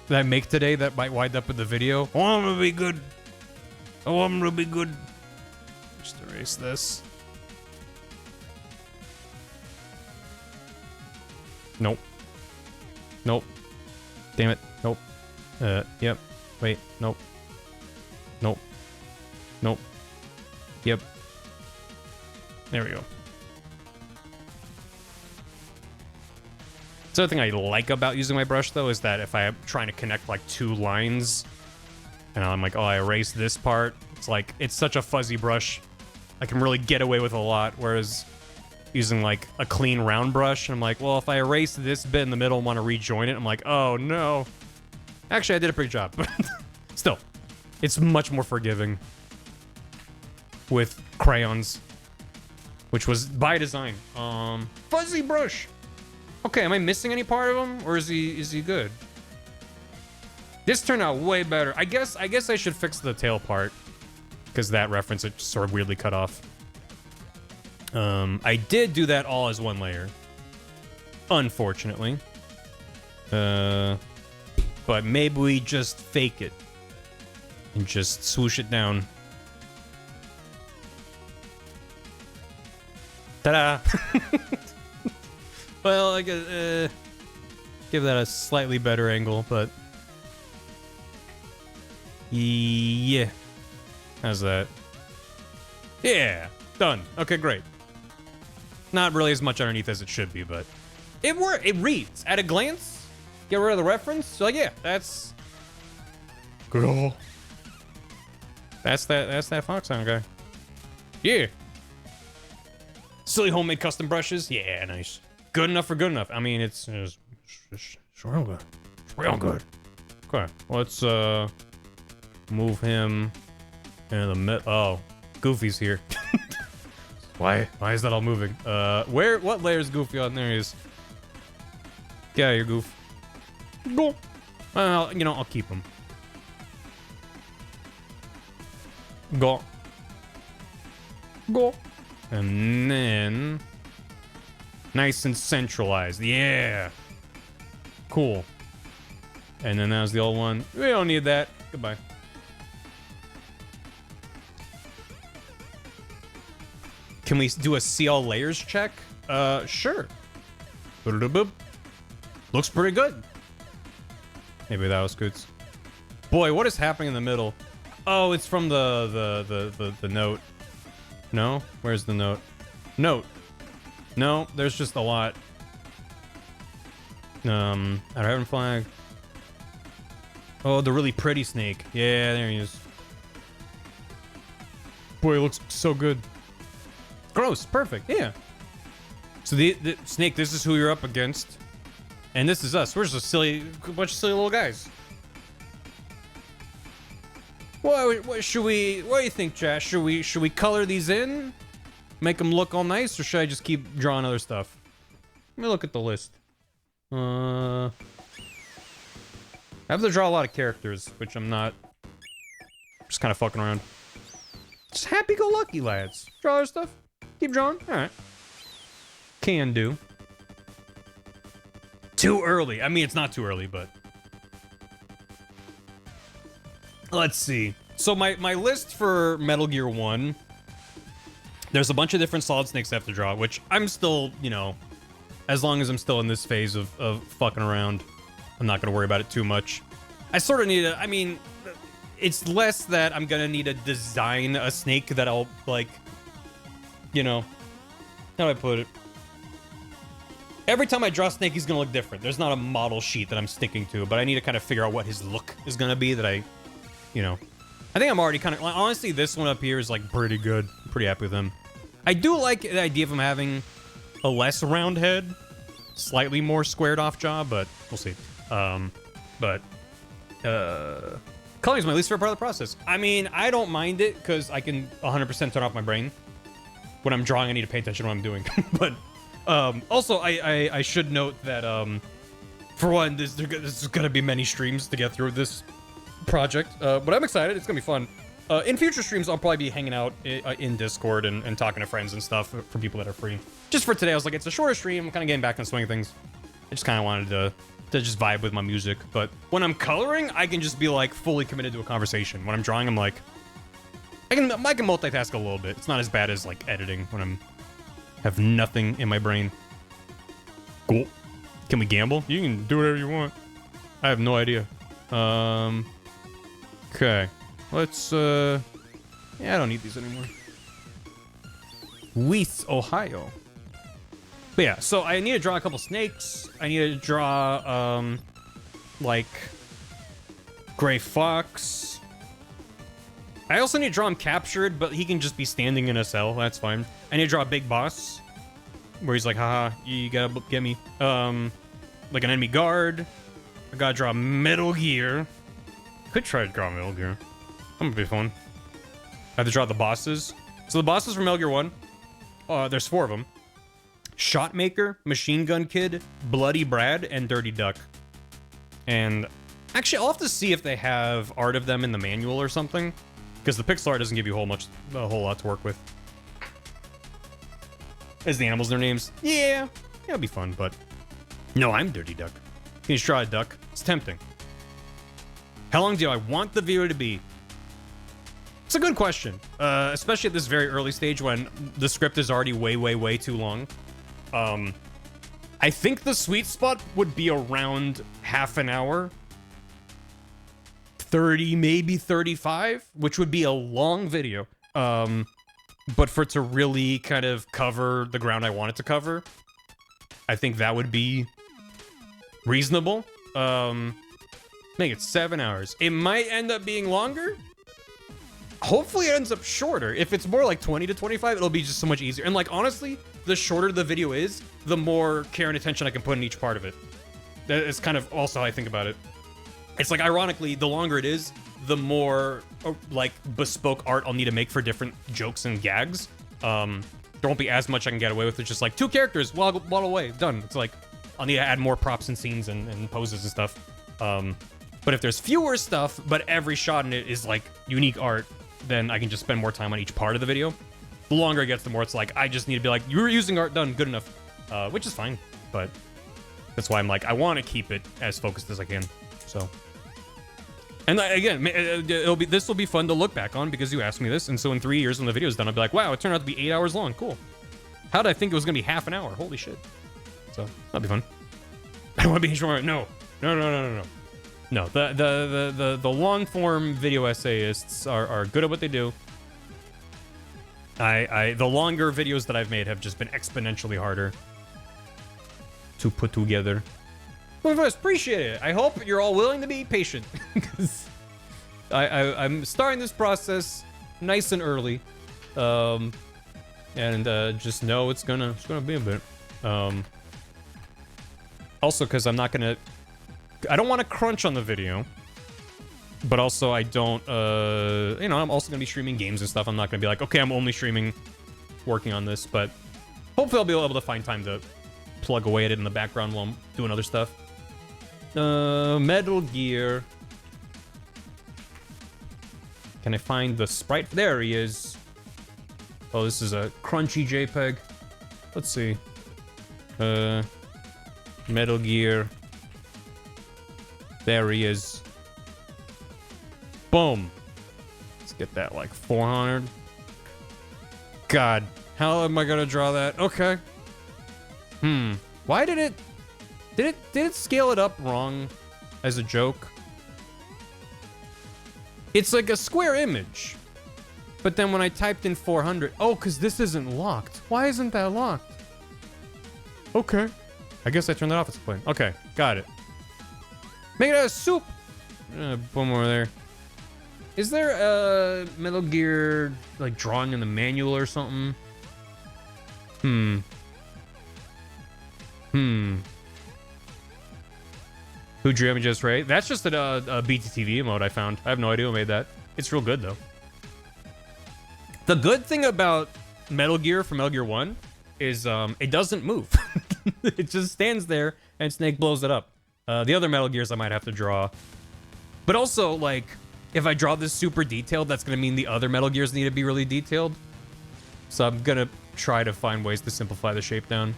that I make today that might wind up in the video, I want them to be good. I want them to be good. Just erase this. Nope. Nope. Damn it. Nope. Yep. Wait. Nope. Nope. Nope. Yep. There we go. The other thing I like about using my brush, though, is that if I'm trying to connect, like, 2 lines, and I'm like, oh, I erased this part, it's like, it's such a fuzzy brush. I can really get away with a lot, whereas using, like, a clean round brush, I'm like, well, if I erase this bit in the middle and want to rejoin it, I'm like, oh, no. Actually, I did a pretty good job, but still, it's much more forgiving with crayons, which was by design. Fuzzy brush. Okay, am I missing any part of him, or is he good? This turned out way better. I guess I should fix the tail part, because that reference it just sort of weirdly cut off. I did do that all as 1 layer, unfortunately. But maybe we just fake it and just swoosh it down. Ta-da! Well, I guess, give that a slightly better angle, but yeah. How's that? Yeah, done. Okay, great. Not really as much underneath as it should be, but it works. It reads at a glance. Get rid of the reference. So like, yeah, that's cool. That's that Fox Sound guy. Yeah. Silly homemade custom brushes. Yeah, nice. Good enough for good enough. I mean, it's real good. It's real good. Okay, let's move him in the mid. Oh, Goofy's here. Why is that all moving? What layer is Goofy on? There he is. Get out of here, Goof. Go. Well, you know, I'll keep him. Go. Go. And then nice and centralized. Yeah. Cool. And then that was the old one. We don't need that. Goodbye. Can we do a see all layers check? Sure. Boop. Looks pretty good. Maybe that was Scoots. Boy, what is happening in the middle? Oh, it's from the note. No? Where's the note? Note. No, there's just a lot. Our heaven flag. Oh, the really pretty snake. Yeah, there he is. Boy, it looks so good. Gross. Perfect. Yeah. So the snake, this is who you're up against. And this is us. We're just a bunch of silly little guys. What should we? What do you think, Josh? Should we color these in, make them look all nice, or should I just keep drawing other stuff? Let me look at the list. I have to draw a lot of characters, which I'm not. Just kind of fucking around. Just happy-go-lucky, lads. Draw other stuff. Keep drawing. All right. Can do. Too early. I mean, it's not too early, but. Let's see. So my list for Metal Gear 1, there's a bunch of different Solid Snakes I have to draw, which I'm still, you know, as long as I'm still in this phase of fucking around, I'm not going to worry about it too much. I sort of need to, I mean, it's less that I'm going to need to design a snake that I'll, like, you know, how do I put it? Every time I draw a snake, he's going to look different. There's not a model sheet that I'm sticking to, but I need to kind of figure out what his look is going to be that I, you know. I think I'm already kind of, honestly, this one up here is, like, pretty good. I'm pretty happy with him. I do like the idea of him having a less round head, slightly more squared off jaw, but we'll see. Coloring is my least favorite part of the process. I mean, I don't mind it because I can 100% turn off my brain. When I'm drawing, I need to pay attention to what I'm doing. But also, I should note that for one, there's gonna be many streams to get through this project, but I'm excited. It's gonna be fun. In future streams, I'll probably be hanging out in Discord and talking to friends and stuff for people that are free. Just for today, I was like, it's a shorter stream. I'm kind of getting back in the swing of things. I just kind of wanted to just vibe with my music. But when I'm coloring, I can just be like fully committed to a conversation. When I'm drawing, I'm like, I can multitask a little bit. It's not as bad as like editing when I'm have nothing in my brain. Cool. Can we gamble? You can do whatever you want. I have no idea. Okay. Let's, yeah, I don't need these anymore. With Ohio. But yeah, so I need to draw a couple snakes. I need to draw, like, Gray Fox. I also need to draw him captured, but he can just be standing in a cell. That's fine. I need to draw a big boss, where he's like, haha, you gotta get me. Like an enemy guard. I gotta draw Metal Gear. Could try to draw Metal Gear. That would be fun. I have to draw the bosses. So the bosses from Metal Gear 1, there's 4 of them. Shotmaker, Machine Gun Kid, Bloody Brad, and Dirty Duck. And actually, I'll have to see if they have art of them in the manual or something, because the pixel art doesn't give you a whole lot to work with. Is the animals their names? Yeah, it'll be fun, but no, I'm Dirty Duck. Can you just draw a duck? It's tempting. How long do I want the video to be? It's a good question, especially at this very early stage when the script is already way too long. I think the sweet spot would be around half an hour. 30, maybe 35, which would be a long video. But for it to really kind of cover the ground I want it to cover, I think that would be reasonable. Make it 7 hours. It might end up being longer. Hopefully it ends up shorter. If it's more like 20 to 25, it'll be just so much easier. And like, honestly, the shorter the video is, the more care and attention I can put in each part of it. That is kind of also how I think about it. It's like, ironically, the longer it is, the more like bespoke art I'll need to make for different jokes and gags. There won't be as much I can get away with. It's just like 2 characters, waddle away, done. It's like, I'll need to add more props and scenes and poses and stuff. But if there's fewer stuff, but every shot in it is like unique art, then I can just spend more time on each part of the video. The longer it gets, the more it's like, I just need to be like, you were using art, done, good enough. Which is fine, but that's why I'm like, I want to keep it as focused as I can, so. And again, this will be fun to look back on because you asked me this, and so in 3 years when the video's done, I'll be like, wow, it turned out to be 8 hours long, cool. How did I think it was gonna be half an hour? Holy shit. So, that'll be fun. I don't want to be short, no. No, the long-form video essayists are good at what they do. The longer videos that I've made have just been exponentially harder to put together. Well, I appreciate it. I hope you're all willing to be patient, because I'm starting this process nice and early, and just know it's gonna be a bit. Also, because I don't want to crunch on the video, but also I don't, I'm also gonna be streaming games and stuff. I'm not gonna be like, okay, I'm only streaming, working on this, but hopefully I'll be able to find time to plug away at it in the background while I'm doing other stuff. Metal Gear. Can I find the sprite? There he is. Oh, this is a crunchy JPEG. Let's see. Metal Gear. There he is. Boom. Let's get that like 400. God, how am I gonna draw that? Okay. Why did it scale it up wrong as a joke? It's like a square image. But then when I typed in 400, oh, because this isn't locked. Why isn't that locked? Okay. I guess I turned that off at some point. Okay, got it. Make it out of soup. One more there. Is there a Metal Gear like drawing in the manual or something? Who drew images, right? That's just a BTTV emote I found. I have no idea who made that. It's real good though. The good thing about Metal Gear from Metal Gear 1 is it doesn't move. It just stands there and Snake blows it up. The other Metal Gears I might have to draw. But also, like, if I draw this super detailed, that's going to mean the other Metal Gears need to be really detailed. So I'm going to try to find ways to simplify the shape down.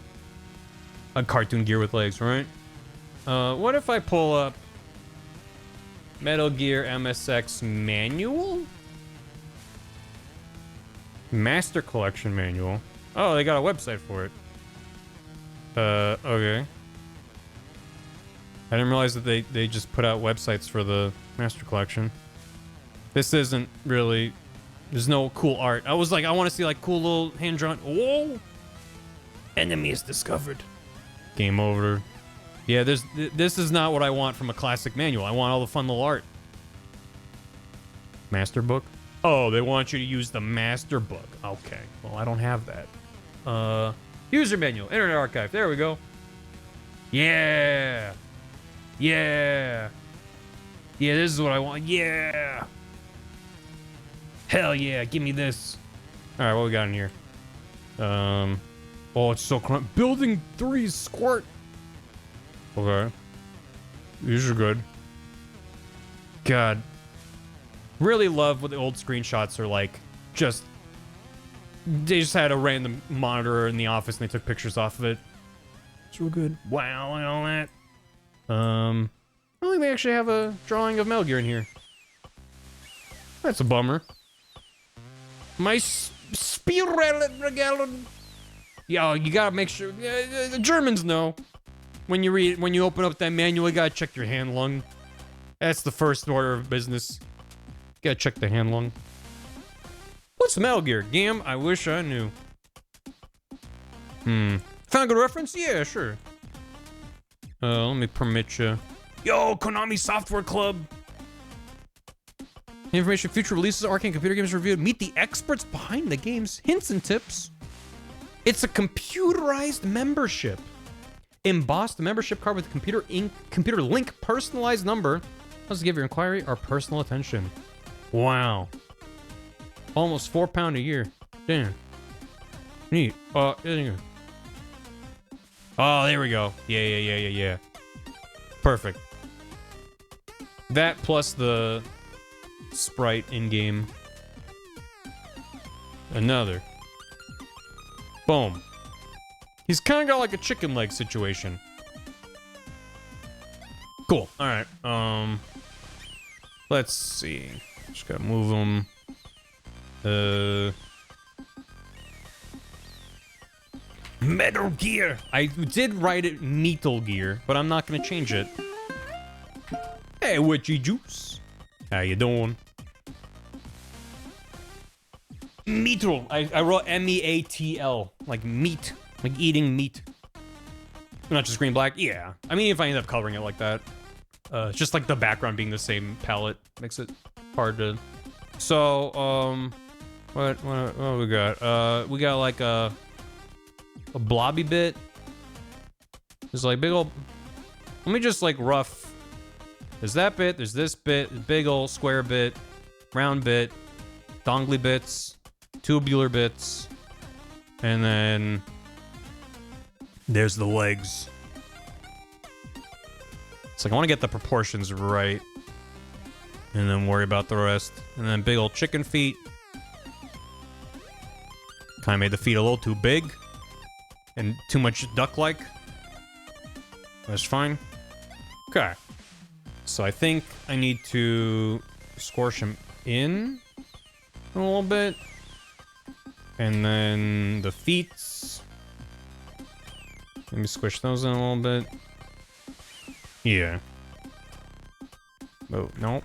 A cartoon gear with legs, right? What if I pull up Metal Gear MSX manual? Master Collection manual. Oh, they got a website for it. Okay. I didn't realize that they just put out websites for the Master Collection. This isn't really... There's no cool art. I was like, I want to see like cool little hand-drawn... Whoa! Enemy is discovered. Game over. Yeah, this is not what I want from a classic manual. I want all the fun little art. Master book? Oh, they want you to use the master book. Okay. Well, I don't have that. User manual, Internet Archive. There we go. Yeah. Yeah. Yeah, this is what I want. Yeah. Hell yeah, give me this. All right, what we got in here? Oh, it's so Building 3 squirt. Okay. These are good. God. Really love what the old screenshots are like. They just had a random monitor in the office and they took pictures off of it. It's real good. Wow, and all that. I don't think they actually have a drawing of Metal Gear in here. That's a bummer. My Spielregeln. Yo, you gotta make sure. The Germans know. When you open up that manual, you gotta check your hand lung. That's the first order of business. Gotta check the hand lung. What's Metal Gear? Gam, I wish I knew. Found a good reference? Yeah, sure. Let me permit you. Yo, Konami Software Club. Information, future releases, arcane computer games reviewed. Meet the experts behind the games. Hints and tips. It's a computerized membership. Embossed membership card with computer link personalized number. Let's give your inquiry our personal attention. Wow. Almost £4 a year. Damn. Neat. Oh, there we go. Yeah. Perfect. That plus the sprite in-game. Another. Boom. He's kind of got like a chicken leg situation. Cool. All right. Let's see. Just gotta move him. Metal Gear. I did write it Metal Gear, but I'm not gonna change it. Hey, Witchy Juice. How you doing? Meatl. I wrote M-E-A-T-L. Like meat. Like eating meat. Not just green, black. Yeah. I mean, if I end up coloring it like that. Just like the background being the same palette makes it hard to... So, what we got? We got like a blobby bit. There's like big ol'... Let me just like rough... There's that bit, there's this bit, big ol' square bit, round bit, dongly bits, tubular bits, and then there's the legs. It's like I want to get the proportions right, and then worry about the rest. And then big old chicken feet. Kind of made the feet a little too big and too much duck-like. That's fine. Okay. So I think I need to squash him in a little bit. And then the feet. Let me squish those in a little bit. Yeah. Oh, no.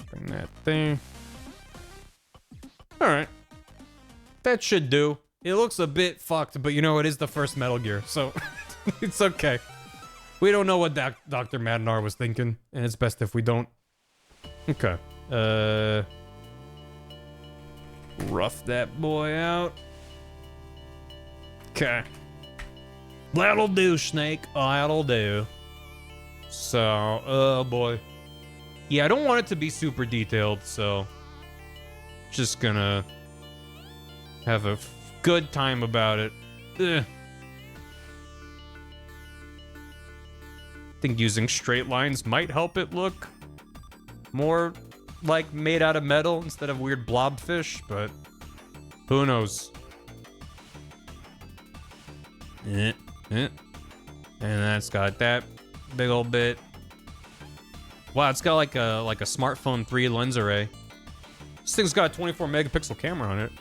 Bring that there. Alright. That should do. It looks a bit fucked, but you know, it is the first Metal Gear, so it's okay. We don't know what Dr. Madnar was thinking, and it's best if we don't. Okay. Rough that boy out. Okay. That'll do, Snake. That'll do. So, oh boy. Yeah, I don't want it to be super detailed, so... Just gonna... have a good time about it. Ugh. I think using straight lines might help it look more like made out of metal instead of weird blobfish, but who knows? And that's got that big old bit. Wow, it's got like a smartphone 3 lens array. This thing's got a 24 megapixel camera on it.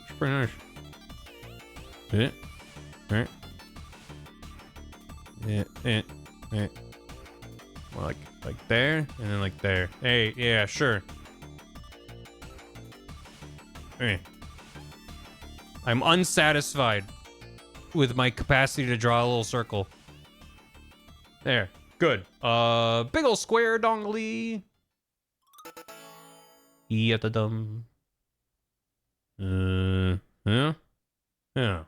It's pretty nice. Right. Yeah. Well, like there, and then like there. Hey, yeah, sure. Hey. I'm unsatisfied. with my capacity to draw a little circle. There. Good. Big ol' square dongly. Yeah, the dum. Yeah. Yeah.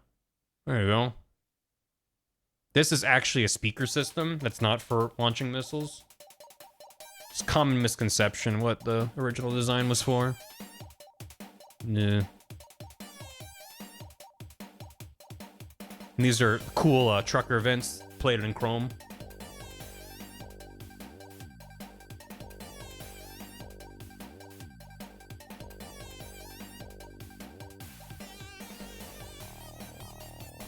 There you go. This is actually a speaker system that's not for launching missiles. It's a common misconception what the original design was for. Yeah. And these are cool trucker vents plated in chrome.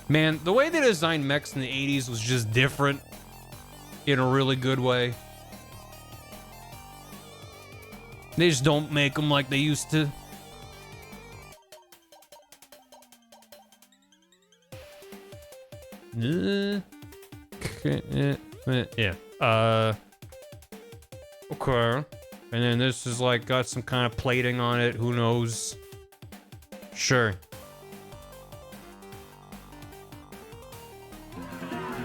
Man, the way they designed mechs in the 80s was just different in a really good way. They just don't make them like they used to. Yeah. Okay. And then this is like got some kind of plating on it. Who knows? Sure.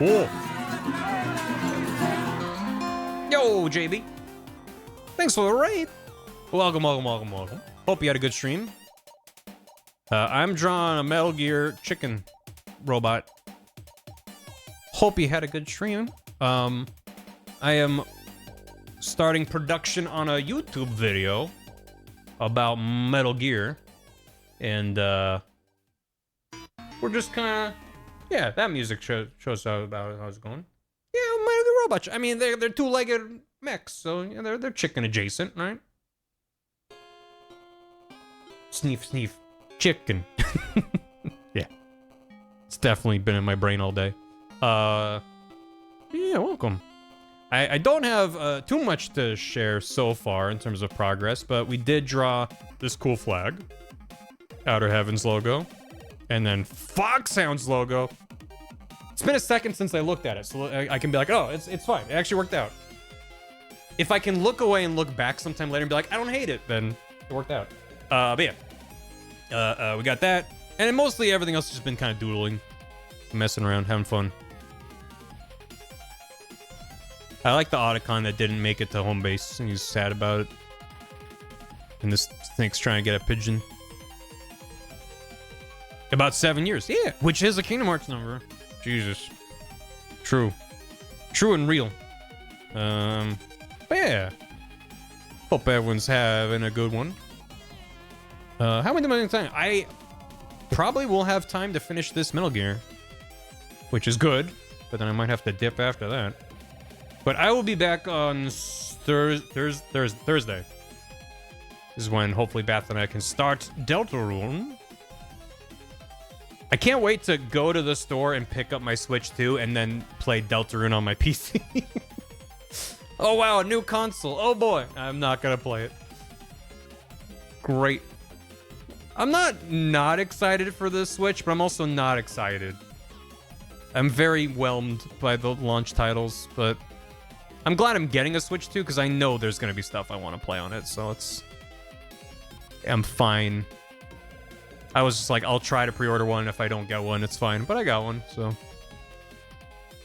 Oh. Yo, JB. Thanks for the raid. Welcome. Hope you had a good stream. I'm drawing a Metal Gear chicken robot. Hope you had a good stream. I am starting production on a YouTube video about Metal Gear. And, we're just kind of... Yeah, that music shows about how it's going. Yeah, Metal Gear robot. I mean, they're two-legged mechs, so yeah, they're chicken adjacent, right? Sneef, sneef. Chicken. Yeah. It's definitely been in my brain all day. Yeah, welcome. I don't have too much to share so far in terms of progress, but we did draw this cool flag. Outer Heavens logo. And then Fox Sounds logo. It's been a second since I looked at it, so I can be like, oh, it's fine. It actually worked out. If I can look away and look back sometime later and be like, I don't hate it, then it worked out. But yeah. We got that. And then mostly everything else has just been kind of doodling. Messing around, having fun. I like the Otacon that didn't make it to home base, and he's sad about it. And this snake's trying to get a pigeon. About 7 years. Yeah, which is a Kingdom Hearts number. Jesus. True. True and real. But yeah. Hope everyone's having a good one. How many more time? I probably will have time to finish this Metal Gear. Which is good. But then I might have to dip after that. But I will be back on Thursday. This is when hopefully Bath and I can start Deltarune. I can't wait to go to the store and pick up my Switch 2 and then play Deltarune on my PC. Oh wow, a new console. Oh boy, I'm not gonna play it. Great. I'm not excited for the Switch, but I'm also not excited. I'm very whelmed by the launch titles, but I'm glad I'm getting a Switch 2 because I know there's gonna be stuff I want to play on it, so I'm fine. I was just like, I'll try to pre-order one. If I don't get one, it's fine. But I got one, so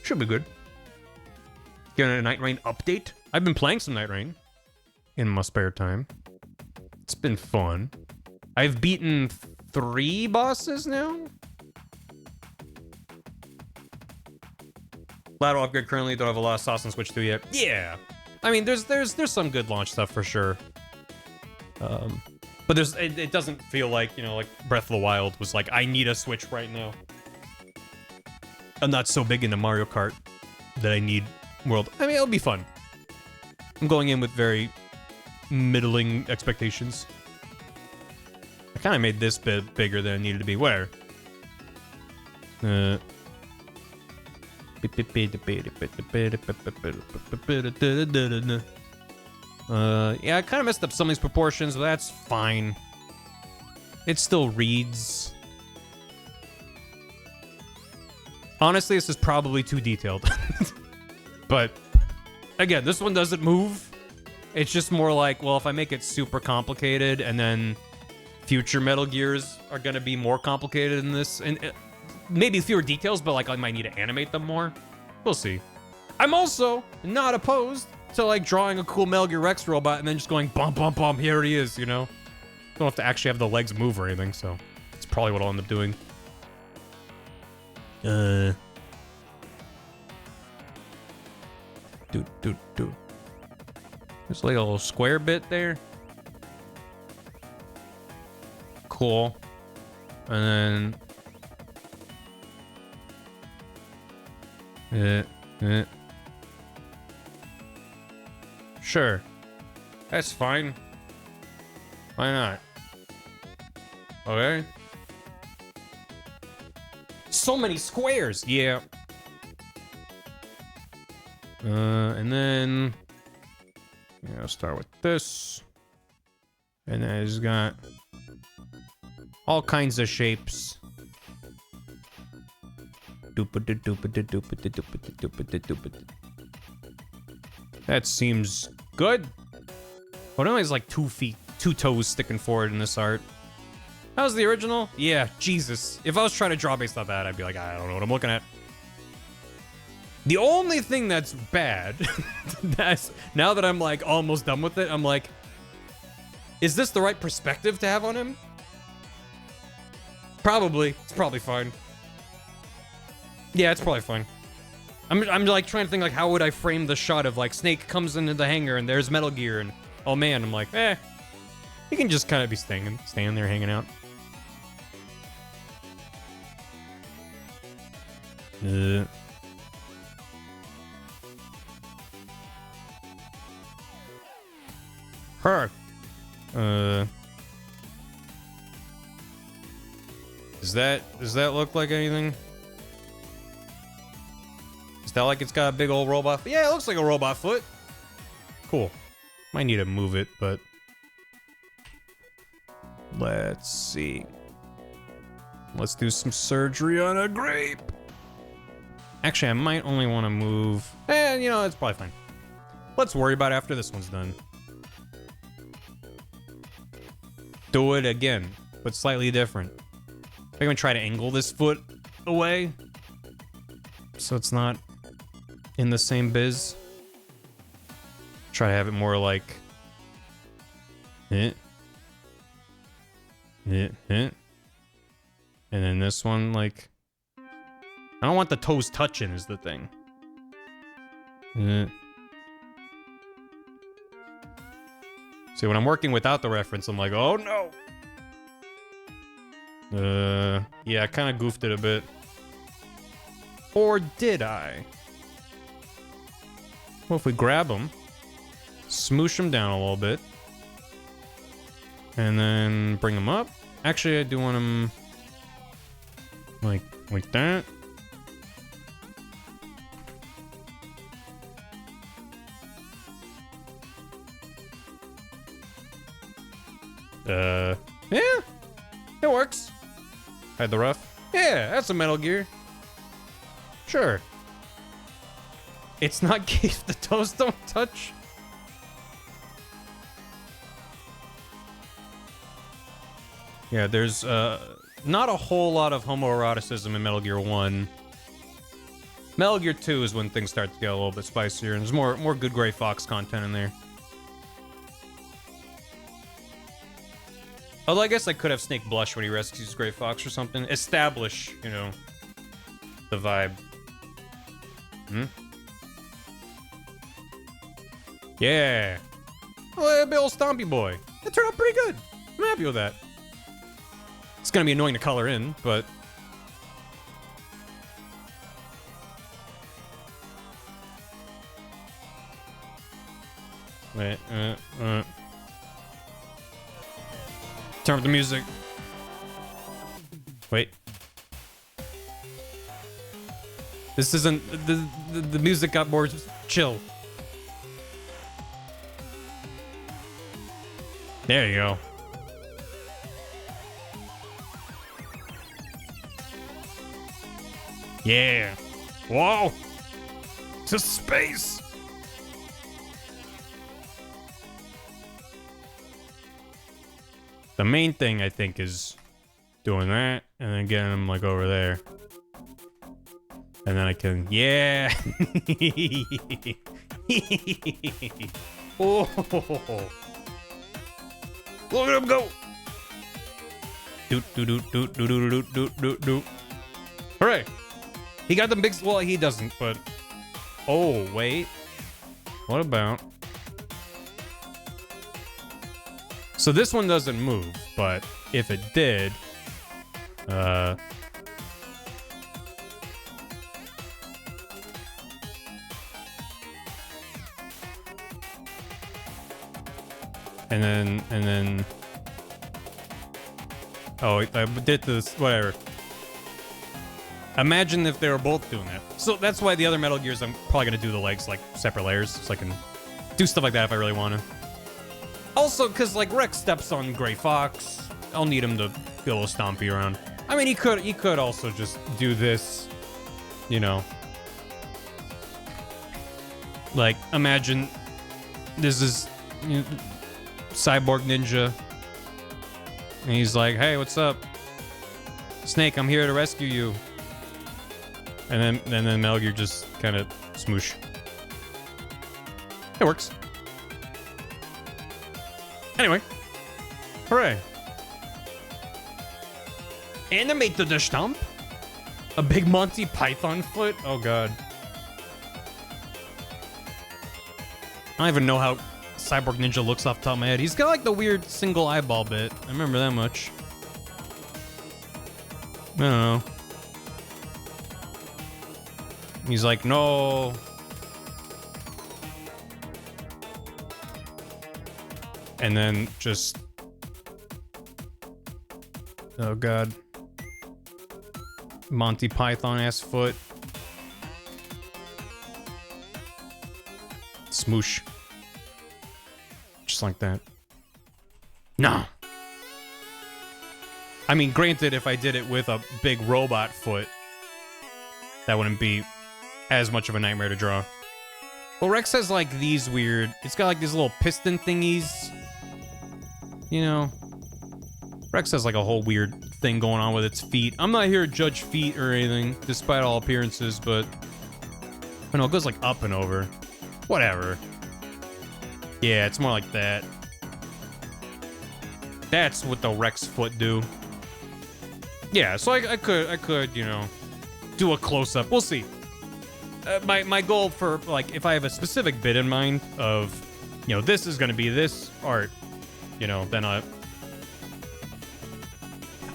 should be good. Getting a Night Rain update. I've been playing some Night Rain in my spare time. It's been fun. I've beaten 3 bosses now. Lateral upgrade currently. Don't have a lot of sauce on Switch 2 yet. Yeah. I mean, there's some good launch stuff for sure. But it doesn't feel like, you know, like Breath of the Wild was like, I need a Switch right now. I'm not so big into Mario Kart that I need World. I mean, it'll be fun. I'm going in with very middling expectations. I kind of made this bit bigger than it needed to be. Where? Yeah, I kind of messed up some of these proportions, but that's fine. It still reads. Honestly, this is probably too detailed. But, again, this one doesn't move. It's just more like, well, if I make it super complicated, and then future Metal Gears are going to be more complicated than this. And maybe fewer details, but like I might need to animate them more. We'll see. I'm also not opposed to like drawing a cool Metal Gear Rex robot and then just going bump, bump, bump, here he is, you know? Don't have to actually have the legs move or anything, so that's probably what I'll end up doing. Dude. There's like a little square bit there. Cool. And then... Sure. That's fine. Why not? Okay. So many squares! Yeah. And then... Yeah, I'll start with this. And then it's got... all kinds of shapes. That seems good. But only has like 2 feet, 2 toes sticking forward in this art. How's the original? Yeah, Jesus. If I was trying to draw based off that, I'd be like, I don't know what I'm looking at. The only thing that's bad, that's now that I'm like almost done with it, I'm like, is this the right perspective to have on him? Probably. It's probably fine. Yeah, it's probably fine. I'm like trying to think like how would I frame the shot of like Snake comes into the hangar and there's Metal Gear and oh man, I'm like, he can just kind of be staying there hanging out. Her. Does that look like anything? Is that like it's got a big old robot foot? Yeah, it looks like a robot foot. Cool. Might need to move it, but let's see. Let's do some surgery on a grape. Actually, I might only want to move. You know, it's probably fine. Let's worry about it after this one's done. Do it again, but slightly different. I'm gonna try to angle this foot away so it's not in the same biz. Try to have it more like and then this one like I don't want the toes touching is the thing. See, when I'm working without the reference, I'm like, oh no. Yeah, I kind of goofed it a bit. Or did I? Well, if we grab them, smoosh them down a little bit, and then bring them up. Actually, I do want them like that. Yeah, it works. Hide the rough. Yeah, that's a Metal Gear. Sure. It's not gay if the toes don't touch. Yeah, there's not a whole lot of homoeroticism in Metal Gear 1. Metal Gear 2 is when things start to get a little bit spicier, and there's more good Gray Fox content in there. Although I guess I could have Snake blush when he rescues Gray Fox or something. Establish, you know, the vibe. Yeah. Oh, big old Stompy boy. That turned out pretty good. I'm happy with that. It's gonna be annoying to color in, but... Wait, turn up the music. Wait. This isn't... The music got more chill. There you go. Yeah. Whoa. To space. The main thing, I think, is doing that and then getting them, like, over there. And then I can, yeah. Oh, look at him go. Doot, doot, doot, doot, doot, doot, doot, doot, doot. Hooray. He got them big, well, he doesn't, but. Oh, wait. What about? So this one doesn't move, but if it did, and then, oh, I did this, whatever. Imagine if they were both doing that. So that's why the other Metal Gears, I'm probably gonna do the legs like separate layers, so I can do stuff like that if I really want to. Also, because like Rex steps on Gray Fox, I'll need him to be a little stompy around. I mean, he could also just do this, you know. Like, imagine this is Cyborg Ninja, and he's like, "Hey, what's up, Snake? I'm here to rescue you." And then Metal Gear just kind of smoosh. It works. Anyway, hooray! Animate the stump. A big Monty Python foot. Oh god. I don't even know how Cyborg Ninja looks off the top of my head. He's got like the weird single eyeball bit. I remember that much. I don't know. He's like, no. And then just... Oh god. Monty Python-ass foot. Smoosh. Just like that. No. I mean, granted, if I did it with a big robot foot, that wouldn't be as much of a nightmare to draw. Well, Rex has like these weird... It's got like these little piston thingies. You know? Rex has like a whole weird thing going on with its feet. I'm not here to judge feet or anything, despite all appearances, but... I know, it goes like up and over. Whatever. Yeah, it's more like that. That's what the Rex foot do. Yeah, so I could, you know, do a close-up. We'll see. My goal for, like, if I have a specific bit in mind of, you know, this is going to be this art, you know, then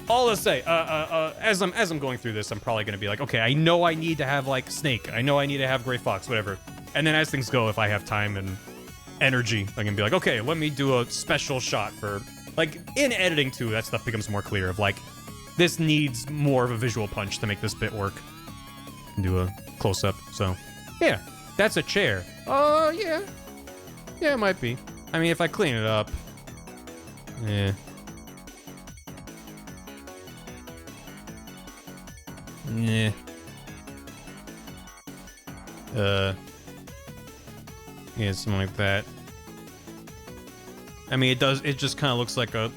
all to say, as I'm going through this, I'm probably going to be like, okay, I know I need to have, like, Snake. I know I need to have Gray Fox, whatever. And then as things go, if I have time and energy, I can be like, okay, let me do a special shot for, like, in editing, too, that stuff becomes more clear of, like, this needs more of a visual punch to make this bit work. Do a close-up, so yeah, that's a chair. Yeah, it might be. I mean, if I clean it up, yeah. Yeah. Yeah, something like that. I mean, it just kind of looks like a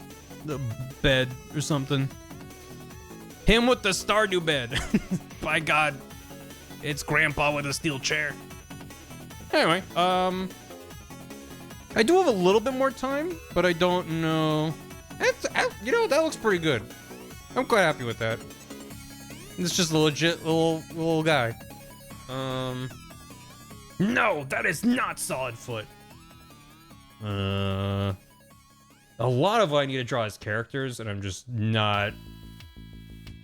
bed or something. Him with the Stardew bed. By God. It's Grandpa with a steel chair. Anyway, I do have a little bit more time, but I don't know. You know, that looks pretty good. I'm quite happy with that. It's just a legit little guy. No, that is not solid foot. A lot of what I need to draw is characters, and I'm just not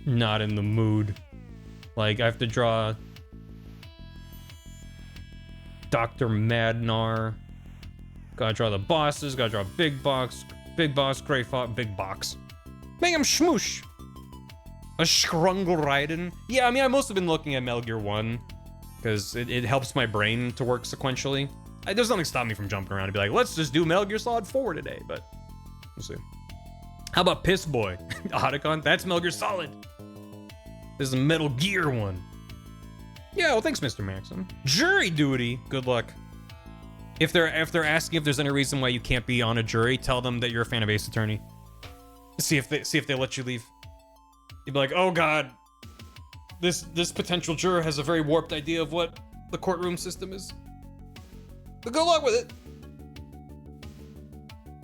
in the mood. Like, I have to draw Dr. Madnar. Gotta draw the bosses, gotta draw Big Boss, Gray Fox, Big Box. Make him smoosh. A Schrungle Raiden. Yeah, I mean, I've mostly been looking at Metal Gear 1, because it helps my brain to work sequentially. There's nothing stopping me from jumping around and be like, let's just do Metal Gear Solid 4 today, but we'll see. How about Piss Boy? Otacon? That's Metal Gear Solid. This is a Metal Gear one. Yeah, well, thanks, Mr. Maxim. Jury duty. Good luck. If they're asking if there's any reason why you can't be on a jury, tell them that you're a fan of Ace Attorney. See if they let you leave. You'd be like, oh God, this potential juror has a very warped idea of what the courtroom system is. But good luck with it.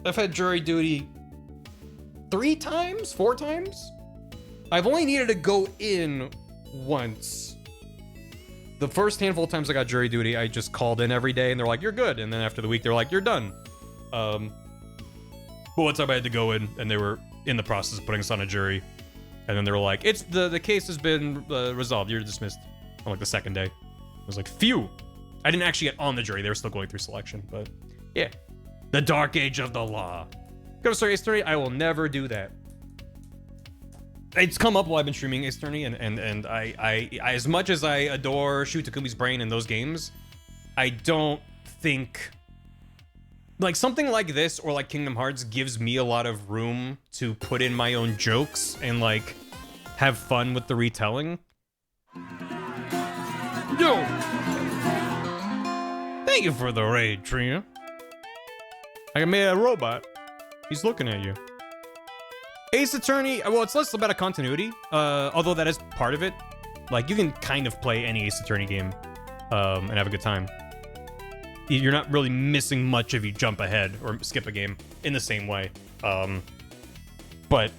I've had jury duty 3 times, 4 times. I've only needed to go in once. The first handful of times I got jury duty, I just called in every day and they're like, you're good. And then after the week, they're like, you're done. But one time I had to go in and they were in the process of putting us on a jury. And then they were like, it's the case has been resolved. You're dismissed on like the second day. I was like, phew. I didn't actually get on the jury. They were still going through selection, but yeah. The dark age of the law. Go to start Ace Attorney. I will never do that. It's come up while I've been streaming Ace Attorney, and I as much as I adore Shu Takumi's brain in those games, I don't think like something like this or like Kingdom Hearts gives me a lot of room to put in my own jokes and like have fun with the retelling. Yo! Thank you for the raid, Tria. I made a robot. He's looking at you. Ace Attorney, well, it's less about a continuity, although that is part of it. Like, you can kind of play any Ace Attorney game and have a good time. You're not really missing much if you jump ahead or skip a game in the same way. But,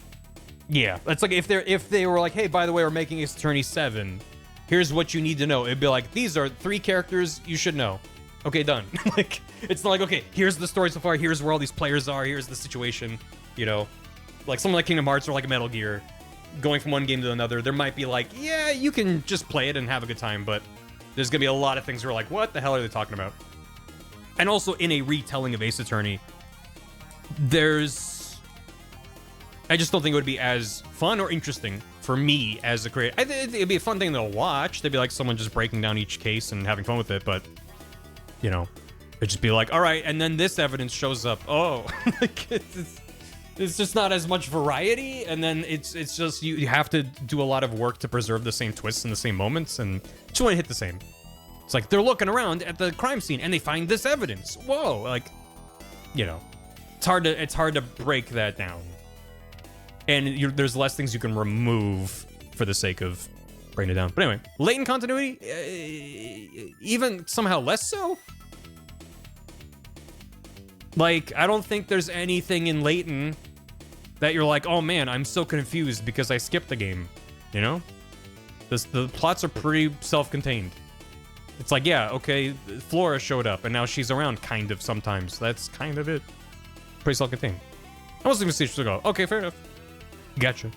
yeah. It's like if they were like, hey, by the way, we're making Ace Attorney 7. Here's what you need to know. It'd be like, these are 3 characters you should know. Okay, done. Like, it's not like, okay, here's the story so far, here's where all these players are, here's the situation, you know? Like, something like Kingdom Hearts or like a Metal Gear, going from one game to another, there might be like, yeah, you can just play it and have a good time, but there's gonna be a lot of things where like, what the hell are they talking about? And also, in a retelling of Ace Attorney, I just don't think it would be as fun or interesting for me as a creator. I think it'd be a fun thing to watch. There'd be like someone just breaking down each case and having fun with it, but you know, it'd just be like, all right, and then this evidence shows up. Oh, like it's just not as much variety, and then it's just you have to do a lot of work to preserve the same twists and the same moments, and just want to hit the same. It's like they're looking around at the crime scene and they find this evidence. Whoa, like, you know, it's hard to break that down, and there's less things you can remove for the sake of breaking it down. But anyway, latent continuity, even somehow less so. Like, I don't think there's anything in Layton that you're like, oh man, I'm so confused because I skipped the game, you know? The plots are pretty self-contained. It's like, yeah, okay, Flora showed up and now she's around kind of sometimes. That's kind of it. Pretty self-contained. I wasn't even see to go, okay, fair enough. Gotcha.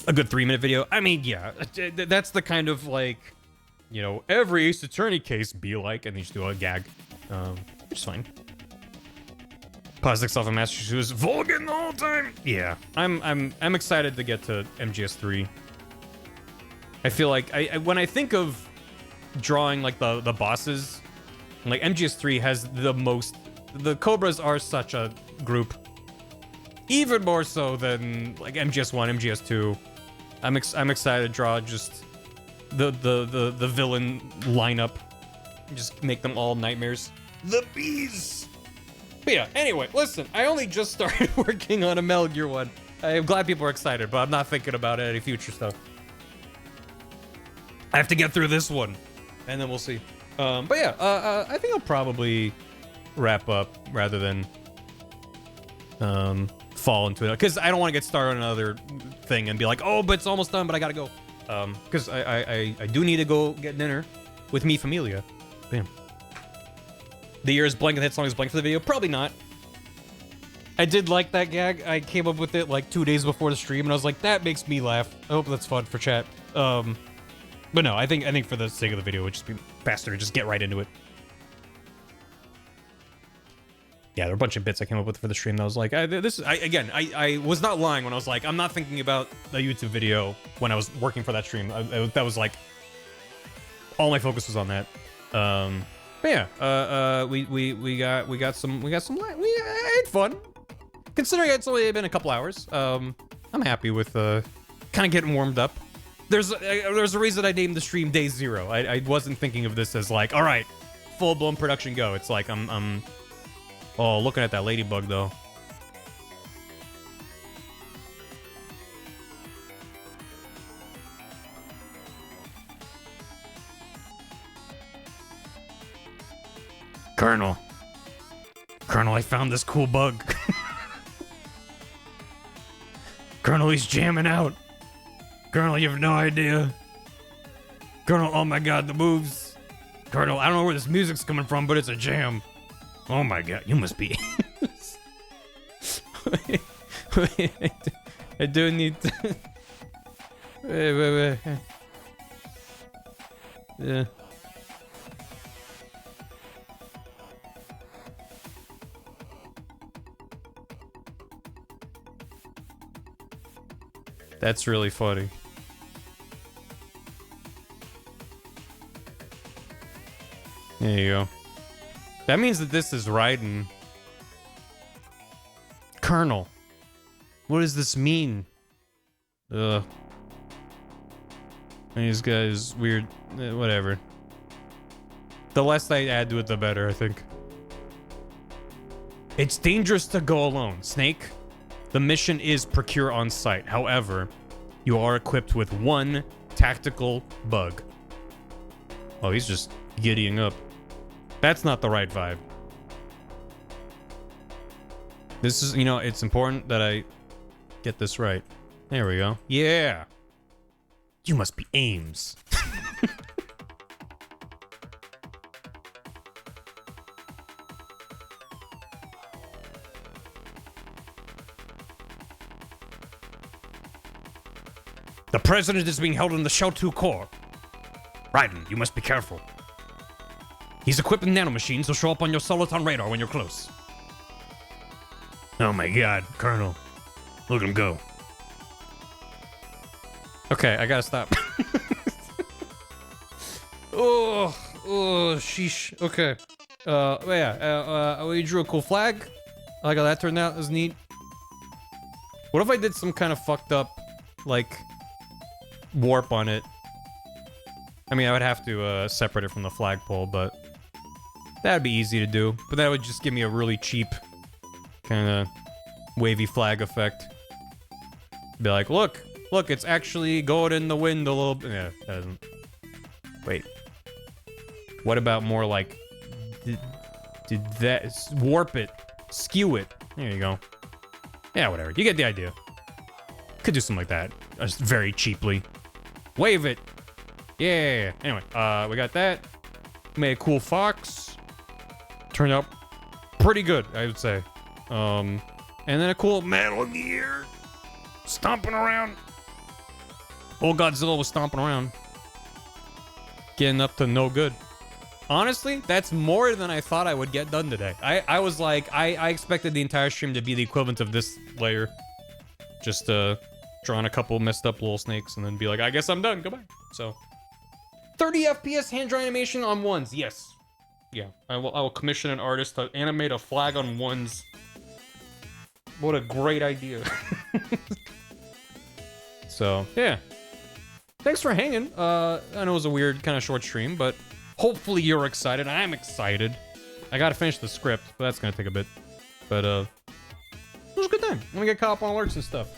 A good 3-minute video. I mean, yeah, that's the kind of like, you know, every Ace Attorney case be like, and they just do a gag. Which is fine. Plastic Self and Master Shoes, Vulcan the whole time. Yeah, I'm excited to get to MGS3. I feel like when I think of drawing like the bosses, like MGS3 has the most. The Cobras are such a group, even more so than like MGS1, MGS2. I'm excited to draw just the villain lineup, just make them all nightmares. The bees. But yeah, anyway, listen, I only just started working on a Metal Gear 1. I'm glad people are excited, but I'm not thinking about any future stuff. I have to get through this one, and then we'll see. But yeah, I think I'll probably wrap up rather than fall into it, because I don't want to get started on another thing and be like, oh, but it's almost done, but I gotta go. Because I do need to go get dinner with me familia. Bam. The year is blank and that song is blank for the video. Probably not. I did like that gag. I came up with it like 2 days before the stream, and I was like, that makes me laugh. I hope that's fun for chat. But no, I think for the sake of the video, it would just be faster to just get right into it. Yeah, there are a bunch of bits I came up with for the stream that I was like, I was not lying when I was like, I'm not thinking about a YouTube video when I was working for that stream. That was like, all my focus was on that. But yeah, we got some. We had fun. Considering it's only been a couple hours, I'm happy with kind of getting warmed up. There's a reason I named the stream Day Zero. I wasn't thinking of this as like, all right, full blown production go. It's like I'm oh, looking at that ladybug though. Colonel. Colonel, I found this cool bug. Colonel, he's jamming out. Colonel, you have no idea. Colonel, oh my god, the moves. Colonel, I don't know where this music's coming from, but it's a jam. Oh my god, you must be. Wait, I do need to... wait. Yeah. That's really funny. There you go. That means that this is Raiden. Colonel. What does this mean? Ugh. These guys weird. Whatever. The less I add to it, the better, I think. It's dangerous to go alone. Snake, the mission is procure on site. However, you are equipped with one tactical bug. Oh, he's just giddying up. That's not the right vibe. This is, you know, it's important that I get this right. There we go. Yeah. You must be Ames. The president is being held in the Shell 2 core. Raiden, you must be careful. He's equipped with nanomachines. He'll show up on your soliton radar when you're close. Oh my god, Colonel. Look at him go. Okay, I gotta stop. Oh, sheesh. Okay. We drew a cool flag. I like how that turned out. It was neat. What if I did some kind of fucked up, like, warp on it? I mean, I would have to separate it from the flagpole, but that'd be easy to do. But that would just give me a really cheap kind of wavy flag effect. Be like, look, it's actually going in the wind a little bit. Yeah, it doesn't. Wait. What about more like, did that warp it, skew it? There you go. Yeah, whatever. You get the idea. Could do something like that, just very cheaply. Wave it. Yeah. Anyway, we got that. Made a cool fox. Turned out pretty good, I would say. And then a cool Metal Gear. Stomping around. Old Godzilla was stomping around. Getting up to no good. Honestly, that's more than I thought I would get done today. I was like, I expected the entire stream to be the equivalent of this layer. Just drawing a couple messed up little snakes and then be like, I guess I'm done. Goodbye. So 30 FPS hand-drawn animation on ones. Yes. Yeah. I will commission an artist to animate a flag on ones. What a great idea. So, yeah. Thanks for hanging. I know it was a weird kind of short stream, but hopefully you're excited. I'm excited. I gotta finish the script, but that's gonna take a bit. But, it was a good time. Let me get caught up on alerts and stuff.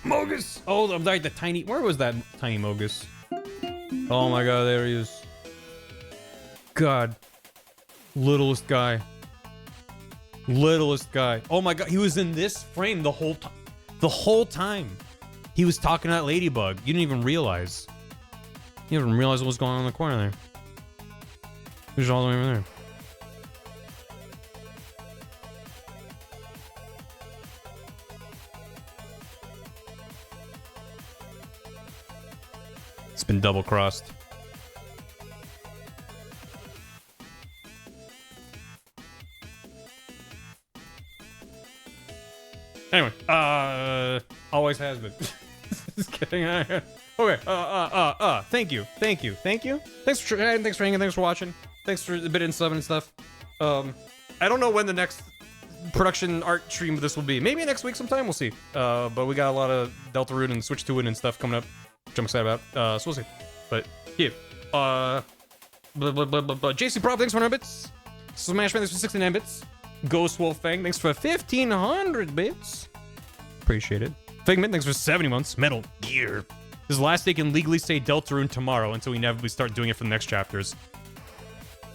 Mogus! Oh, I'm like the tiny... Where was that tiny Mogus? Oh my god, there he is. God. Littlest guy. Littlest guy. Oh my god, he was in this frame the whole time. The whole time. He was talking to that ladybug. You didn't even realize. You didn't even realize what was going on in the corner there. He was all the way over there. It's been double crossed. Anyway, always has been. Just kidding. Okay. Thank you. Thanks for hanging. Thanks for watching. Thanks for the bit and sub and stuff. I don't know when the next production art stream of this will be. Maybe next week sometime. We'll see. But we got a lot of Deltarune and Switch to It and stuff coming up, which I'm excited about. So we'll see. But yeah. JC Prop, thanks for 100 bits. Smashman, thanks for 69 bits. Ghost Wolfang, thanks for 1,500 bits. Appreciate it. Figment, thanks for 70 months. Metal Gear. This last day can legally say Deltarune tomorrow until we inevitably start doing it for the next chapters.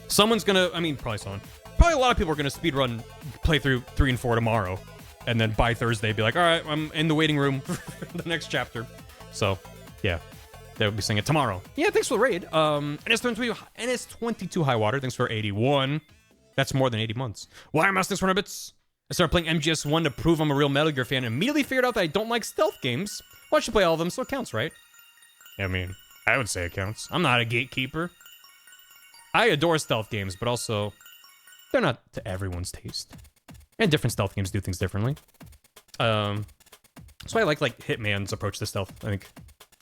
Someone's gonna, I mean, probably someone. Probably a lot of people are gonna speedrun playthrough 3 and 4 tomorrow. And then by Thursday, be like, all right, I'm in the waiting room for the next chapter. So, yeah. They'll be saying it tomorrow. Yeah, thanks for the raid. NS22 High Water, thanks for 81. That's more than 80 months. Wiremouse, thanks for 100 bits. I started playing MGS1 to prove I'm a real Metal Gear fan and immediately figured out that I don't like stealth games. Well, I should play all of them, so it counts, right? I mean, I would say it counts. I'm not a gatekeeper. I adore stealth games, but also, they're not to everyone's taste. And different stealth games do things differently. So I like Hitman's approach to stealth, I think.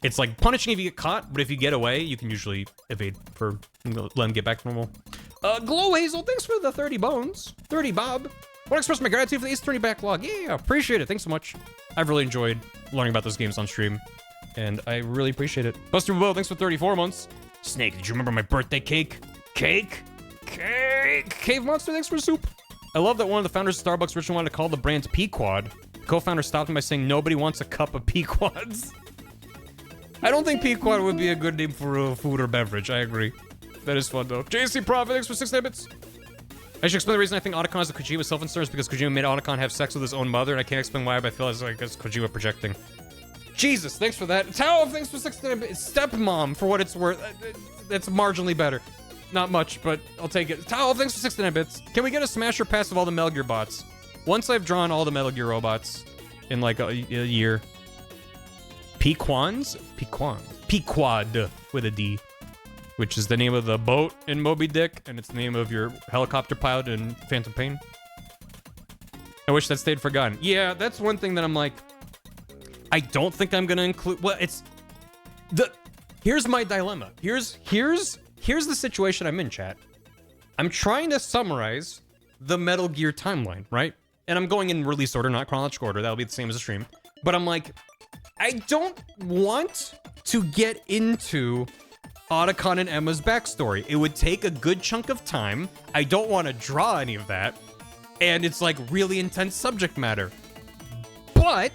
It's like punishing if you get caught, but if you get away, you can usually evade for let them get back to normal. Glow Hazel, thanks for the 30 bones. 30 Bob. Want to express my gratitude for the Ace Attorney backlog. Yeah, appreciate it. Thanks so much. I've really enjoyed learning about those games on stream, and I really appreciate it. Buster Bobo, thanks for 34 months. Snake, did you remember my birthday cake? Cake? Cave Monster, thanks for soup. I love that one of the founders of Starbucks originally wanted to call the brand Pequod. Co-founder stopped him by saying nobody wants a cup of Pequods. I don't think Pequod would be a good name for a food or beverage. I agree. That is fun, though. JC Profit, thanks for 6 bits. I should explain the reason I think Otacon is a Kojima self-insert is because Kojima made Otacon have sex with his own mother, and I can't explain why, but I feel like it's Kojima projecting. Jesus, thanks for that. Tao, thanks for 6 bits. Stepmom, for what it's worth. That's marginally better. Not much, but I'll take it. Tao, thanks for 69 bits. Can we get a smasher pass of all the Metal Gear bots? Once I've drawn all the Metal Gear robots in like a year. Pequod with a D, which is the name of the boat in Moby Dick, and it's the name of your helicopter pilot in Phantom Pain. I wish that stayed forgotten. Yeah, that's one thing that I'm like, I don't think I'm gonna include. Well, here's my dilemma. Here's the situation I'm in, chat. I'm trying to summarize the Metal Gear timeline, right? And I'm going in release order, not chronological order. That'll be the same as the stream. But I'm like, I don't want to get into Otacon and Emma's backstory. It would take a good chunk of time. I don't want to draw any of that. And it's like really intense subject matter. But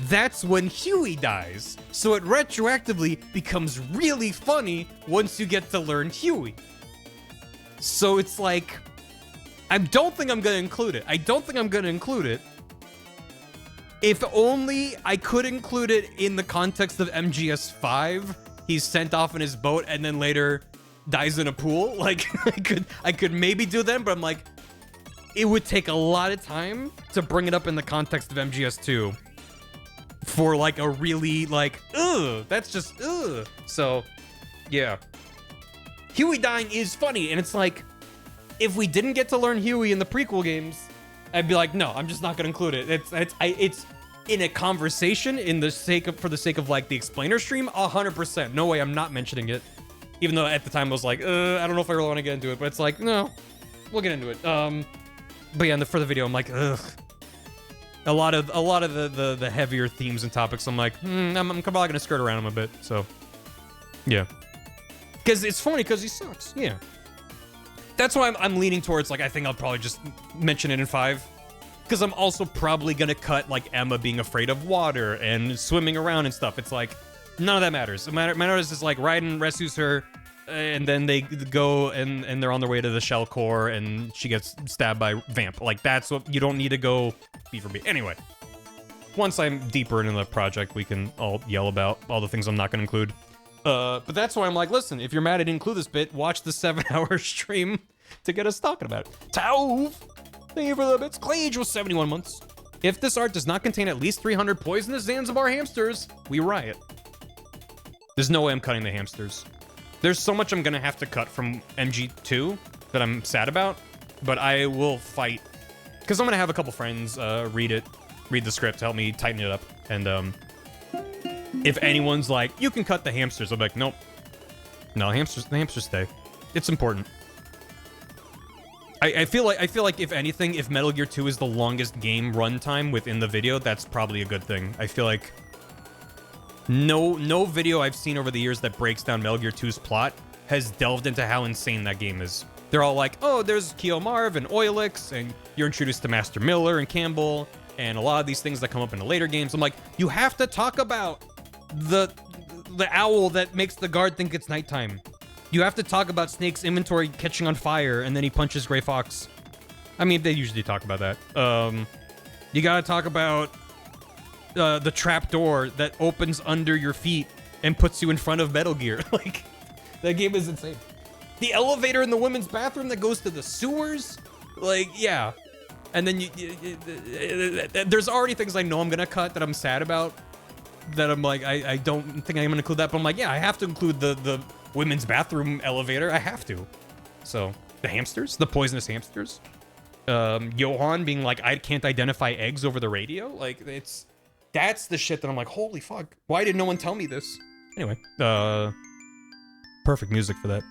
that's when Huey dies. So it retroactively becomes really funny once you get to learn Huey. So it's like, I don't think I'm going to include it. If only I could include it in the context of MGS5. He's sent off in his boat and then later dies in a pool. Like, I could maybe do that, but I'm like, it would take a lot of time to bring it up in the context of MGS2 for like a really like, ugh, that's just, ugh. So, yeah. Huey dying is funny, and it's like, if we didn't get to learn Huey in the prequel games, I'd be like, no, I'm just not gonna include it. It's in a conversation for the sake of like the explainer stream, 100%. No way, I'm not mentioning it. Even though at the time I was like, I don't know if I really want to get into it, but it's like, no, we'll get into it. But yeah, for the video, I'm like, ugh. A lot of the heavier themes and topics, I'm like, I'm probably gonna skirt around him a bit. So, yeah, because it's funny because he sucks. Yeah. That's why I'm leaning towards, like, I think I'll probably just mention it in 5. Because I'm also probably going to cut, like, Emma being afraid of water and swimming around and stuff. It's like, none of that matters. What matters is, like, Raiden rescues her, and then they go and they're on their way to the shell core, and she gets stabbed by Vamp. Like, that's what, you don't need to go B for B. Anyway, once I'm deeper into the project, we can all yell about all the things I'm not going to include. But that's why I'm like, listen, if you're mad I didn't include this bit, watch the 7-hour stream to get us talking about it. Tauv! Thank you for the bits. Clage was 71 months. If this art does not contain at least 300 poisonous Zanzibar hamsters, we riot. There's no way I'm cutting the hamsters. There's so much I'm gonna have to cut from MG2 that I'm sad about, but I will fight. Because I'm gonna have a couple friends read the script to help me tighten it up, and if anyone's like, you can cut the hamsters, I'm like, nope. No, the hamsters stay. It's important. I feel like if anything, if Metal Gear 2 is the longest game runtime within the video, that's probably a good thing. I feel like no video I've seen over the years that breaks down Metal Gear 2's plot has delved into how insane that game is. They're all like, oh, there's Keomarv and Oilix, and you're introduced to Master Miller and Campbell, and a lot of these things that come up in the later games. I'm like, you have to talk about the owl that makes the guard think it's nighttime. You have to talk about Snake's inventory catching on fire, and then he punches Gray Fox. I mean, they usually talk about that. You gotta talk about the trap door that opens under your feet and puts you in front of Metal Gear. Like, that game is insane. The elevator in the women's bathroom that goes to the sewers. Like, yeah. And then there's already things I know I'm gonna cut that I'm sad about. That I'm like, I don't think I'm gonna include that, but I'm like, yeah, I have to include the women's bathroom elevator. I have to. So, the hamsters, the poisonous hamsters. Johan being like, I can't identify eggs over the radio. Like, that's the shit that I'm like, holy fuck. Why did no one tell me this? Anyway, perfect music for that.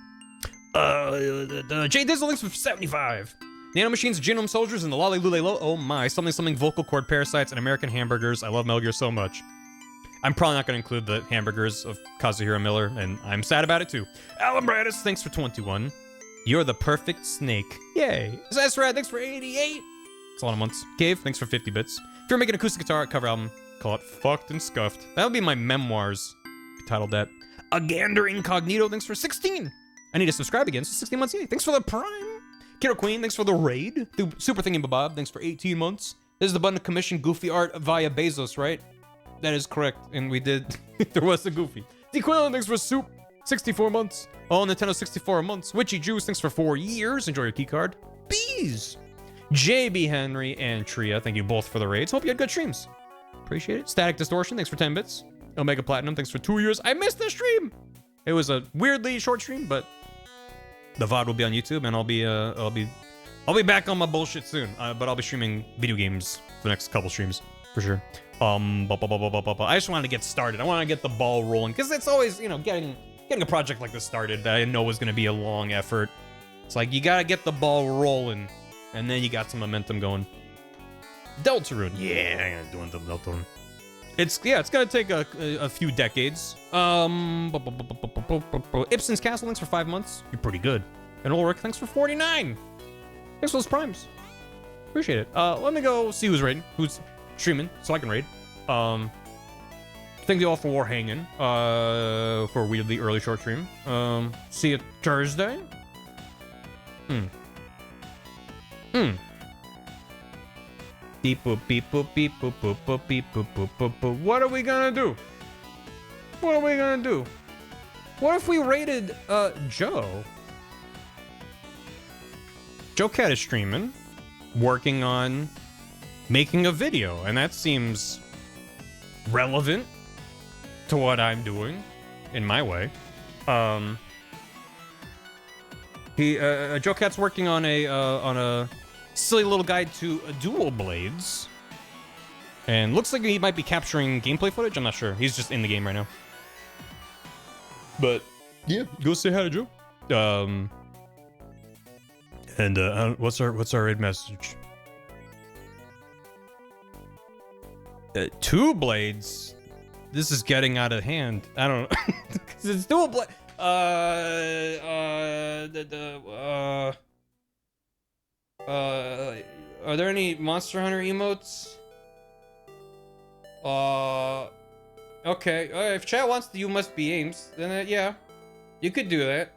Jay Dizzle links for 75. Nanomachines, Genome Soldiers, and the Lolly Lule Lo. Oh my, something vocal cord parasites and American hamburgers. I love Metal Gear so much. I'm probably not going to include the hamburgers of Kazuhiro Miller, and I'm sad about it too. Alan Bradis, thanks for 21. You're the perfect snake. Yay. Zesrad, thanks for 88. It's a lot of months. Cave, thanks for 50 bits. If you're making an acoustic guitar cover album, call it Fucked and Scuffed. That would be my memoirs. Titled that. Agander Incognito, thanks for 16. I need to subscribe again, so 16 months. Yay. Thanks for the Prime. Kiddo Queen, thanks for the raid. Super Thingy Bob, thanks for 18 months. This is the button to commission Goofy art via Bezos, right? That is correct, and we did. There was a Goofy. DeQuillen, thanks for soup. 64 months. Oh, Nintendo 64 months. Witchy Juice, thanks for 4 years. Enjoy your keycard. Bees. JB Henry and Tria, thank you both for the raids. Hope you had good streams. Appreciate it. Static Distortion, thanks for 10 bits. Omega Platinum, thanks for 2 years. I missed the stream. It was a weirdly short stream, but the VOD will be on YouTube, and I'll be back on my bullshit soon. But I'll be streaming video games for the next couple streams for sure. I just wanted to get started. I want to get the ball rolling because it's always, you know, getting a project like this started that I know was going to be a long effort. It's like you gotta get the ball rolling, and then you got some momentum going. Deltarune, yeah, I'm doing the Deltarune. It's gonna take a few decades. Ibsen's Castle, thanks for 5 months. You're pretty good. And Ulrich, thanks for 49. Thanks for those primes. Appreciate it. Let me go see who's raiding, who's streaming, so I can raid. Thank you all for war hanging. For a weirdly early short stream. See you Thursday. Beep boop beep boop beep boop boop boop beep boop boop boop boop. What are we gonna do? What are we gonna do? What if we raided Joe? Joe Cat is streaming, working on making a video, and that seems relevant to what I'm doing in my way. Joe Cat's working on a silly little guide to dual blades, and looks like he might be capturing gameplay footage. I'm not sure. He's just in the game right now. But yeah, go say hi to Joe. And what's our raid message? 2 blades. This is getting out of hand. I don't know. Cause it's dual blade. Are there any Monster Hunter emotes? Okay. If chat wants the You Must Be Ames, then yeah, you could do that.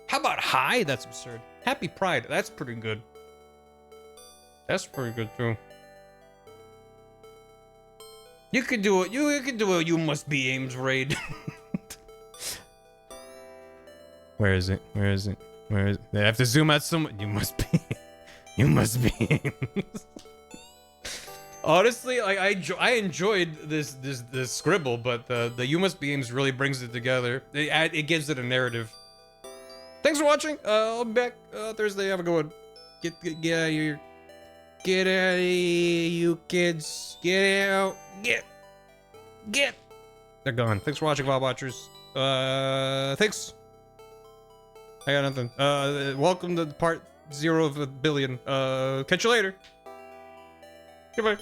How about hi? That's absurd. Happy Pride. That's pretty good. That's pretty good too. You could do it. You could do a You Must Be Ames raid. Where is it? Where is it? Where is it? I have to zoom out some. You must be. You must be Ames. Honestly, like I enjoyed this scribble, but the You Must Be Ames really brings it together. It gives it a narrative. Thanks for watching. I'll be back Thursday. Have a good one. Get out of here. Get out of here, you kids. Get out. Get. They're gone. Thanks for watching, VOD watchers. Thanks. I got nothing. Welcome to part 0 of a billion. Catch you later. Goodbye.